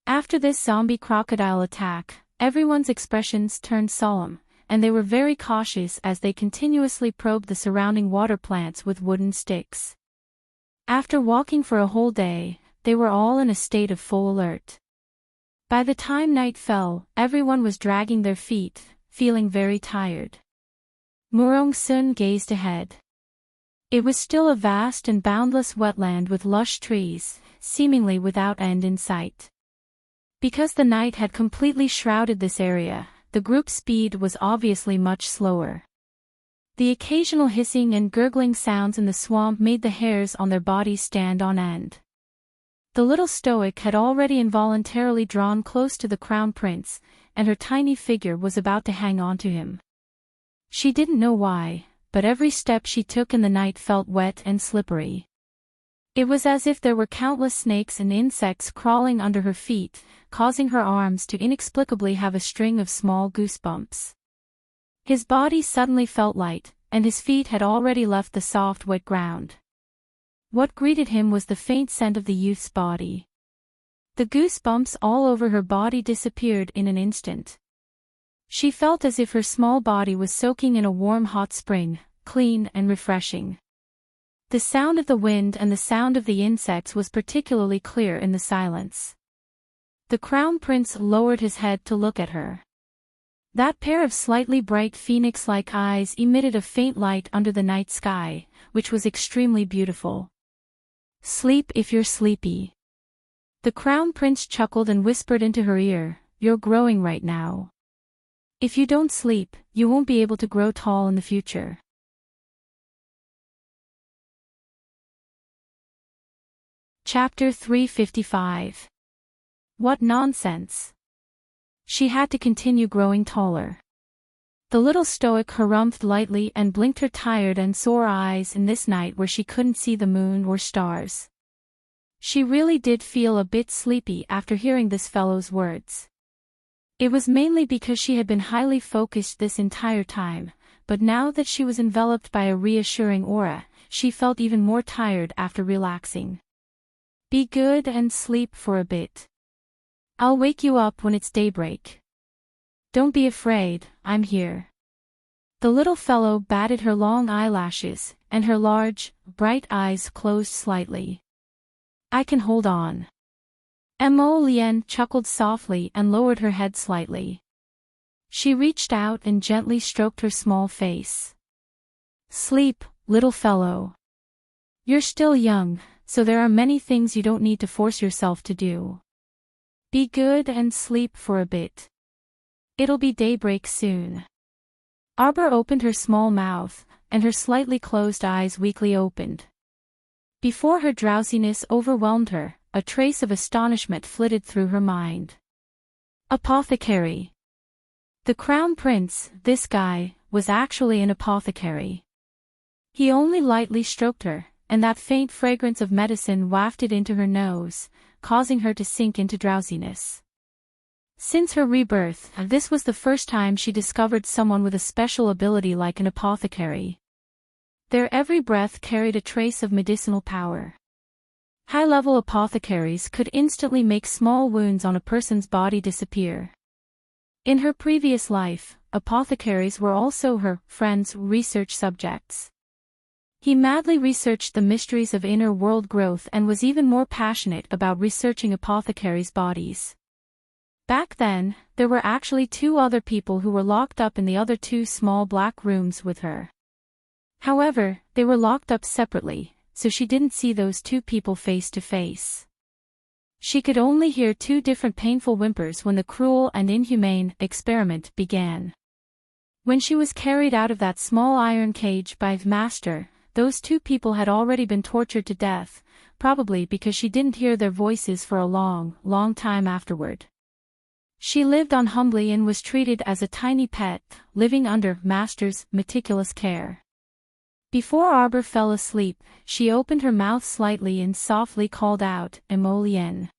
After this zombie crocodile attack, everyone's expressions turned solemn, and they were very cautious as they continuously probed the surrounding water plants with wooden sticks. After walking for a whole day, they were all in a state of full alert. By the time night fell, everyone was dragging their feet, feeling very tired. Murong Sun gazed ahead. It was still a vast and boundless wetland with lush trees, seemingly without end in sight. Because the night had completely shrouded this area, the group's speed was obviously much slower. The occasional hissing and gurgling sounds in the swamp made the hairs on their bodies stand on end. The little stoic had already involuntarily drawn close to the crown prince, and her tiny figure was about to hang on to him. She didn't know why, but every step she took in the night felt wet and slippery. It was as if there were countless snakes and insects crawling under her feet, causing her arms to inexplicably have a string of small goosebumps. His body suddenly felt light, and his feet had already left the soft wet ground. What greeted him was the faint scent of the youth's body. The goosebumps all over her body disappeared in an instant. She felt as if her small body was soaking in a warm hot spring, clean and refreshing. The sound of the wind and the sound of the insects was particularly clear in the silence. The crown prince lowered his head to look at her. That pair of slightly bright phoenix-like eyes emitted a faint light under the night sky, which was extremely beautiful. "Sleep if you're sleepy." The crown prince chuckled and whispered into her ear, "You're growing right now. If you don't sleep, you won't be able to grow tall in the future." Chapter 355. What nonsense. She had to continue growing taller. The little stoic harumphed lightly and blinked her tired and sore eyes in this night where she couldn't see the moon or stars. She really did feel a bit sleepy after hearing this fellow's words. It was mainly because she had been highly focused this entire time, but now that she was enveloped by a reassuring aura, she felt even more tired after relaxing. "Be good and sleep for a bit. I'll wake you up when it's daybreak. Don't be afraid, I'm here." The little fellow batted her long eyelashes, and her large, bright eyes closed slightly. "I can hold on." Mo Lien chuckled softly and lowered her head slightly. She reached out and gently stroked her small face. Sleep, little fellow. You're still young, so there are many things you don't need to force yourself to do. Be good and sleep for a bit. It'll be daybreak soon. Arbor opened her small mouth, and her slightly closed eyes weakly opened. Before her drowsiness overwhelmed her, a trace of astonishment flitted through her mind. Apothecary. The Crown Prince, this guy, was actually an apothecary. He only lightly stroked her, and that faint fragrance of medicine wafted into her nose, causing her to sink into drowsiness. Since her rebirth, this was the first time she discovered someone with a special ability like an apothecary. Their every breath carried a trace of medicinal power. High-level apothecaries could instantly make small wounds on a person's body disappear. In her previous life, apothecaries were also her friend's research subjects. He madly researched the mysteries of inner world growth and was even more passionate about researching apothecaries' bodies. Back then, there were actually 2 other people who were locked up in the other 2 small black rooms with her. However, they were locked up separately, so she didn't see those 2 people face to face. She could only hear 2 different painful whimpers when the cruel and inhumane experiment began. When she was carried out of that small iron cage by Master, those 2 people had already been tortured to death, probably because she didn't hear their voices for a long, long time afterward. She lived on humbly and was treated as a tiny pet, living under Master's meticulous care. Before Arbor fell asleep, she opened her mouth slightly and softly called out, "Emolien."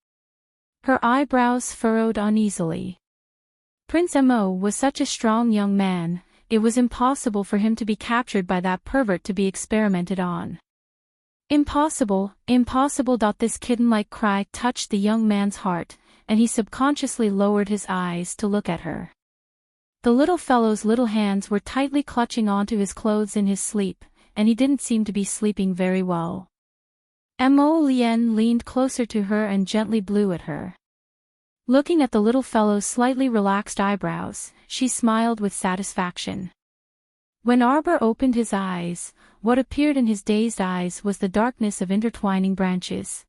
Her eyebrows furrowed uneasily. Prince Emo was such a strong young man, it was impossible for him to be captured by that pervert to be experimented on. Impossible, impossible. This kitten-like cry touched the young man's heart, and he subconsciously lowered his eyes to look at her. The little fellow's little hands were tightly clutching onto his clothes in his sleep, and he didn't seem to be sleeping very well. Emolien leaned closer to her and gently blew at her. Looking at the little fellow's slightly relaxed eyebrows, she smiled with satisfaction. When Arbor opened his eyes, what appeared in his dazed eyes was the darkness of intertwining branches.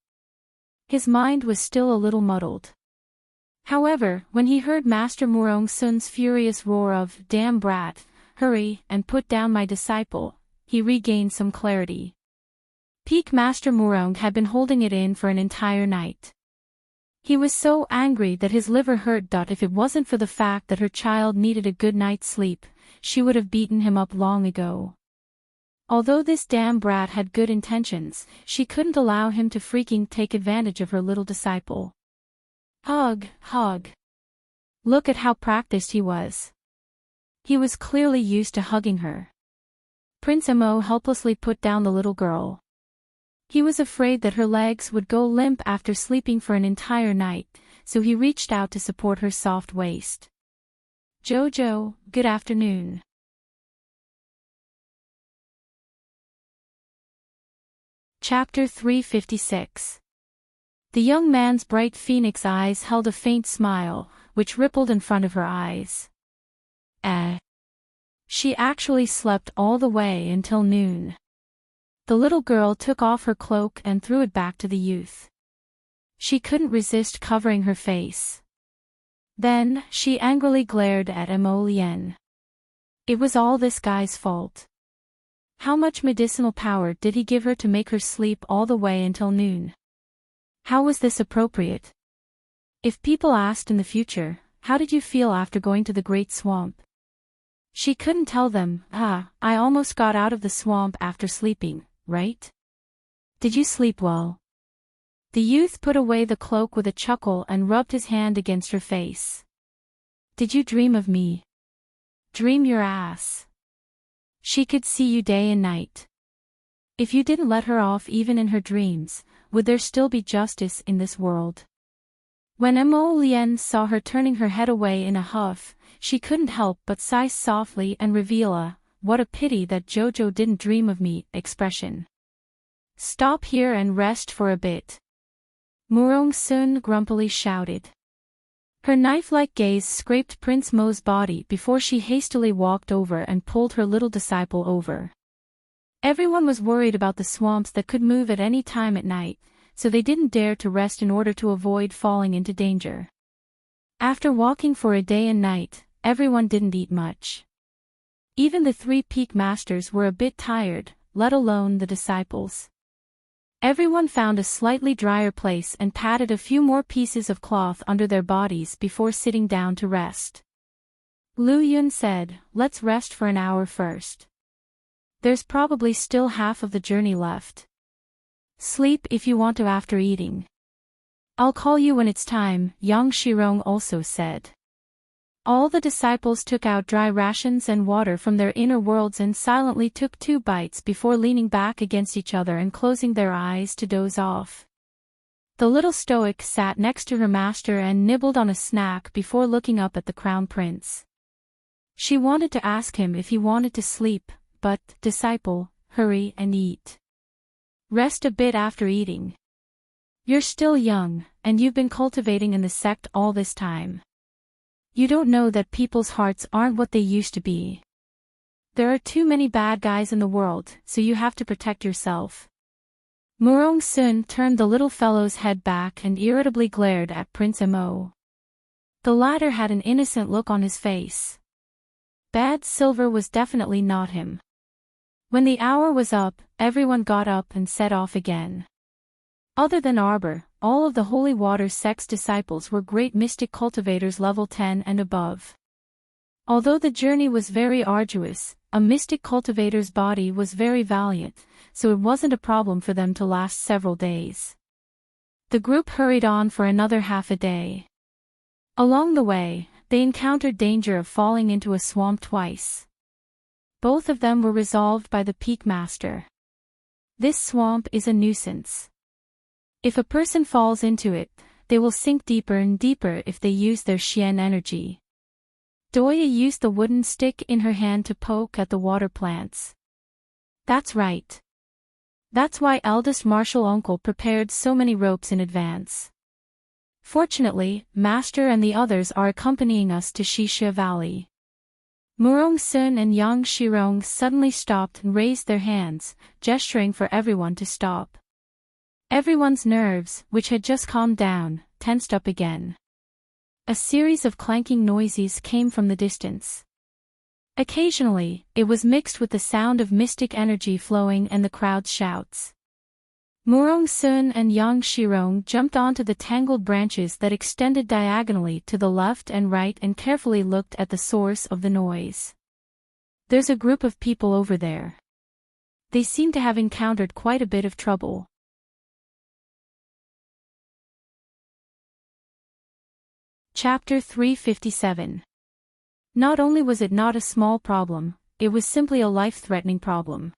His mind was still a little muddled. However, when he heard Master Murong Sun's furious roar of, "Damn brat, hurry and put down my disciple," he regained some clarity. Peak Master Murong had been holding it in for an entire night. He was so angry that his liver hurt. If it wasn't for the fact that her child needed a good night's sleep, she would have beaten him up long ago. Although this damn brat had good intentions, she couldn't allow him to freaking take advantage of her little disciple. Hug, hug. Look at how practiced he was. He was clearly used to hugging her. Prince Emo helplessly put down the little girl. He was afraid that her legs would go limp after sleeping for an entire night, so he reached out to support her soft waist. "Jojo, good afternoon." Chapter 356. The young man's bright phoenix eyes held a faint smile, which rippled in front of her eyes. She actually slept all the way until noon. The little girl took off her cloak and threw it back to the youth. She couldn't resist covering her face. Then, she angrily glared at Emolien. It was all this guy's fault. How much medicinal power did he give her to make her sleep all the way until noon? How was this appropriate? If people asked in the future, "How did you feel after going to the Great Swamp?" she couldn't tell them, "I almost got out of the swamp after sleeping, right? Did you sleep well?" The youth put away the cloak with a chuckle and rubbed his hand against her face. "Did you dream of me?" "Dream your ass. She could see you day and night. If you didn't let her off even in her dreams, would there still be justice in this world?" When Emolien saw her turning her head away in a huff, she couldn't help but sigh softly and reveal a, "What a pity that Jojo didn't dream of me," expression. "Stop here and rest for a bit," Murong Sun grumpily shouted. Her knife-like gaze scraped Prince Mo's body before she hastily walked over and pulled her little disciple over. Everyone was worried about the swamps that could move at any time at night, so they didn't dare to rest in order to avoid falling into danger. After walking for a day and night, everyone didn't eat much. Even the 3 peak masters were a bit tired, let alone the disciples. Everyone found a slightly drier place and patted a few more pieces of cloth under their bodies before sitting down to rest. Lu Yun said, "Let's rest for an hour first. There's probably still half of the journey left. Sleep if you want to after eating. I'll call you when it's time," Yang Shirong also said. All the disciples took out dry rations and water from their inner worlds and silently took 2 bites before leaning back against each other and closing their eyes to doze off. The little stoic sat next to her master and nibbled on a snack before looking up at the crown prince. She wanted to ask him if he wanted to sleep, but, "Disciple, hurry and eat. Rest a bit after eating. You're still young, and you've been cultivating in the sect all this time. You don't know that people's hearts aren't what they used to be. There are too many bad guys in the world, so you have to protect yourself." Murong Sun turned the little fellow's head back and irritably glared at Prince Mo. The latter had an innocent look on his face. Bad silver was definitely not him. When the hour was up, everyone got up and set off again. Other than Arbor, all of the Holy Water Sect's disciples were great mystic cultivators level 10 and above. Although the journey was very arduous, a mystic cultivator's body was very valiant, so it wasn't a problem for them to last several days. The group hurried on for another half a day. Along the way, they encountered danger of falling into a swamp twice. Both of them were resolved by the Peak Master. This swamp is a nuisance. If a person falls into it, they will sink deeper and deeper if they use their Xian energy. Doya used the wooden stick in her hand to poke at the water plants. That's right. That's why eldest martial uncle prepared so many ropes in advance. Fortunately, Master and the others are accompanying us to Shisha Valley. Murong Sun and Yang Shirong suddenly stopped and raised their hands, gesturing for everyone to stop. Everyone's nerves, which had just calmed down, tensed up again. A series of clanking noises came from the distance. Occasionally, it was mixed with the sound of mystic energy flowing and the crowd's shouts. Murong Sun and Yang Shirong jumped onto the tangled branches that extended diagonally to the left and right and carefully looked at the source of the noise. "There's a group of people over there. They seem to have encountered quite a bit of trouble." Chapter 357. Not only was it not a small problem, it was simply a life-threatening problem.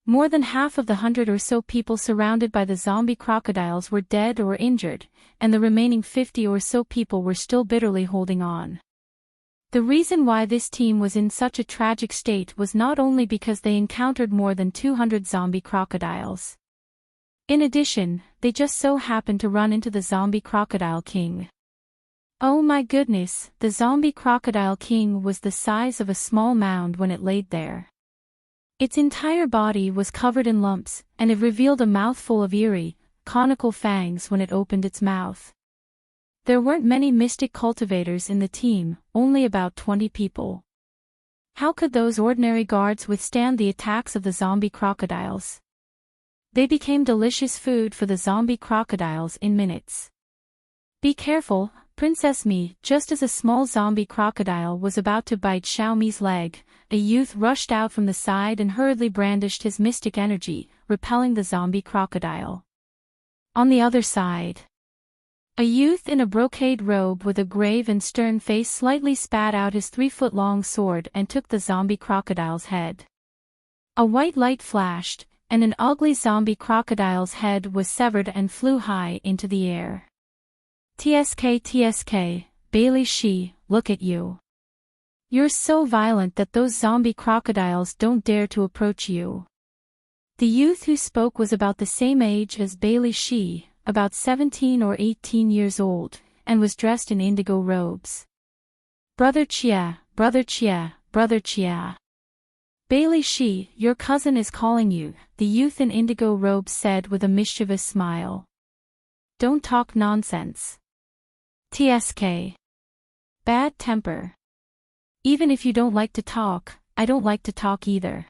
More than half of the 100 or so people surrounded by the zombie crocodiles were dead or injured, and the remaining 50 or so people were still bitterly holding on. The reason why this team was in such a tragic state was not only because they encountered more than 200 zombie crocodiles. In addition, they just so happened to run into the zombie crocodile king. Oh my goodness, the zombie crocodile king was the size of a small mound when it laid there. Its entire body was covered in lumps, and it revealed a mouthful of eerie, conical fangs when it opened its mouth. There weren't many mystic cultivators in the team, only about 20 people. How could those ordinary guards withstand the attacks of the zombie crocodiles? They became delicious food for the zombie crocodiles in minutes. "Be careful, Princess Mi." Just as a small zombie crocodile was about to bite Xiaomi's leg, a youth rushed out from the side and hurriedly brandished his mystic energy, repelling the zombie crocodile. On the other side, a youth in a brocade robe with a grave and stern face slightly spat out his 3-foot-long sword and took the zombie crocodile's head. A white light flashed, and an ugly zombie crocodile's head was severed and flew high into the air. TSK, Bailey Shi, look at you. You're so violent that those zombie crocodiles don't dare to approach you. The youth who spoke was about the same age as Bailey Shi, about 17 or 18 years old, and was dressed in indigo robes. Brother Chia, Brother Chia, Brother Chia. Bailey Shi, your cousin is calling you, the youth in indigo robes said with a mischievous smile. Don't talk nonsense. TSK. Bad temper. Even if you don't like to talk, I don't like to talk either.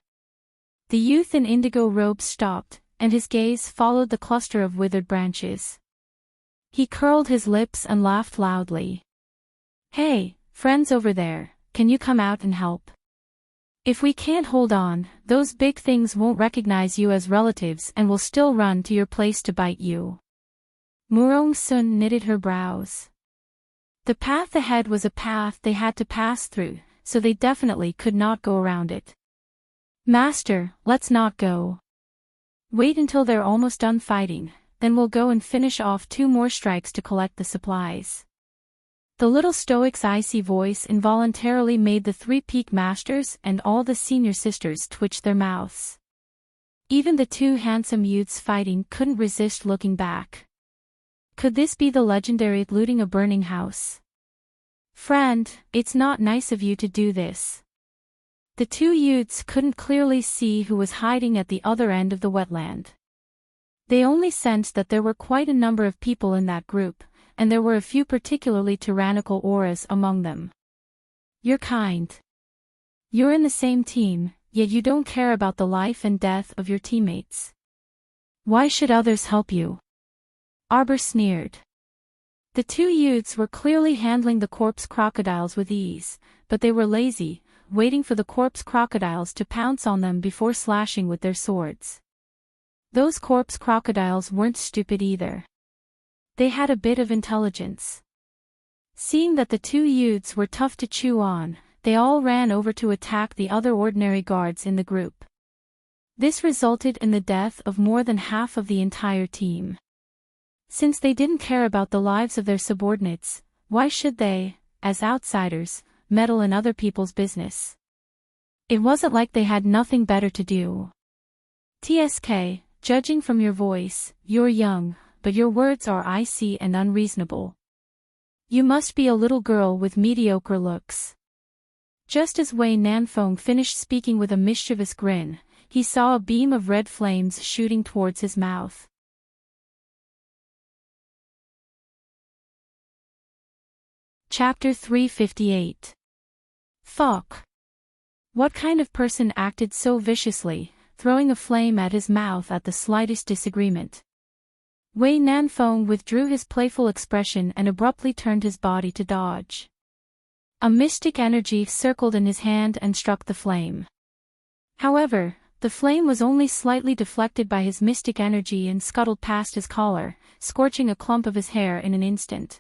The youth in indigo robes stopped, and his gaze followed the cluster of withered branches. He curled his lips and laughed loudly. Hey, friends over there, can you come out and help? If we can't hold on, those big things won't recognize you as relatives and will still run to your place to bite you. Murong Sun knitted her brows. The path ahead was a path they had to pass through, so they definitely could not go around it. Master, let's not go. Wait until they're almost done fighting, then we'll go and finish off 2 more strikes to collect the supplies. The little stoic's icy voice involuntarily made the 3 peak masters and all the senior sisters twitch their mouths. Even the 2 handsome youths fighting couldn't resist looking back. Could this be the legendary looting a burning house? Friend, it's not nice of you to do this. The 2 youths couldn't clearly see who was hiding at the other end of the wetland. They only sensed that there were quite a number of people in that group, and there were a few particularly tyrannical auras among them. You're kind. You're in the same team, yet you don't care about the life and death of your teammates. Why should others help you? Arbor sneered. The 2 youths were clearly handling the corpse crocodiles with ease, but they were lazy, waiting for the corpse crocodiles to pounce on them before slashing with their swords. Those corpse crocodiles weren't stupid either. They had a bit of intelligence. Seeing that the 2 youths were tough to chew on, they all ran over to attack the other ordinary guards in the group. This resulted in the death of more than half of the entire team. Since they didn't care about the lives of their subordinates, why should they, as outsiders, meddle in other people's business? It wasn't like they had nothing better to do. TSK, judging from your voice, you're young, but your words are icy and unreasonable. You must be a little girl with mediocre looks. Just as Wei Nanfeng finished speaking with a mischievous grin, he saw a beam of red flames shooting towards his mouth. Chapter 358. Fuck. What kind of person acted so viciously, throwing a flame at his mouth at the slightest disagreement? Wei Nanfeng withdrew his playful expression and abruptly turned his body to dodge. A mystic energy circled in his hand and struck the flame. However, the flame was only slightly deflected by his mystic energy and scuttled past his collar, scorching a clump of his hair in an instant.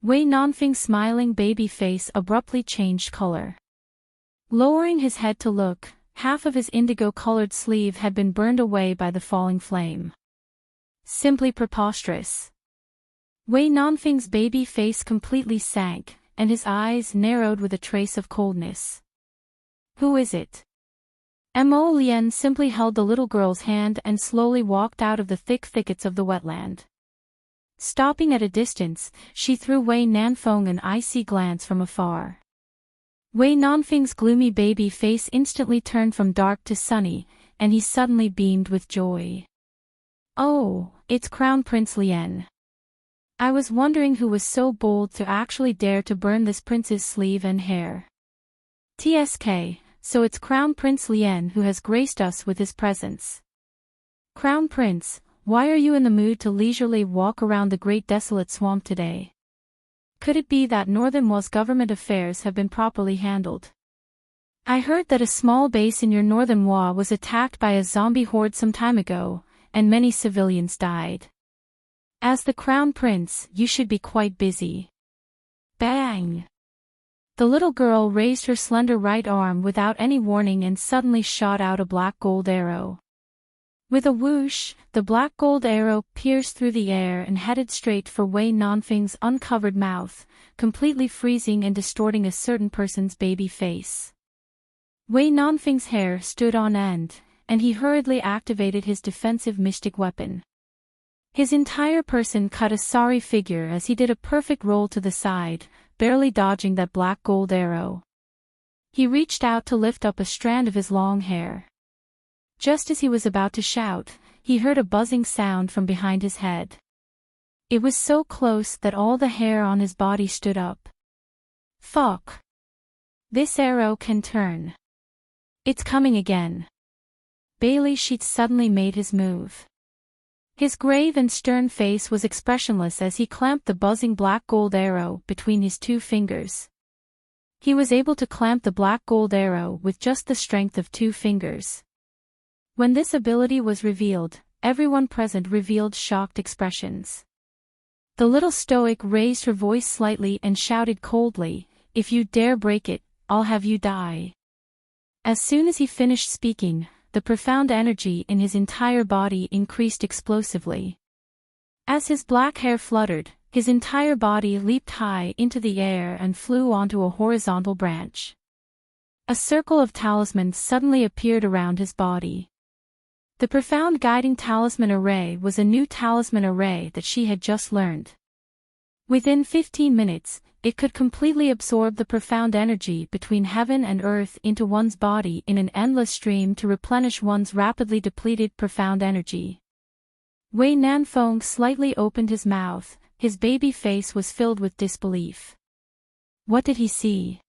Wei Nanfeng's smiling baby face abruptly changed color. Lowering his head to look, half of his indigo-colored sleeve had been burned away by the falling flame. Simply preposterous. Wei Nanfeng's baby face completely sank, and his eyes narrowed with a trace of coldness. Who is it? Mo Lian simply held the little girl's hand and slowly walked out of the thick thickets of the wetland. Stopping at a distance, she threw Wei Nanfeng an icy glance from afar. Wei Nanfeng's gloomy baby face instantly turned from dark to sunny, and he suddenly beamed with joy. Oh, it's Crown Prince Lian. I was wondering who was so bold to actually dare to burn this prince's sleeve and hair. TSK, so it's Crown Prince Lian who has graced us with his presence. Crown Prince, why are you in the mood to leisurely walk around the great desolate swamp today? Could it be that Northern Wa's government affairs have been properly handled? I heard that a small base in your Northern Wa was attacked by a zombie horde some time ago, and many civilians died. As the Crown Prince, you should be quite busy. Bang! The little girl raised her slender right arm without any warning and suddenly shot out a black gold arrow. With a whoosh, the black gold arrow pierced through the air and headed straight for Wei Nanfeng's uncovered mouth, completely freezing and distorting a certain person's baby face. Wei Nanfeng's hair stood on end, and he hurriedly activated his defensive mystic weapon. His entire person cut a sorry figure as he did a perfect roll to the side, barely dodging that black gold arrow. He reached out to lift up a strand of his long hair. Just as he was about to shout, he heard a buzzing sound from behind his head. It was so close that all the hair on his body stood up. Fuck. This arrow can turn. It's coming again. Bailey Sheets suddenly made his move. His grave and stern face was expressionless as he clamped the buzzing black gold arrow between his two fingers. He was able to clamp the black gold arrow with just the strength of 2 fingers. When this ability was revealed, everyone present revealed shocked expressions. The little stoic raised her voice slightly and shouted coldly, "If you dare break it, I'll have you die." As soon as he finished speaking, the profound energy in his entire body increased explosively. As his black hair fluttered, his entire body leaped high into the air and flew onto a horizontal branch. A circle of talismans suddenly appeared around his body. The profound guiding talisman array was a new talisman array that she had just learned. Within 15 minutes, it could completely absorb the profound energy between heaven and earth into one's body in an endless stream to replenish one's rapidly depleted profound energy. Wei Nanfeng slightly opened his mouth, his baby face was filled with disbelief. What did he see?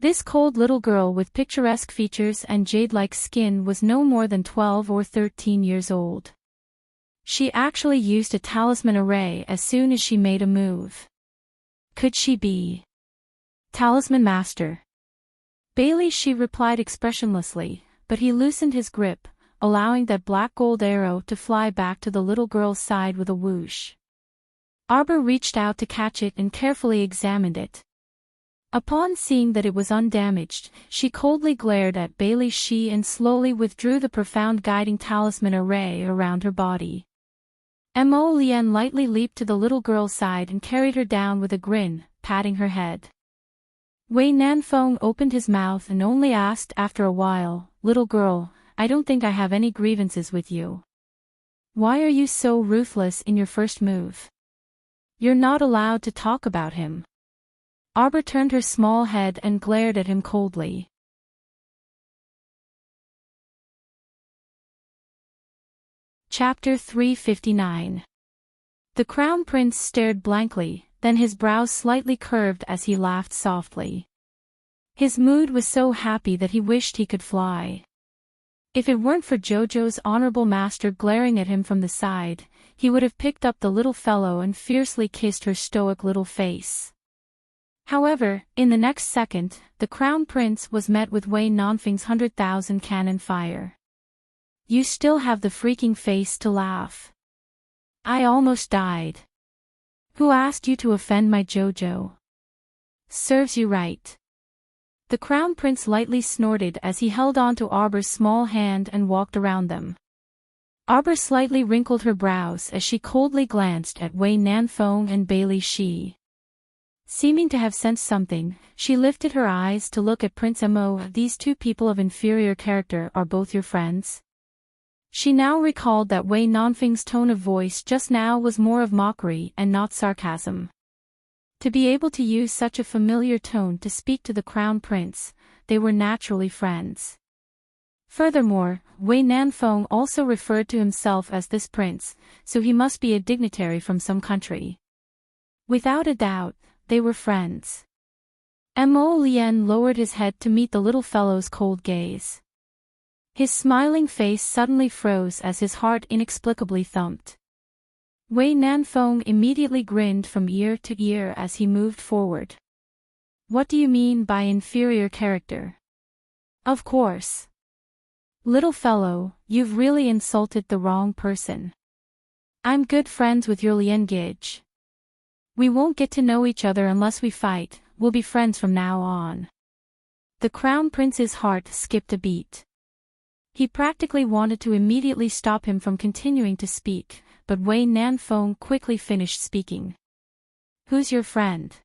This cold little girl with picturesque features and jade-like skin was no more than 12 or 13 years old. She actually used a talisman array as soon as she made a move. Could she be Talisman Master? Bailey, she replied expressionlessly, but he loosened his grip, allowing that black gold arrow to fly back to the little girl's side with a whoosh. Arbor reached out to catch it and carefully examined it. Upon seeing that it was undamaged, she coldly glared at Bailey Shi and slowly withdrew the profound guiding talisman array around her body. Mo Lian lightly leaped to the little girl's side and carried her down with a grin, patting her head. Wei Nanfeng opened his mouth and only asked after a while, "Little girl, I don't think I have any grievances with you. Why are you so ruthless in your first move? You're not allowed to talk about him." Arbor turned her small head and glared at him coldly. Chapter 359. The Crown Prince stared blankly, then his brows slightly curved as he laughed softly. His mood was so happy that he wished he could fly. If it weren't for Jojo's honorable master glaring at him from the side, he would have picked up the little fellow and fiercely kissed her stoic little face. However, in the next second, the Crown Prince was met with Wei Nanfeng's 100,000 cannon fire. "You still have the freaking face to laugh. I almost died. Who asked you to offend my Jojo? Serves you right." The Crown Prince lightly snorted as he held on to Arbor's small hand and walked around them. Arbor slightly wrinkled her brows as she coldly glanced at Wei Nanfeng and Bailey Shi. Seeming to have sensed something, she lifted her eyes to look at Prince Mo. "These two people of inferior character are both your friends?" She now recalled that Wei Nanfeng's tone of voice just now was more of mockery and not sarcasm. To be able to use such a familiar tone to speak to the Crown Prince, they were naturally friends. Furthermore, Wei Nanfeng also referred to himself as this prince, so he must be a dignitary from some country. Without a doubt, they were friends. Mo Lian lowered his head to meet the little fellow's cold gaze. His smiling face suddenly froze as his heart inexplicably thumped. Wei Nanfeng immediately grinned from ear to ear as he moved forward. "What do you mean by inferior character?" "Of course. Little fellow, you've really insulted the wrong person. I'm good friends with your Lian Gage. We won't get to know each other unless we fight, we'll be friends from now on." The Crown Prince's heart skipped a beat. He practically wanted to immediately stop him from continuing to speak, but Wei Nanfeng quickly finished speaking. "Who's your friend?"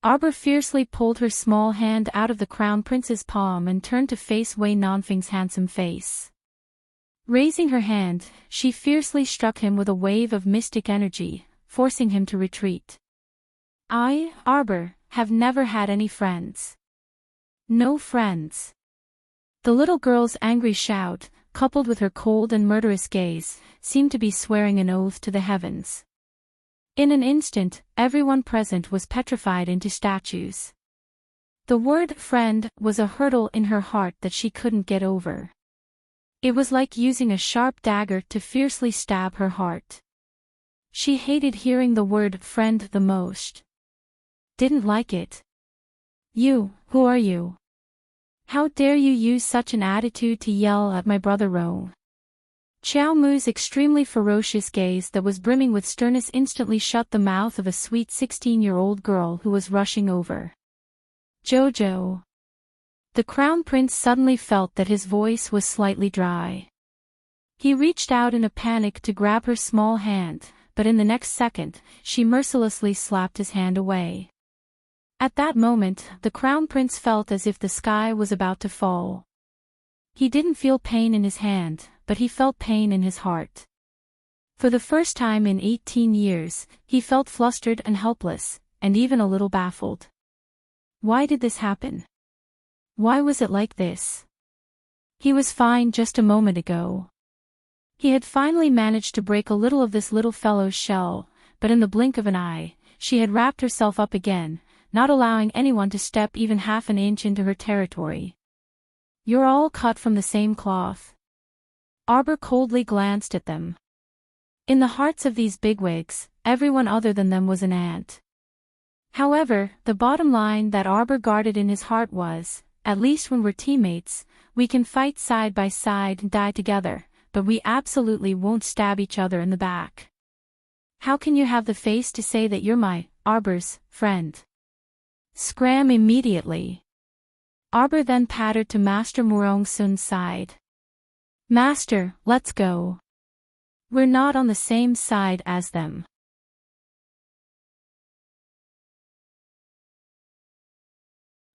Arbor fiercely pulled her small hand out of the Crown Prince's palm and turned to face Wei Nanfeng's handsome face. Raising her hand, she fiercely struck him with a wave of mystic energy, forcing him to retreat. I, Arbor, have never had any friends. No friends. The little girl's angry shout, coupled with her cold and murderous gaze, seemed to be swearing an oath to the heavens. In an instant, everyone present was petrified into statues. The word friend was a hurdle in her heart that she couldn't get over. It was like using a sharp dagger to fiercely stab her heart. She hated hearing the word friend the most. Didn't like it. You, who are you? How dare you use such an attitude to yell at my brother Ro? Xiao Mu's extremely ferocious gaze that was brimming with sternness instantly shut the mouth of a sweet 16-year-old girl who was rushing over. Jojo. The Crown Prince suddenly felt that his voice was slightly dry. He reached out in a panic to grab her small hand, but in the next second, she mercilessly slapped his hand away. At that moment, the Crown Prince felt as if the sky was about to fall. He didn't feel pain in his hand, but he felt pain in his heart. For the first time in 18 years, he felt flustered and helpless, and even a little baffled. Why did this happen? Why was it like this? He was fine just a moment ago. He had finally managed to break a little of this little fellow's shell, but in the blink of an eye, she had wrapped herself up again, not allowing anyone to step even half an inch into her territory. You're all cut from the same cloth. Arbor coldly glanced at them. In the hearts of these bigwigs, everyone other than them was an ant. However, the bottom line that Arbor guarded in his heart was, at least when we're teammates, we can fight side by side and die together, but we absolutely won't stab each other in the back. How can you have the face to say that you're my, Arbor's, friend? Scram immediately. Arbor then pattered to Master Murong Sun's side. Master, let's go. We're not on the same side as them.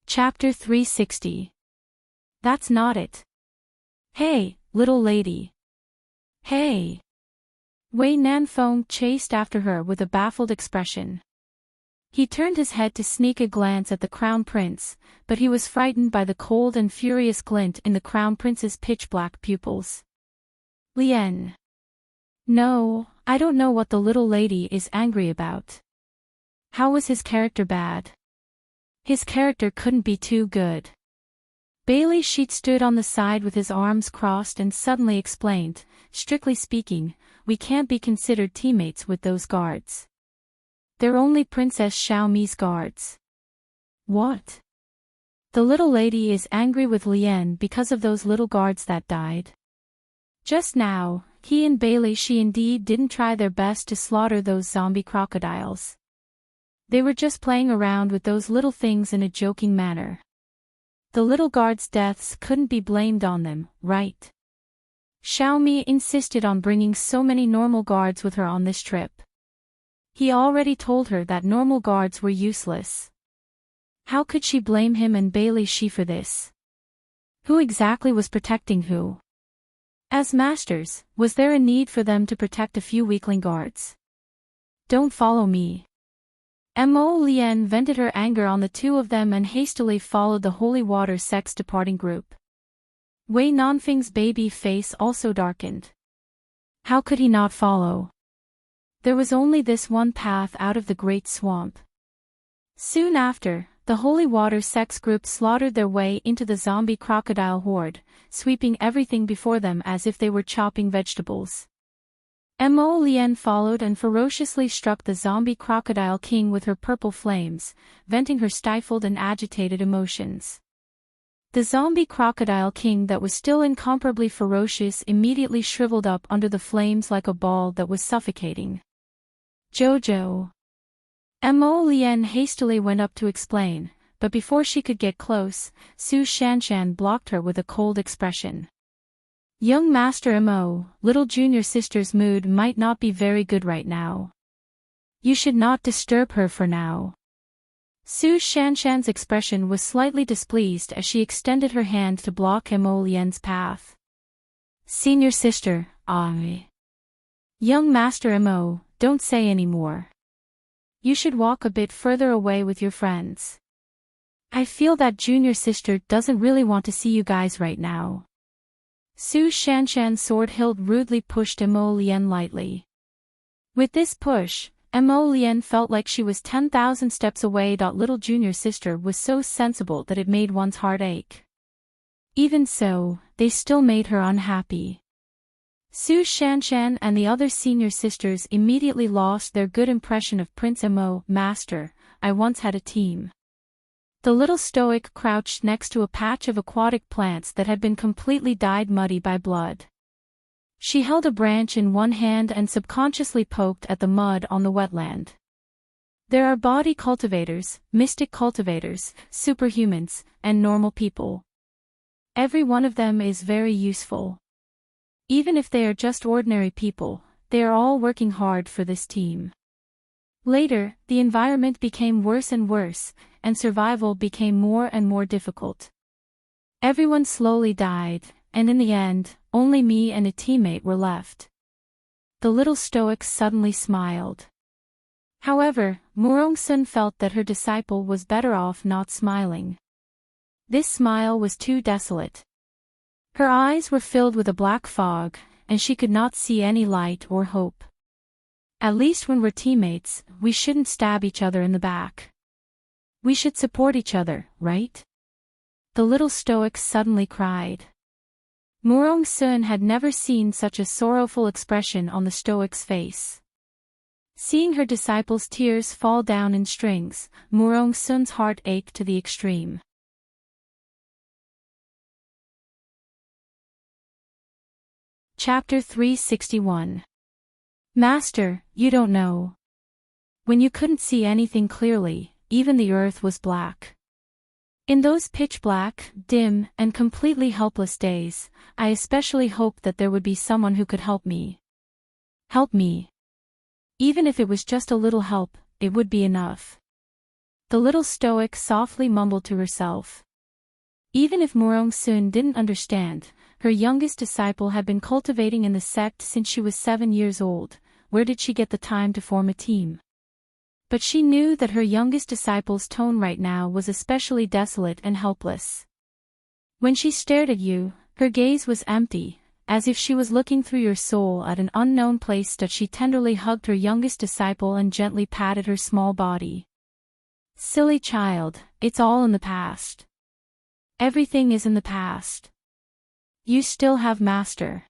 Chapter 360. That's not it. Hey, little lady. Hey. Wei Nanfeng chased after her with a baffled expression. He turned his head to sneak a glance at the Crown Prince, but he was frightened by the cold and furious glint in the Crown Prince's pitch-black pupils. Lien. No, I don't know what the little lady is angry about. How was his character bad? His character couldn't be too good. Bailey Sheet stood on the side with his arms crossed and suddenly explained, strictly speaking, we can't be considered teammates with those guards. They're only Princess Xiaomi's guards. What? The little lady is angry with Lien because of those little guards that died. Just now, he and Bailey Shi indeed didn't try their best to slaughter those zombie crocodiles. They were just playing around with those little things in a joking manner. The little guards' deaths couldn't be blamed on them, right? Xiaomi insisted on bringing so many normal guards with her on this trip. He already told her that normal guards were useless. How could she blame him and Bailey Shi for this? Who exactly was protecting who? As masters, was there a need for them to protect a few weakling guards? Don't follow me. Mo Lien vented her anger on the two of them and hastily followed the holy water sect's departing group. Wei Nanfeng's baby face also darkened. How could he not follow? There was only this one path out of the great swamp. Soon after, the holy water sect's group slaughtered their way into the zombie crocodile horde, sweeping everything before them as if they were chopping vegetables. Mo Lien followed and ferociously struck the zombie crocodile king with her purple flames, venting her stifled and agitated emotions. The zombie crocodile king that was still incomparably ferocious immediately shriveled up under the flames like a ball that was suffocating. Jojo. Mo Lien hastily went up to explain, but before she could get close, Su Shanshan blocked her with a cold expression. Young Master Mo, little junior sister's mood might not be very good right now. You should not disturb her for now. Su Shanshan's expression was slightly displeased as she extended her hand to block Mo Lien's path. Senior sister, Young Master Mo, don't say any more. You should walk a bit further away with your friends. I feel that junior sister doesn't really want to see you guys right now. Su Shanshan's sword hilt rudely pushed Mo Lian lightly. With this push, Mo Lian felt like she was 10,000 steps away. Little junior sister was so sensible that it made one's heart ache. Even so, they still made her unhappy. Su Shanshan and the other senior sisters immediately lost their good impression of Prince Mo. Master, I once had a team. The little stoic crouched next to a patch of aquatic plants that had been completely dyed muddy by blood. She held a branch in one hand and subconsciously poked at the mud on the wetland. There are body cultivators, mystic cultivators, superhumans, and normal people. Every one of them is very useful. Even if they are just ordinary people, they are all working hard for this team. Later, the environment became worse and worse, and survival became more and more difficult. Everyone slowly died, and in the end, only me and a teammate were left. The little stoic suddenly smiled. However, Murong-sun felt that her disciple was better off not smiling. This smile was too desolate. Her eyes were filled with a black fog, and she could not see any light or hope. At least when we're teammates, we shouldn't stab each other in the back. We should support each other, right? The little stoic suddenly cried. Murong-sun had never seen such a sorrowful expression on the stoic's face. Seeing her disciple's tears fall down in strings, Murong-sun's heart ached to the extreme. Chapter 361. Master, you don't know. When you couldn't see anything clearly, even the earth was black. In those pitch-black, dim, and completely helpless days, I especially hoped that there would be someone who could help me. Help me. Even if it was just a little help, it would be enough. The little stoic softly mumbled to herself. Even if Murong-sun didn't understand, her youngest disciple had been cultivating in the sect since she was 7 years old. Where did she get the time to form a team? But she knew that her youngest disciple's tone right now was especially desolate and helpless. When she stared at you, her gaze was empty, as if she was looking through your soul at an unknown place. That she tenderly hugged her youngest disciple and gently patted her small body. Silly child, it's all in the past. Everything is in the past. You still have Master.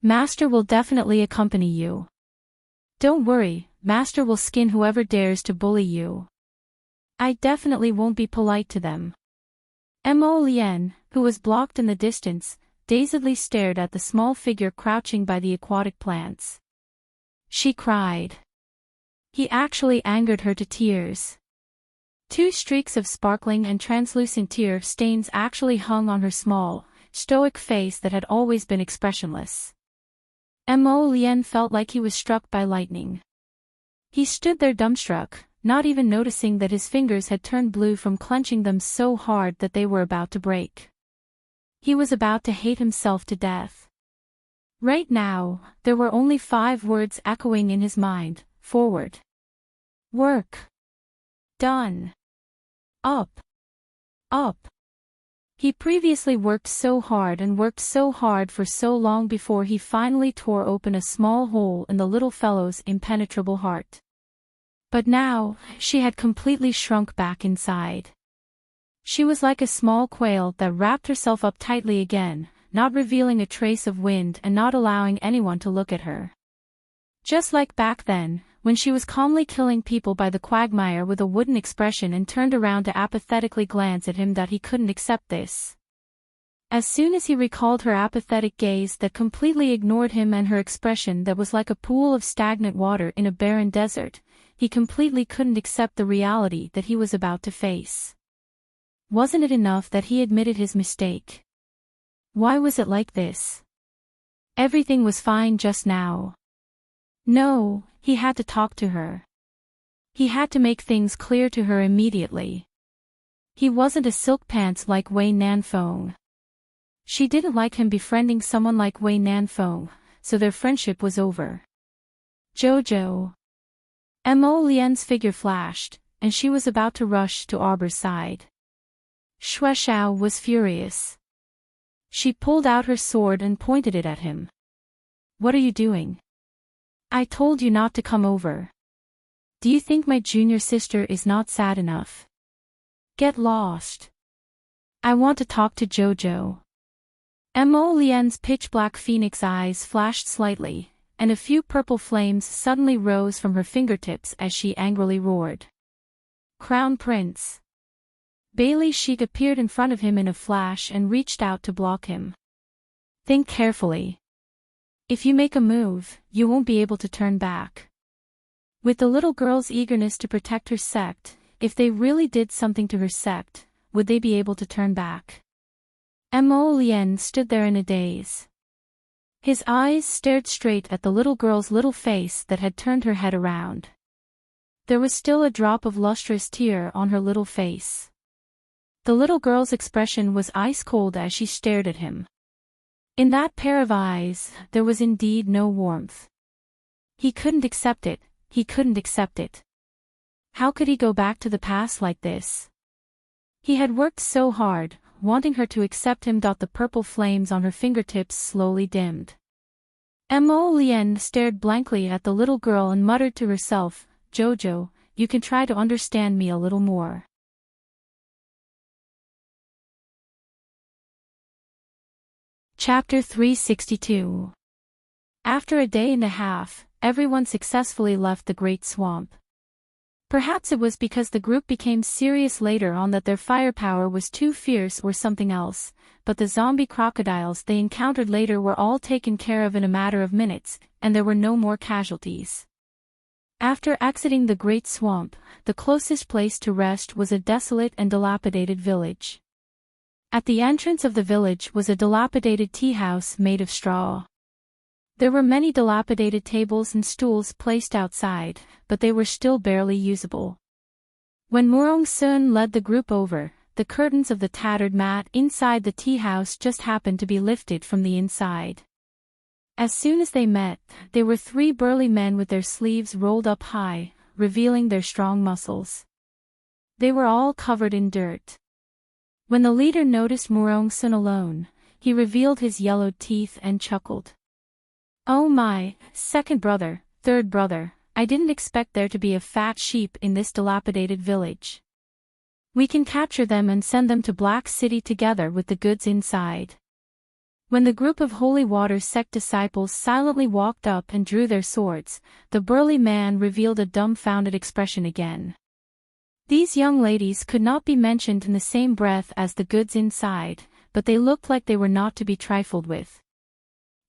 Master will definitely accompany you. Don't worry, Master will skin whoever dares to bully you. I definitely won't be polite to them. Mo Lian, who was blocked in the distance, dazedly stared at the small figure crouching by the aquatic plants. She cried. He actually angered her to tears. 2 streaks of sparkling and translucent tear stains actually hung on her small, stoic face that had always been expressionless. Mo Lian felt like he was struck by lightning. He stood there dumbstruck, not even noticing that his fingers had turned blue from clenching them so hard that they were about to break. He was about to hate himself to death. Right now, there were only 5 words echoing in his mind: forward. Work. Done. Up. Up. He previously worked so hard and worked so hard for so long before he finally tore open a small hole in the little fellow's impenetrable heart. But now, she had completely shrunk back inside. She was like a small quail that wrapped herself up tightly again, not revealing a trace of wind and not allowing anyone to look at her. Just like back then, when she was calmly killing people by the quagmire with a wooden expression and turned around to apathetically glance at him, that he couldn't accept this. As soon as he recalled her apathetic gaze that completely ignored him and her expression that was like a pool of stagnant water in a barren desert, he completely couldn't accept the reality that he was about to face. Wasn't it enough that he admitted his mistake? Why was it like this? Everything was fine just now. No, he had to talk to her. He had to make things clear to her immediately. He wasn't a silk pants like Wei Nanfeng. She didn't like him befriending someone like Wei Nanfeng, so their friendship was over. Jojo. Mo Lian's figure flashed, and she was about to rush to Arbor's side. Xue Xiao was furious. She pulled out her sword and pointed it at him. What are you doing? I told you not to come over. Do you think my junior sister is not sad enough? Get lost. I want to talk to Jojo. Mo Lian's pitch-black phoenix eyes flashed slightly, and a few purple flames suddenly rose from her fingertips as she angrily roared. Crown Prince. Bailey Sheik appeared in front of him in a flash and reached out to block him. Think carefully. If you make a move, you won't be able to turn back. With the little girl's eagerness to protect her sect, if they really did something to her sect, would they be able to turn back? Mo Lian stood there in a daze. His eyes stared straight at the little girl's little face that had turned her head around. There was still a drop of lustrous tear on her little face. The little girl's expression was ice-cold as she stared at him. In that pair of eyes, there was indeed no warmth. He couldn't accept it, he couldn't accept it. How could he go back to the past like this? He had worked so hard, wanting her to accept him. The purple flames on her fingertips slowly dimmed. Mo Lian stared blankly at the little girl and muttered to herself, Jojo, you can try to understand me a little more. Chapter 362. After a day and a half, everyone successfully left the Great Swamp. Perhaps it was because the group became serious later on that their firepower was too fierce or something else, but the zombie crocodiles they encountered later were all taken care of in a matter of minutes, and there were no more casualties. After exiting the Great Swamp, the closest place to rest was a desolate and dilapidated village. At the entrance of the village was a dilapidated tea house made of straw. There were many dilapidated tables and stools placed outside, but they were still barely usable. When Murong Sun led the group over, the curtains of the tattered mat inside the tea house just happened to be lifted from the inside. As soon as they met, they were three burly men with their sleeves rolled up high, revealing their strong muscles. They were all covered in dirt. When the leader noticed Murong Sun alone, he revealed his yellowed teeth and chuckled. Oh my, second brother, third brother, I didn't expect there to be a fat sheep in this dilapidated village. We can capture them and send them to Black City together with the goods inside. When the group of Holy Water sect disciples silently walked up and drew their swords, the burly man revealed a dumbfounded expression again. These young ladies could not be mentioned in the same breath as the goods inside, but they looked like they were not to be trifled with.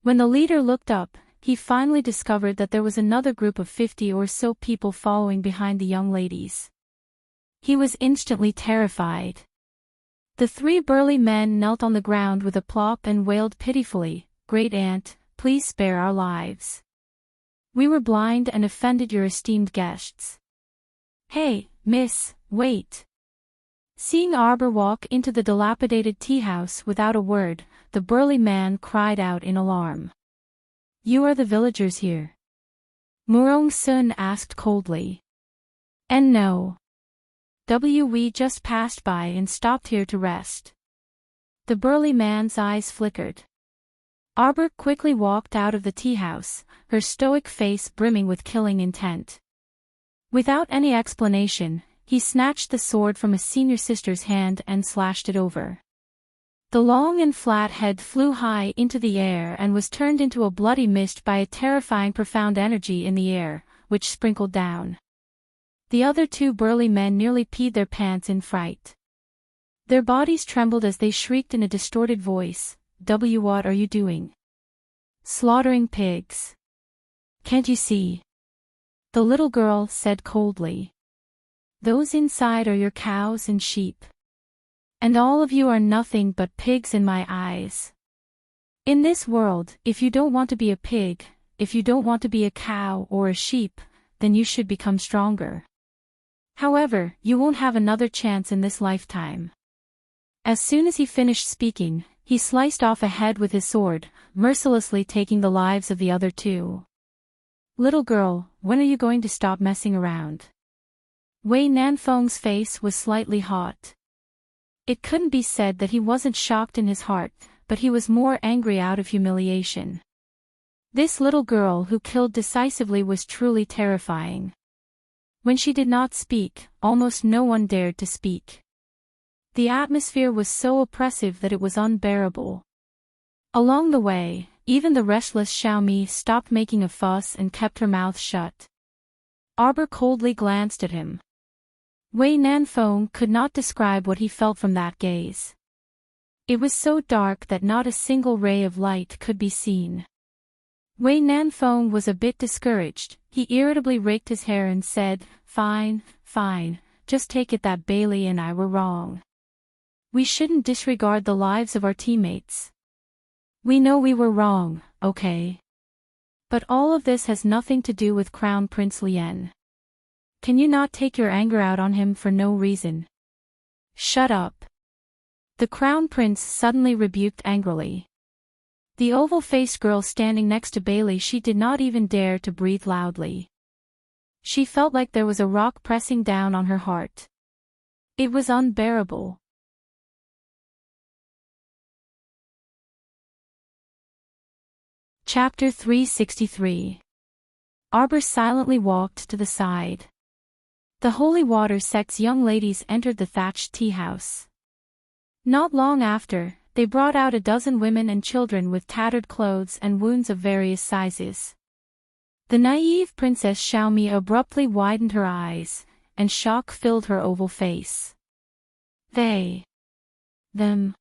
When the leader looked up, he finally discovered that there was another group of 50 or so people following behind the young ladies. He was instantly terrified. The three burly men knelt on the ground with a plop and wailed pitifully, Great Aunt, please spare our lives. We were blind and offended your esteemed guests. Hey, miss, wait. Seeing Arbor walk into the dilapidated tea house without a word, the burly man cried out in alarm. You are the villagers here? Murong Sun asked coldly. And no. We just passed by and stopped here to rest. The burly man's eyes flickered. Arbor quickly walked out of the tea house, her stoic face brimming with killing intent. Without any explanation, he snatched the sword from a senior sister's hand and slashed it over. The long and flat head flew high into the air and was turned into a bloody mist by a terrifying profound energy in the air, which sprinkled down. The other two burly men nearly peed their pants in fright. Their bodies trembled as they shrieked in a distorted voice, What are you doing? Slaughtering pigs. Can't you see? The little girl said coldly. Those inside are your cows and sheep. And all of you are nothing but pigs in my eyes. In this world, if you don't want to be a pig, if you don't want to be a cow or a sheep, then you should become stronger. However, you won't have another chance in this lifetime. As soon as he finished speaking, he sliced off a head with his sword, mercilessly taking the lives of the other two. "Little girl, when are you going to stop messing around?" Wei Nanfeng's face was slightly hot. It couldn't be said that he wasn't shocked in his heart, but he was more angry out of humiliation. This little girl who killed decisively was truly terrifying. When she did not speak, almost no one dared to speak. The atmosphere was so oppressive that it was unbearable. Along the way, even the restless Xiaomi stopped making a fuss and kept her mouth shut. Arbor coldly glanced at him. Wei Nanfeng could not describe what he felt from that gaze. It was so dark that not a single ray of light could be seen. Wei Nanfeng was a bit discouraged. He irritably raked his hair and said, "Fine, fine, just take it that Bailey and I were wrong. We shouldn't disregard the lives of our teammates. We know we were wrong, okay? But all of this has nothing to do with Crown Prince Lien. Can you not take your anger out on him for no reason?" "Shut up." The Crown Prince suddenly rebuked angrily. The oval-faced girl standing next to Bailey, she did not even dare to breathe loudly. She felt like there was a rock pressing down on her heart. It was unbearable. Chapter 363. Arbor silently walked to the side. The holy water sect's young ladies entered the thatched tea house. Not long after, they brought out a dozen women and children with tattered clothes and wounds of various sizes. The naive Princess Xiaomi abruptly widened her eyes, and shock filled her oval face. Them.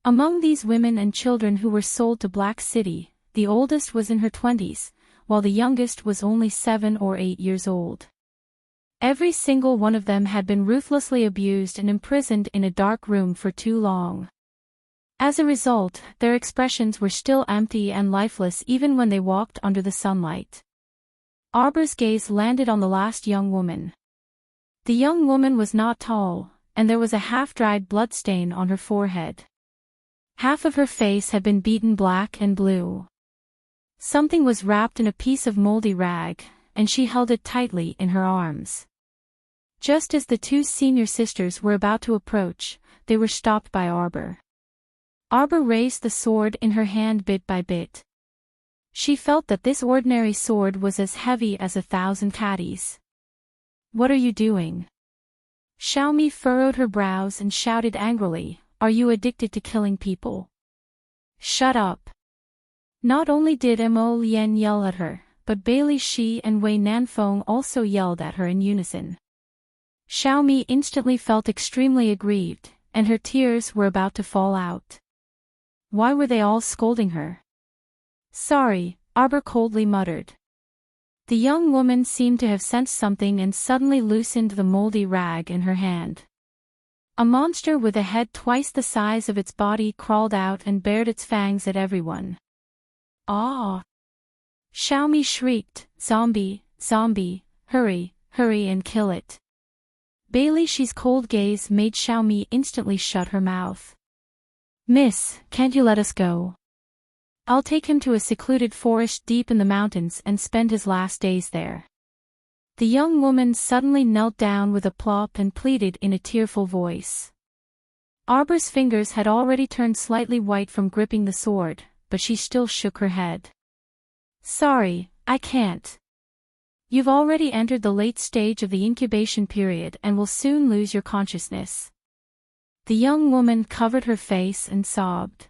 Among these women and children who were sold to Black City, the oldest was in her 20s, while the youngest was only 7 or 8 years old. Every single one of them had been ruthlessly abused and imprisoned in a dark room for too long. As a result, their expressions were still empty and lifeless even when they walked under the sunlight. Arbor's gaze landed on the last young woman. The young woman was not tall, and there was a half-dried bloodstain on her forehead. Half of her face had been beaten black and blue. Something was wrapped in a piece of moldy rag, and she held it tightly in her arms. Just as the two senior sisters were about to approach, they were stopped by Arbor. Arbor raised the sword in her hand bit by bit. She felt that this ordinary sword was as heavy as 1,000 catties. "What are you doing?" Xiaomi furrowed her brows and shouted angrily, "Are you addicted to killing people?" "Shut up." Not only did Mo Lien yell at her, but Bailey Shi and Wei Nanfeng also yelled at her in unison. Xiaomi instantly felt extremely aggrieved, and her tears were about to fall out. Why were they all scolding her? "Sorry," Arbor coldly muttered. The young woman seemed to have sensed something and suddenly loosened the moldy rag in her hand. A monster with a head twice the size of its body crawled out and bared its fangs at everyone. "Ah!" Xiaomi shrieked, "Zombie, zombie, hurry, hurry and kill it." Bailey Shi's cold gaze made Xiaomi instantly shut her mouth. "Miss, can't you let us go? I'll take him to a secluded forest deep in the mountains and spend his last days there." The young woman suddenly knelt down with a plop and pleaded in a tearful voice. Arbor's fingers had already turned slightly white from gripping the sword, but she still shook her head. "Sorry, I can't. You've already entered the late stage of the incubation period and will soon lose your consciousness." The young woman covered her face and sobbed.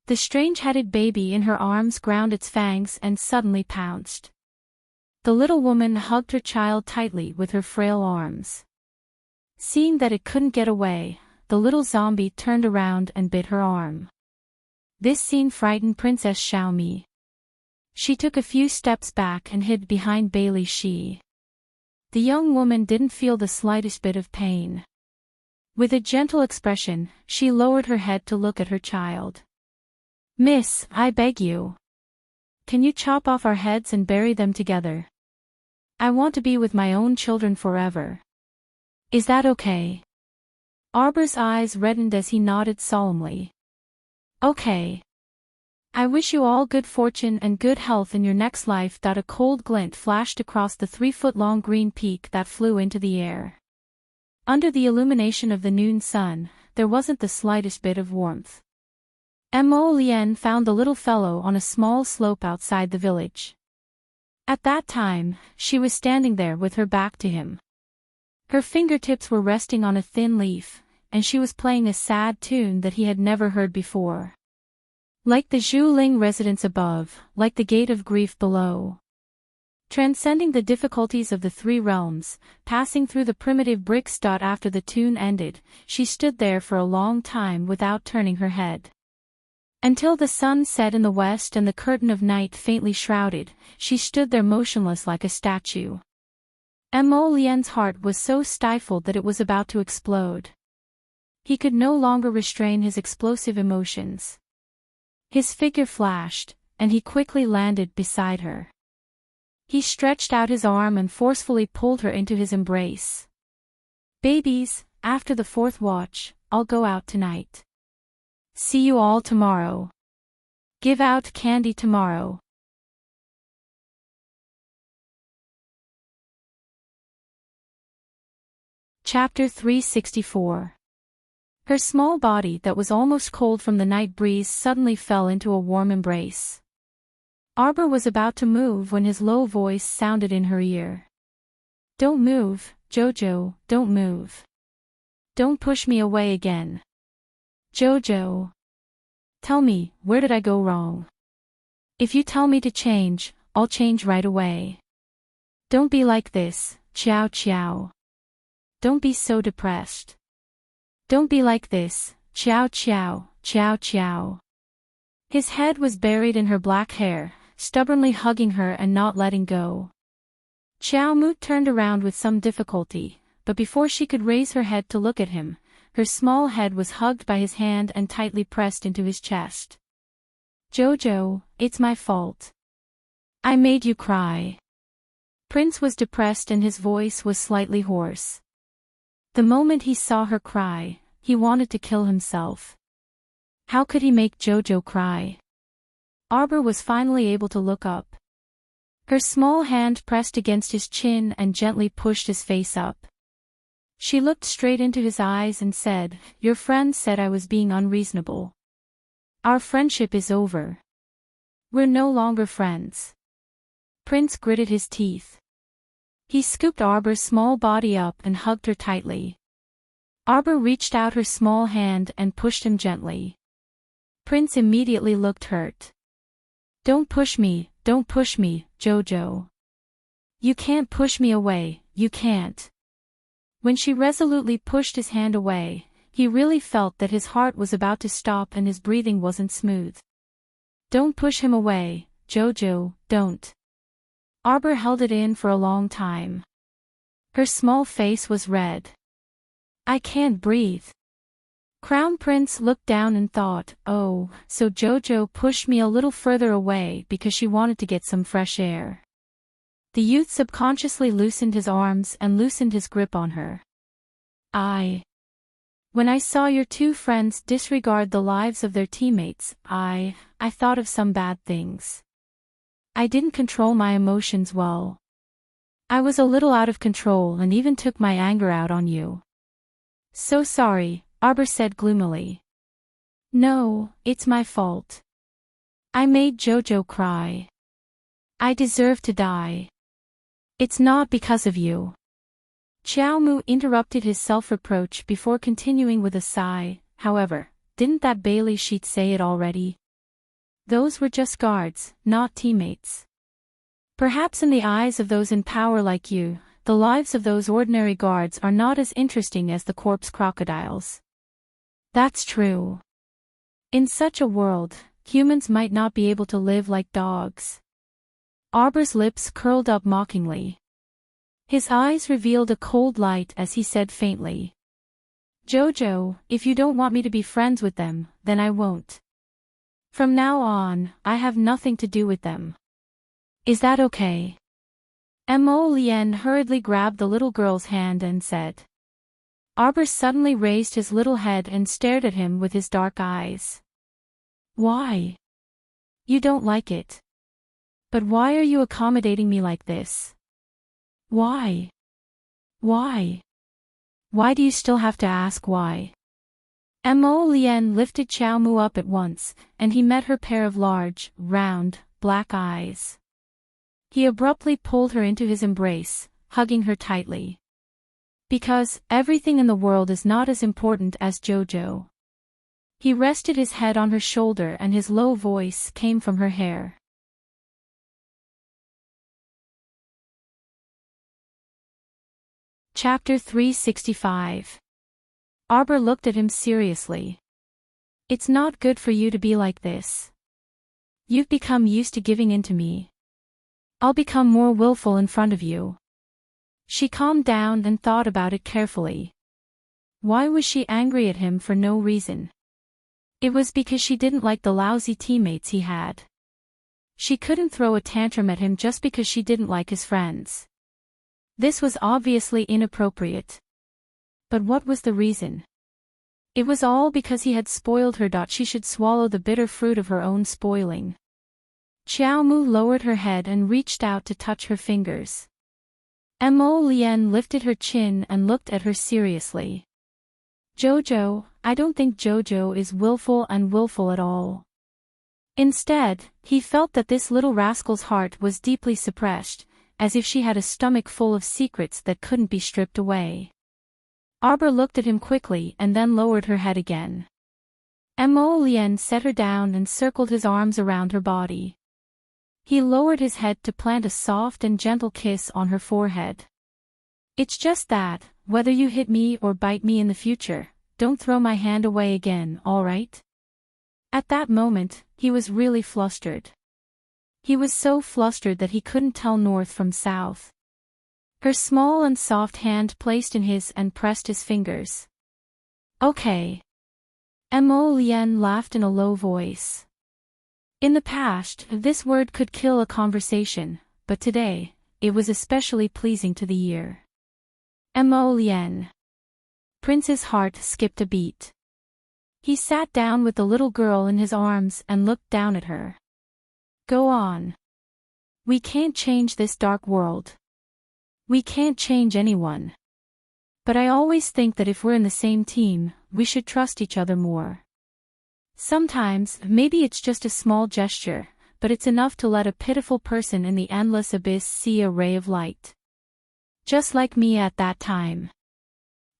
The strange-headed baby in her arms ground its fangs and suddenly pounced. The little woman hugged her child tightly with her frail arms. Seeing that it couldn't get away, the little zombie turned around and bit her arm. This scene frightened Princess Xiaomi. She took a few steps back and hid behind Bailey Shi. The young woman didn't feel the slightest bit of pain. With a gentle expression, she lowered her head to look at her child. "Miss, I beg you. Can you chop off our heads and bury them together? I want to be with my own children forever. Is that okay?" Arbor's eyes reddened as he nodded solemnly. Okay. I wish you all good fortune and good health in your next life. A cold glint flashed across the 3-foot-long green peak that flew into the air. Under the illumination of the noon sun, there wasn't the slightest bit of warmth. Mo Lien found the little fellow on a small slope outside the village. At that time, she was standing there with her back to him. Her fingertips were resting on a thin leaf, and she was playing a sad tune that he had never heard before. Like the Zhuling residence above, like the gate of grief below. Transcending the difficulties of the 3 realms, passing through the primitive bricks. After the tune ended, she stood there for a long time without turning her head. Until the sun set in the west and the curtain of night faintly shrouded, she stood there motionless like a statue. Mo Lien's heart was so stifled that it was about to explode. He could no longer restrain his explosive emotions. His figure flashed, and he quickly landed beside her. He stretched out his arm and forcefully pulled her into his embrace. Babies, after the 4th watch, I'll go out tonight. See you all tomorrow. Give out candy tomorrow. Chapter 364. Her small body that was almost cold from the night breeze suddenly fell into a warm embrace. Arbor was about to move when his low voice sounded in her ear. Don't move, Jojo, don't move. Don't push me away again. Jojo. Tell me, where did I go wrong? If you tell me to change, I'll change right away. Don't be like this, Qiao Qiao. Don't be so depressed. Don't be like this, Qiao Qiao, Qiao Qiao. His head was buried in her black hair, stubbornly hugging her and not letting go. Qiao Mu turned around with some difficulty, but before she could raise her head to look at him, her small head was hugged by his hand and tightly pressed into his chest. Jojo, it's my fault. I made you cry. Prince was depressed and his voice was slightly hoarse. The moment he saw her cry, he wanted to kill himself. How could he make Jojo cry? Arbor was finally able to look up. Her small hand pressed against his chin and gently pushed his face up. She looked straight into his eyes and said, Your friend said I was being unreasonable. Our friendship is over. We're no longer friends. Prince gritted his teeth. He scooped Arbor's small body up and hugged her tightly. Arbor reached out her small hand and pushed him gently. Prince immediately looked hurt. Don't push me, Jojo. You can't push me away, you can't. When she resolutely pushed his hand away, he really felt that his heart was about to stop and his breathing wasn't smooth. Don't push him away, Jojo, don't. Arbor held it in for a long time. Her small face was red. I can't breathe. Crown Prince looked down and thought, oh, so Jojo pushed me a little further away because she wanted to get some fresh air. The youth subconsciously loosened his arms and loosened his grip on her. When I saw your 2 friends disregard the lives of their teammates, I thought of some bad things. I didn't control my emotions well. I was a little out of control and even took my anger out on you. So sorry, Arbor said gloomily. No, it's my fault. I made Jojo cry. I deserve to die. It's not because of you. Qiao Mu interrupted his self-reproach before continuing with a sigh, however, didn't that Bailey sheet say it already? Those were just guards, not teammates. Perhaps in the eyes of those in power like you, the lives of those ordinary guards are not as interesting as the corpse crocodiles. That's true. In such a world, humans might not be able to live like dogs. Arbor's lips curled up mockingly. His eyes revealed a cold light as he said faintly. Jojo, if you don't want me to be friends with them, then I won't. From now on, I have nothing to do with them. Is that okay? Mo Lien hurriedly grabbed the little girl's hand and said. Arbor suddenly raised his little head and stared at him with his dark eyes. Why? You don't like it. But why are you accommodating me like this? Why? Why? Why do you still have to ask why? Mo Lien lifted Xiao Mu up at once, and he met her pair of large, round, black eyes. He abruptly pulled her into his embrace, hugging her tightly. Because everything in the world is not as important as Jojo. He rested his head on her shoulder and his low voice came from her hair. Chapter 365. Arbor looked at him seriously. It's not good for you to be like this. You've become used to giving in to me. I'll become more willful in front of you. She calmed down and thought about it carefully. Why was she angry at him for no reason? It was because she didn't like the lousy teammates he had. She couldn't throw a tantrum at him just because she didn't like his friends. This was obviously inappropriate. But what was the reason? It was all because he had spoiled her. She should swallow the bitter fruit of her own spoiling. Xiao Mu lowered her head and reached out to touch her fingers. Mo Lien lifted her chin and looked at her seriously. Jojo, I don't think Jojo is willful at all. Instead, he felt that this little rascal's heart was deeply suppressed, as if she had a stomach full of secrets that couldn't be stripped away. Arbor looked at him quickly and then lowered her head again. Mo Lien set her down and circled his arms around her body. He lowered his head to plant a soft and gentle kiss on her forehead. It's just that, whether you hit me or bite me in the future, don't throw my hand away again, alright? At that moment, he was really flustered. He was so flustered that he couldn't tell north from south. Her small and soft hand placed in his and pressed his fingers. Okay. Mo Lien laughed in a low voice. In the past, this word could kill a conversation, but today, it was especially pleasing to the ear. Mo Lien. Prince's heart skipped a beat. He sat down with the little girl in his arms and looked down at her. Go on. We can't change this dark world. We can't change anyone. But I always think that if we're in the same team, we should trust each other more. Sometimes, maybe it's just a small gesture, but it's enough to let a pitiful person in the endless abyss see a ray of light. Just like me at that time.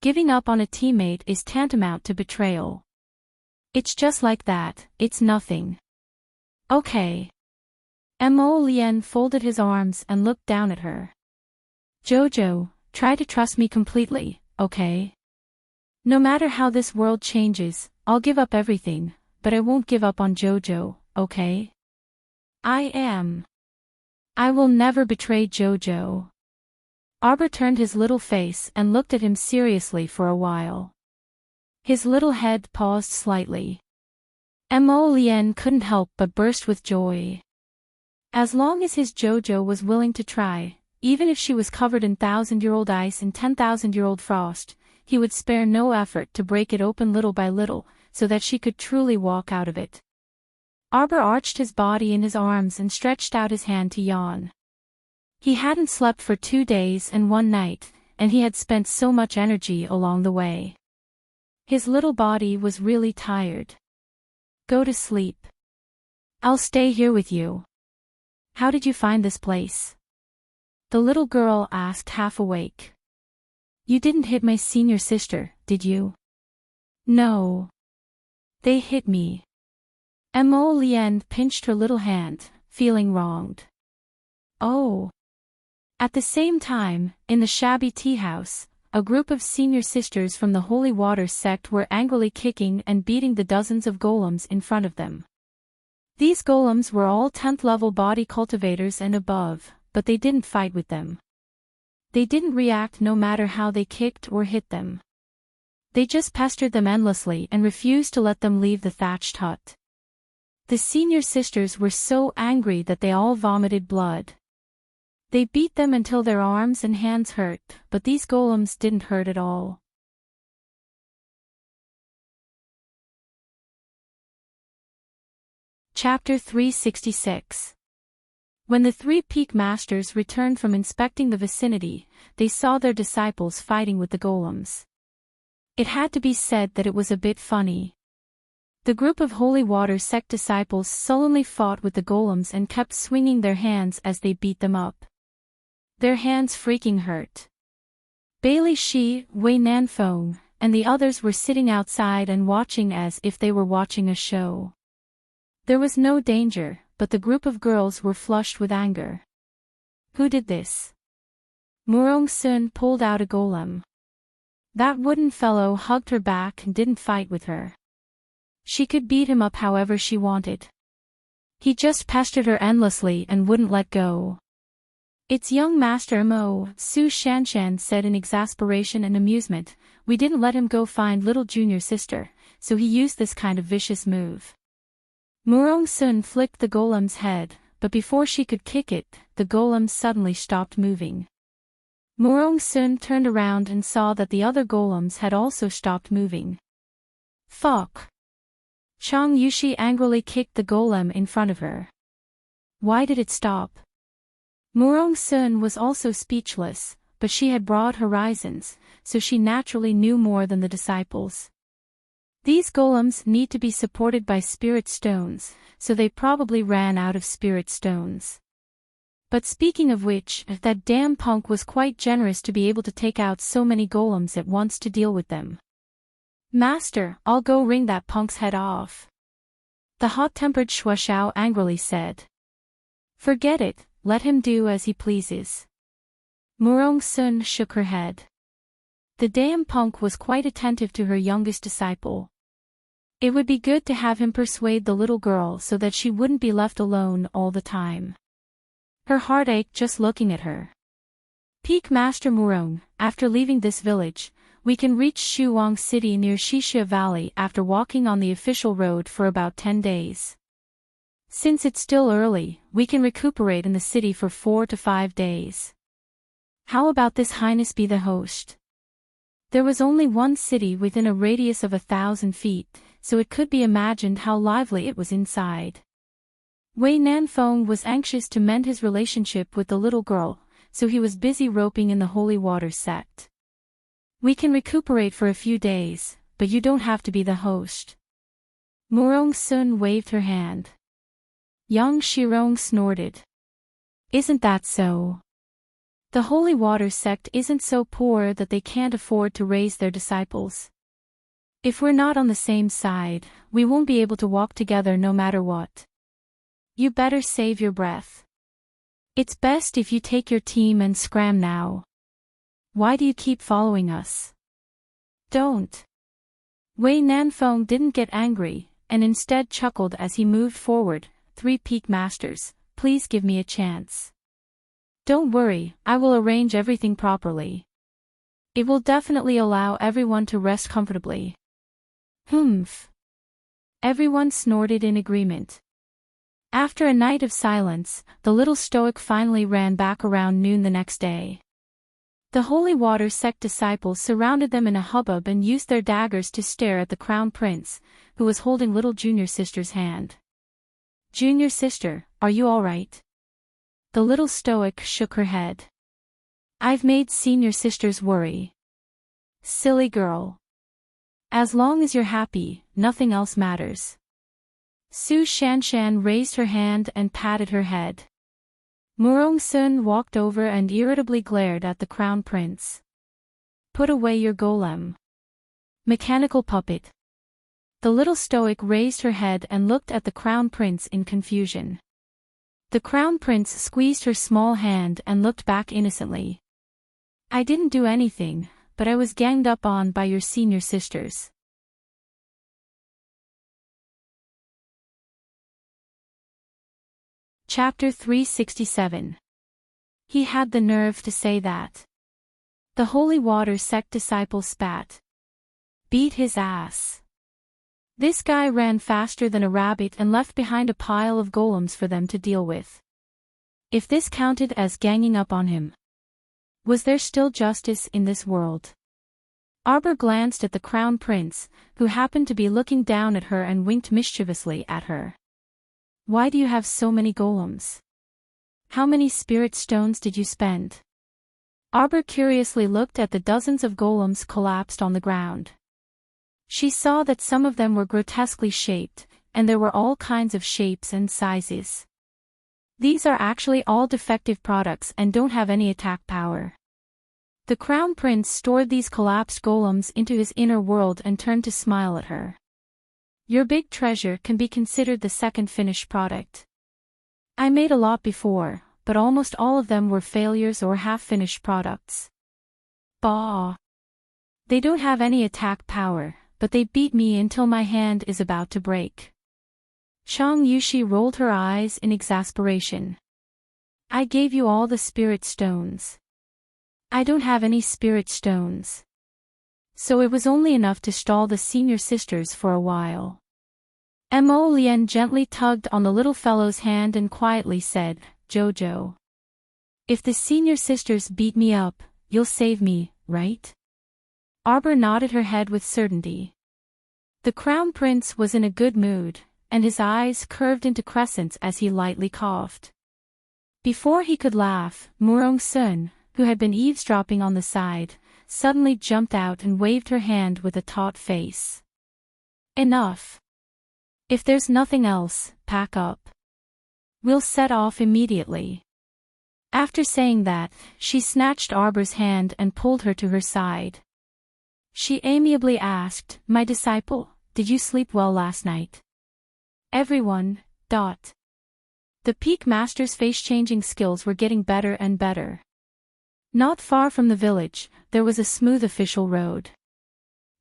Giving up on a teammate is tantamount to betrayal. It's just like that, it's nothing. Okay. Mo Lien folded his arms and looked down at her. Jojo, try to trust me completely, okay? No matter how this world changes, I'll give up everything, but I won't give up on Jojo, okay? I will never betray Jojo. Arbor turned his little face and looked at him seriously for a while. His little head paused slightly. Mo Lien couldn't help but burst with joy. As long as his Jojo was willing to try, even if she was covered in 1,000-year-old ice and 10,000-year-old frost, he would spare no effort to break it open little by little, so that she could truly walk out of it. Arbor arched his body in his arms and stretched out his hand to yawn. He hadn't slept for 2 days and 1 night, and he had spent so much energy along the way. His little body was really tired. Go to sleep. I'll stay here with you. How did you find this place? The little girl asked, half awake. You didn't hit my senior sister, did you? No. They hit me. Mo Lien pinched her little hand, feeling wronged. Oh. At the same time, in the shabby tea house, a group of senior sisters from the Holy Water sect were angrily kicking and beating the dozens of golems in front of them. These golems were all 10th level body cultivators and above, but they didn't fight with them. They didn't react no matter how they kicked or hit them. They just pestered them endlessly and refused to let them leave the thatched hut. The senior sisters were so angry that they all vomited blood. They beat them until their arms and hands hurt, but these golems didn't hurt at all. Chapter 366. When the three peak masters returned from inspecting the vicinity, they saw their disciples fighting with the golems. It had to be said that it was a bit funny. The group of holy water sect disciples sullenly fought with the golems and kept swinging their hands as they beat them up. Their hands freaking hurt. Bailey Shi, Wei Nanfeng, and the others were sitting outside and watching as if they were watching a show. There was no danger, but the group of girls were flushed with anger. Who did this? Murong Sun pulled out a golem. That wooden fellow hugged her back and didn't fight with her. She could beat him up however she wanted. He just pestered her endlessly and wouldn't let go. It's young Master Mo, Su Shanshan said in exasperation and amusement. We didn't let him go find little junior sister, so he used this kind of vicious move. Murong Sun flicked the golem's head, but before she could kick it, the golem suddenly stopped moving. Murong Sun turned around and saw that the other golems had also stopped moving. Fuck! Chang Yushi angrily kicked the golem in front of her. Why did it stop? Murong Sun was also speechless, but she had broad horizons, so she naturally knew more than the disciples. These golems need to be supported by spirit stones, so they probably ran out of spirit stones. But speaking of which, that damn punk was quite generous to be able to take out so many golems at once to deal with them. Master, I'll go wring that punk's head off. The hot-tempered Shuashao angrily said. Forget it, let him do as he pleases. Murong Sun shook her head. The damn punk was quite attentive to her youngest disciple. It would be good to have him persuade the little girl so that she wouldn't be left alone all the time. Her heart ached just looking at her. Peak Master Murong, after leaving this village, we can reach Shuang City near Shixia Valley after walking on the official road for about 10 days. Since it's still early, we can recuperate in the city for 4 to 5 days. How about this Highness be the host? There was only one city within a radius of 1,000 feet, so it could be imagined how lively it was inside. Wei Nanfeng was anxious to mend his relationship with the little girl, so he was busy roping in the holy water sect. We can recuperate for a few days, but you don't have to be the host. Murong Sun waved her hand. Yang Shirong snorted. Isn't that so? The holy water sect isn't so poor that they can't afford to raise their disciples. If we're not on the same side, we won't be able to walk together no matter what. You better save your breath. It's best if you take your team and scram now. Why do you keep following us? Don't. Wei Nanfeng didn't get angry, and instead chuckled as he moved forward. 3 peak masters, please give me a chance. Don't worry, I will arrange everything properly. It will definitely allow everyone to rest comfortably. Humph. Everyone snorted in agreement. After a night of silence, the little stoic finally ran back around noon the next day. The holy water sect disciples surrounded them in a hubbub and used their daggers to stare at the crown prince, who was holding little junior sister's hand. Junior sister, are you all right? The little stoic shook her head. I've made senior sisters worry. Silly girl. As long as you're happy, nothing else matters. Su Shanshan raised her hand and patted her head. Murong Sun walked over and irritably glared at the crown prince. Put away your golem. Mechanical puppet. The little stoic raised her head and looked at the crown prince in confusion. The crown prince squeezed her small hand and looked back innocently. I didn't do anything, but I was ganged up on by your senior sisters. Chapter 367. He had the nerve to say that. The holy water sect disciple spat. Beat his ass. This guy ran faster than a rabbit and left behind a pile of golems for them to deal with. If this counted as ganging up on him. Was there still justice in this world? Arbor glanced at the crown prince, who happened to be looking down at her and winked mischievously at her. Why do you have so many golems? How many spirit stones did you spend? Arbor curiously looked at the dozens of golems collapsed on the ground. She saw that some of them were grotesquely shaped, and there were all kinds of shapes and sizes. These are actually all defective products and don't have any attack power. The Crown Prince stored these collapsed golems into his inner world and turned to smile at her. Your big treasure can be considered the second finished product. I made a lot before, but almost all of them were failures or half-finished products. Bah! They don't have any attack power, but they beat me until my hand is about to break. Shang Yushi rolled her eyes in exasperation. I gave you all the spirit stones. I don't have any spirit stones. So it was only enough to stall the senior sisters for a while. Mo Lien gently tugged on the little fellow's hand and quietly said, Jojo. If the senior sisters beat me up, you'll save me, right? Arbor nodded her head with certainty. The Crown Prince was in a good mood, and his eyes curved into crescents as he lightly coughed. Before he could laugh, Murong Sun, who had been eavesdropping on the side, suddenly jumped out and waved her hand with a taut face. Enough. If there's nothing else, pack up. We'll set off immediately. After saying that, she snatched Arbor's hand and pulled her to her side. She amiably asked, My disciple, did you sleep well last night? Everyone. The Peak Master's face-changing skills were getting better and better. Not far from the village, there was a smooth official road.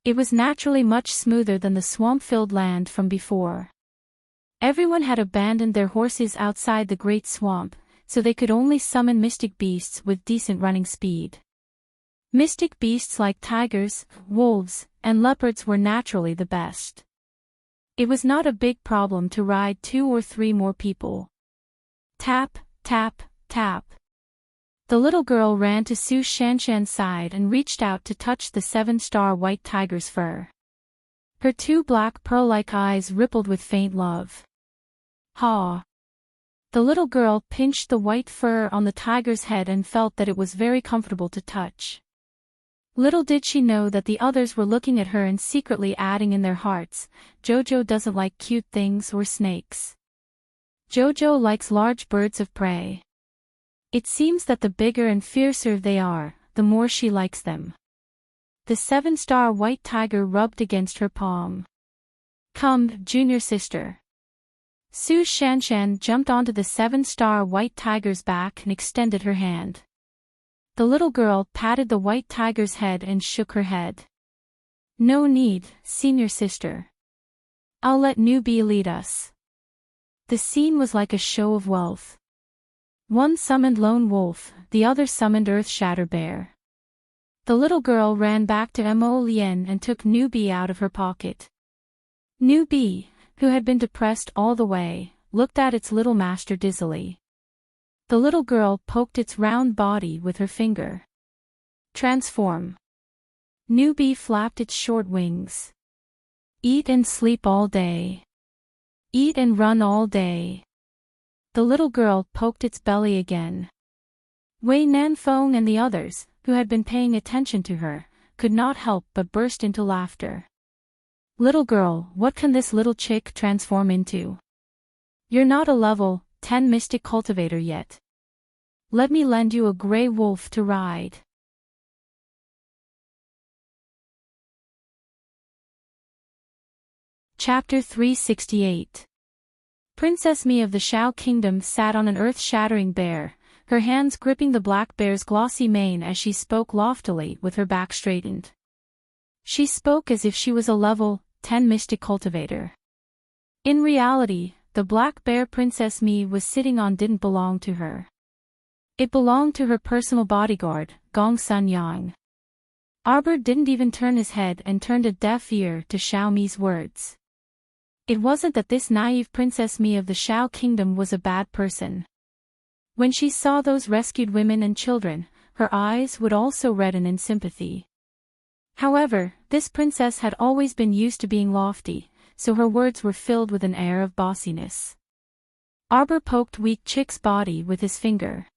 It was naturally much smoother than the swamp-filled land from before. Everyone had abandoned their horses outside the great swamp, so they could only summon mystic beasts with decent running speed. Mystic beasts like tigers, wolves, and leopards were naturally the best. It was not a big problem to ride 2 or 3 more people. Tap, tap, tap. The little girl ran to Su Shanshan's side and reached out to touch the 7-star white tiger's fur. Her 2 black pearl-like eyes rippled with faint love. Ha! The little girl pinched the white fur on the tiger's head and felt that it was very comfortable to touch. Little did she know that the others were looking at her and secretly adding in their hearts, Jojo doesn't like cute things or snakes. Jojo likes large birds of prey. It seems that the bigger and fiercer they are, the more she likes them. The 7-star white tiger rubbed against her palm. Come, junior sister. Su Shanshan jumped onto the 7-star white tiger's back and extended her hand. The little girl patted the white tiger's head and shook her head. No need, senior sister. I'll let Newbie lead us. The scene was like a show of wealth. One summoned Lone Wolf, the other summoned Earth Shatter Bear. The little girl ran back to Mo Lien and took Newbie out of her pocket. Newbie, who had been depressed all the way, looked at its little master dizzily. The little girl poked its round body with her finger. Transform. Newbie flapped its short wings. Eat and sleep all day. Eat and run all day. The little girl poked its belly again. Wei Nanfeng and the others, who had been paying attention to her, could not help but burst into laughter. Little girl, what can this little chick transform into? You're not a level 10 mystic cultivator yet. Let me lend you a gray wolf to ride. Chapter 368. Princess Mi of the Shao Kingdom sat on an earth-shattering bear, her hands gripping the black bear's glossy mane as she spoke loftily with her back straightened. She spoke as if she was a level 10 mystic cultivator. In reality, the black bear Princess Mi was sitting on didn't belong to her. It belonged to her personal bodyguard, Gong Sun Yang. Arbor didn't even turn his head and turned a deaf ear to Xiao Mi's words. It wasn't that this naive Princess Mi of the Shao Kingdom was a bad person. When she saw those rescued women and children, her eyes would also redden in sympathy. However, this princess had always been used to being lofty, so her words were filled with an air of bossiness. Arbor poked Weak Chick's body with his finger.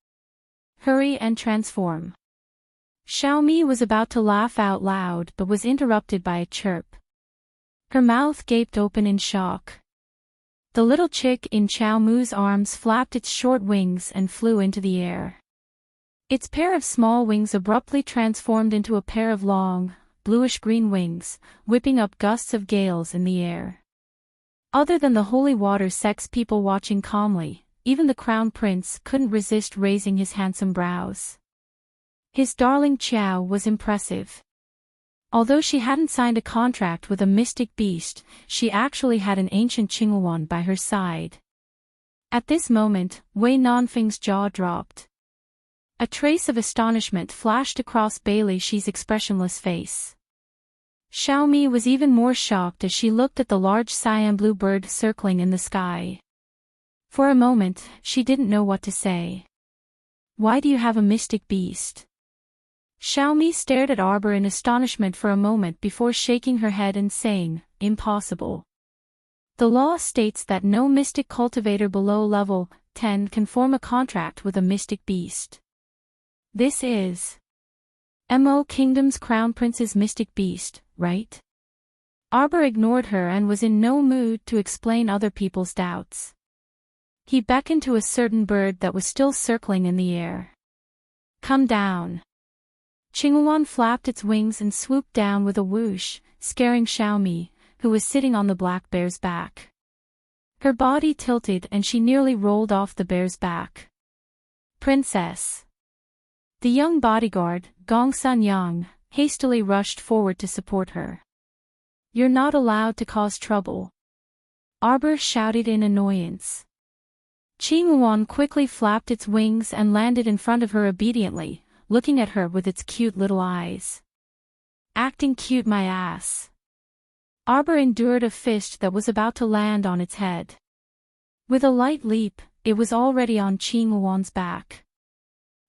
Hurry and transform. Xiaomi was about to laugh out loud but was interrupted by a chirp. Her mouth gaped open in shock. The little chick in Xiao Mu's arms flapped its short wings and flew into the air. Its pair of small wings abruptly transformed into a pair of long, bluish-green wings, whipping up gusts of gales in the air. Other than the holy water sex people watching calmly, even the crown prince couldn't resist raising his handsome brows. His darling Qiao was impressive. Although she hadn't signed a contract with a mystic beast, she actually had an ancient Qinghuan by her side. At this moment, Wei Nanfeng's jaw dropped. A trace of astonishment flashed across Bailey Shi's expressionless face. Xiaomi was even more shocked as she looked at the large cyan blue bird circling in the sky. For a moment, she didn't know what to say. Why do you have a mystic beast? Xiaomi stared at Arbor in astonishment for a moment before shaking her head and saying, impossible. The law states that no mystic cultivator below level 10 can form a contract with a mystic beast. This is Mo Kingdom's Crown Prince's mystic beast, right? Arbor ignored her and was in no mood to explain other people's doubts. He beckoned to a certain bird that was still circling in the air. Come down. Qinghuan flapped its wings and swooped down with a whoosh, scaring Xiaomi, who was sitting on the black bear's back. Her body tilted and she nearly rolled off the bear's back. Princess. The young bodyguard, Gong Sun Yang, hastily rushed forward to support her. You're not allowed to cause trouble. Arbor shouted in annoyance. Qinghuan quickly flapped its wings and landed in front of her obediently, looking at her with its cute little eyes. Acting cute my ass. Arbor endured a fist that was about to land on its head. With a light leap, it was already on Qinghuan's back.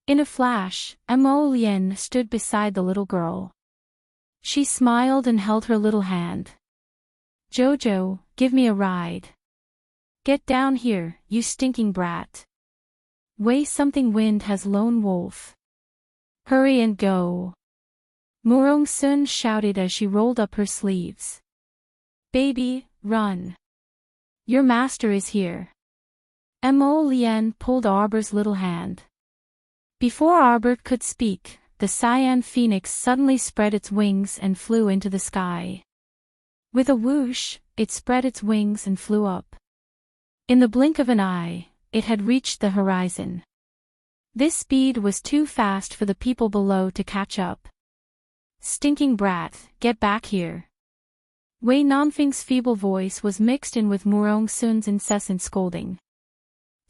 In a flash, Mo Lian stood beside the little girl. She smiled and held her little hand. Jojo, give me a ride. Get down here, you stinking brat. Wei something wind has lone wolf. Hurry and go. Murong Sun shouted as she rolled up her sleeves. Baby, run. Your master is here. Mo Lian pulled Arbor's little hand. Before Arbor could speak, the cyan phoenix suddenly spread its wings and flew into the sky. With a whoosh, it spread its wings and flew up. In the blink of an eye, it had reached the horizon. This speed was too fast for the people below to catch up. Stinking brat, get back here. Wei Nanfeng's feeble voice was mixed in with Murong Sun's incessant scolding.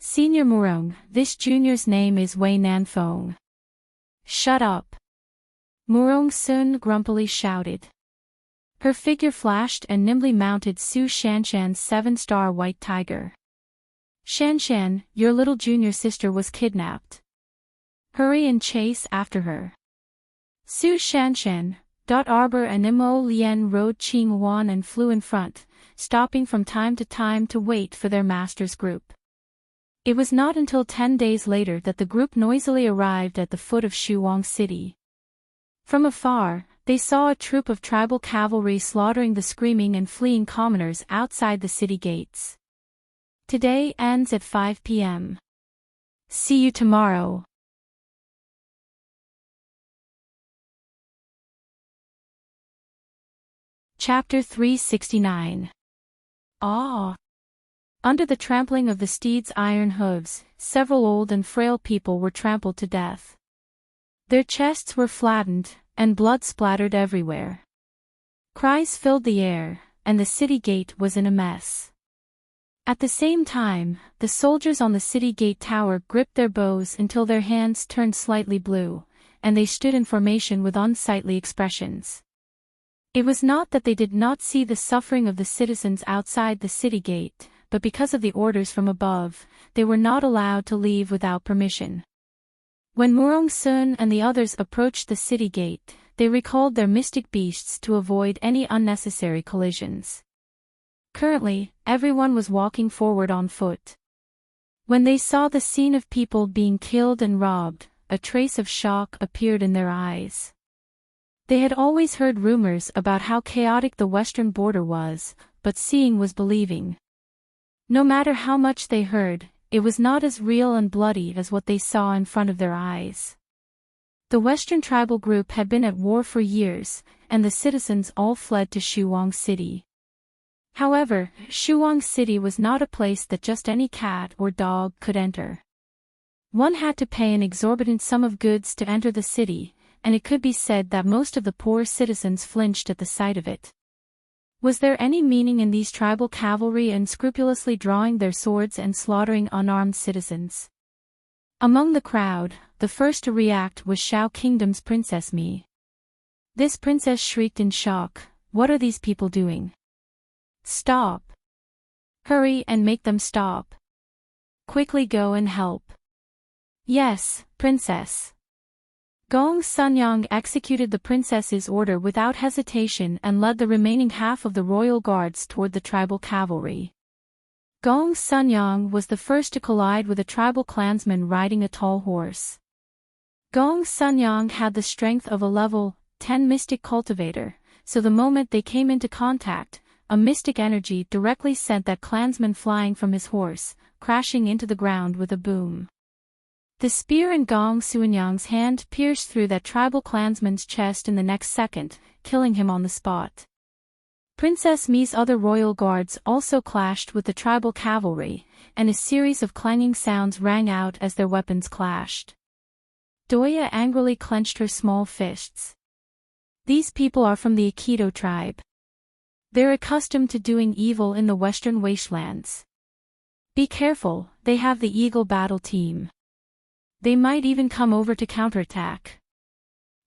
Senior Murong, this junior's name is Wei Nanfeng. Shut up. Murong Sun grumpily shouted. Her figure flashed and nimbly mounted Su Shanshan's 7-star white tiger. Shanshan, your little junior sister was kidnapped. Hurry and chase after her. Su Shanshan, Arbor and Mo Lian rode Qinghuan and flew in front, stopping from time to wait for their master's group. It was not until 10 days later that the group noisily arrived at the foot of Shuang City. From afar, they saw a troop of tribal cavalry slaughtering the screaming and fleeing commoners outside the city gates. Today ends at 5 p.m. See you tomorrow. Chapter 369. Awe. Under the trampling of the steeds' iron hooves, several old and frail people were trampled to death. Their chests were flattened, and blood splattered everywhere. Cries filled the air, and the city gate was in a mess. At the same time, the soldiers on the city gate tower gripped their bows until their hands turned slightly blue, and they stood in formation with unsightly expressions. It was not that they did not see the suffering of the citizens outside the city gate, but because of the orders from above, they were not allowed to leave without permission. When Murong Sun and the others approached the city gate, they recalled their mystic beasts to avoid any unnecessary collisions. Currently, everyone was walking forward on foot. When they saw the scene of people being killed and robbed, a trace of shock appeared in their eyes. They had always heard rumors about how chaotic the western border was, but seeing was believing. No matter how much they heard, it was not as real and bloody as what they saw in front of their eyes. The western tribal group had been at war for years, and the citizens all fled to Shuang City. However, Shuang City was not a place that just any cat or dog could enter. One had to pay an exorbitant sum of goods to enter the city, and it could be said that most of the poor citizens flinched at the sight of it. Was there any meaning in these tribal cavalry unscrupulously drawing their swords and slaughtering unarmed citizens? Among the crowd, the first to react was Shao Kingdom's Princess Mi. This princess shrieked in shock, "What are these people doing? Stop! Hurry and make them stop! Quickly go and help!" "Yes, princess." Gong Sunyang executed the princess's order without hesitation and led the remaining half of the royal guards toward the tribal cavalry. Gong Sunyang was the first to collide with a tribal clansman riding a tall horse. Gong Sunyang had the strength of a level 10 mystic cultivator, so the moment they came into contact, a mystic energy directly sent that clansman flying from his horse, crashing into the ground with a boom. The spear in Gong Sunyang's hand pierced through that tribal clansman's chest in the next second, killing him on the spot. Princess Mi's other royal guards also clashed with the tribal cavalry, and a series of clanging sounds rang out as their weapons clashed. Doya angrily clenched her small fists. These people are from the Aikido tribe. They're accustomed to doing evil in the western wastelands. Be careful, they have the Eagle battle team. They might even come over to counterattack.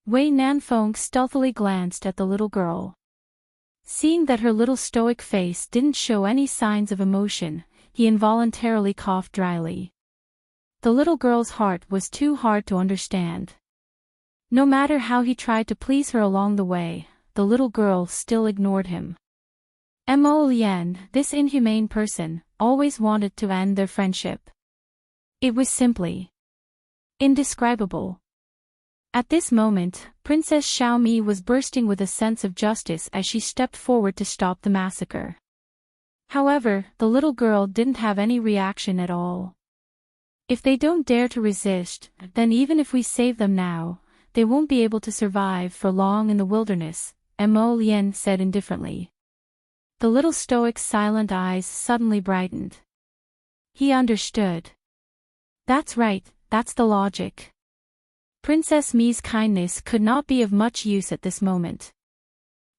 Wei Nanfeng stealthily glanced at the little girl. Seeing that her little stoic face didn't show any signs of emotion, he involuntarily coughed dryly. The little girl's heart was too hard to understand. No matter how he tried to please her along the way, the little girl still ignored him. Mo Lien, this inhumane person, always wanted to end their friendship. It was simply indescribable. At this moment, Princess Xiaomi was bursting with a sense of justice as she stepped forward to stop the massacre. However, the little girl didn't have any reaction at all. If they don't dare to resist, then even if we save them now, they won't be able to survive for long in the wilderness, Mo Lien said indifferently. The little stoic's silent eyes suddenly brightened. He understood. That's right, that's the logic. Princess Mi's kindness could not be of much use at this moment.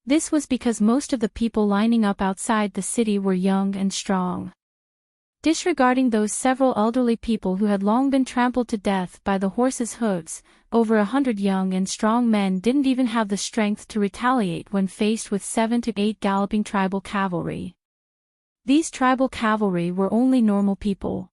This was because most of the people lining up outside the city were young and strong. Disregarding those several elderly people who had long been trampled to death by the horses' hooves, over 100 young and strong men didn't even have the strength to retaliate when faced with 7 to 8 galloping tribal cavalry. These tribal cavalry were only normal people.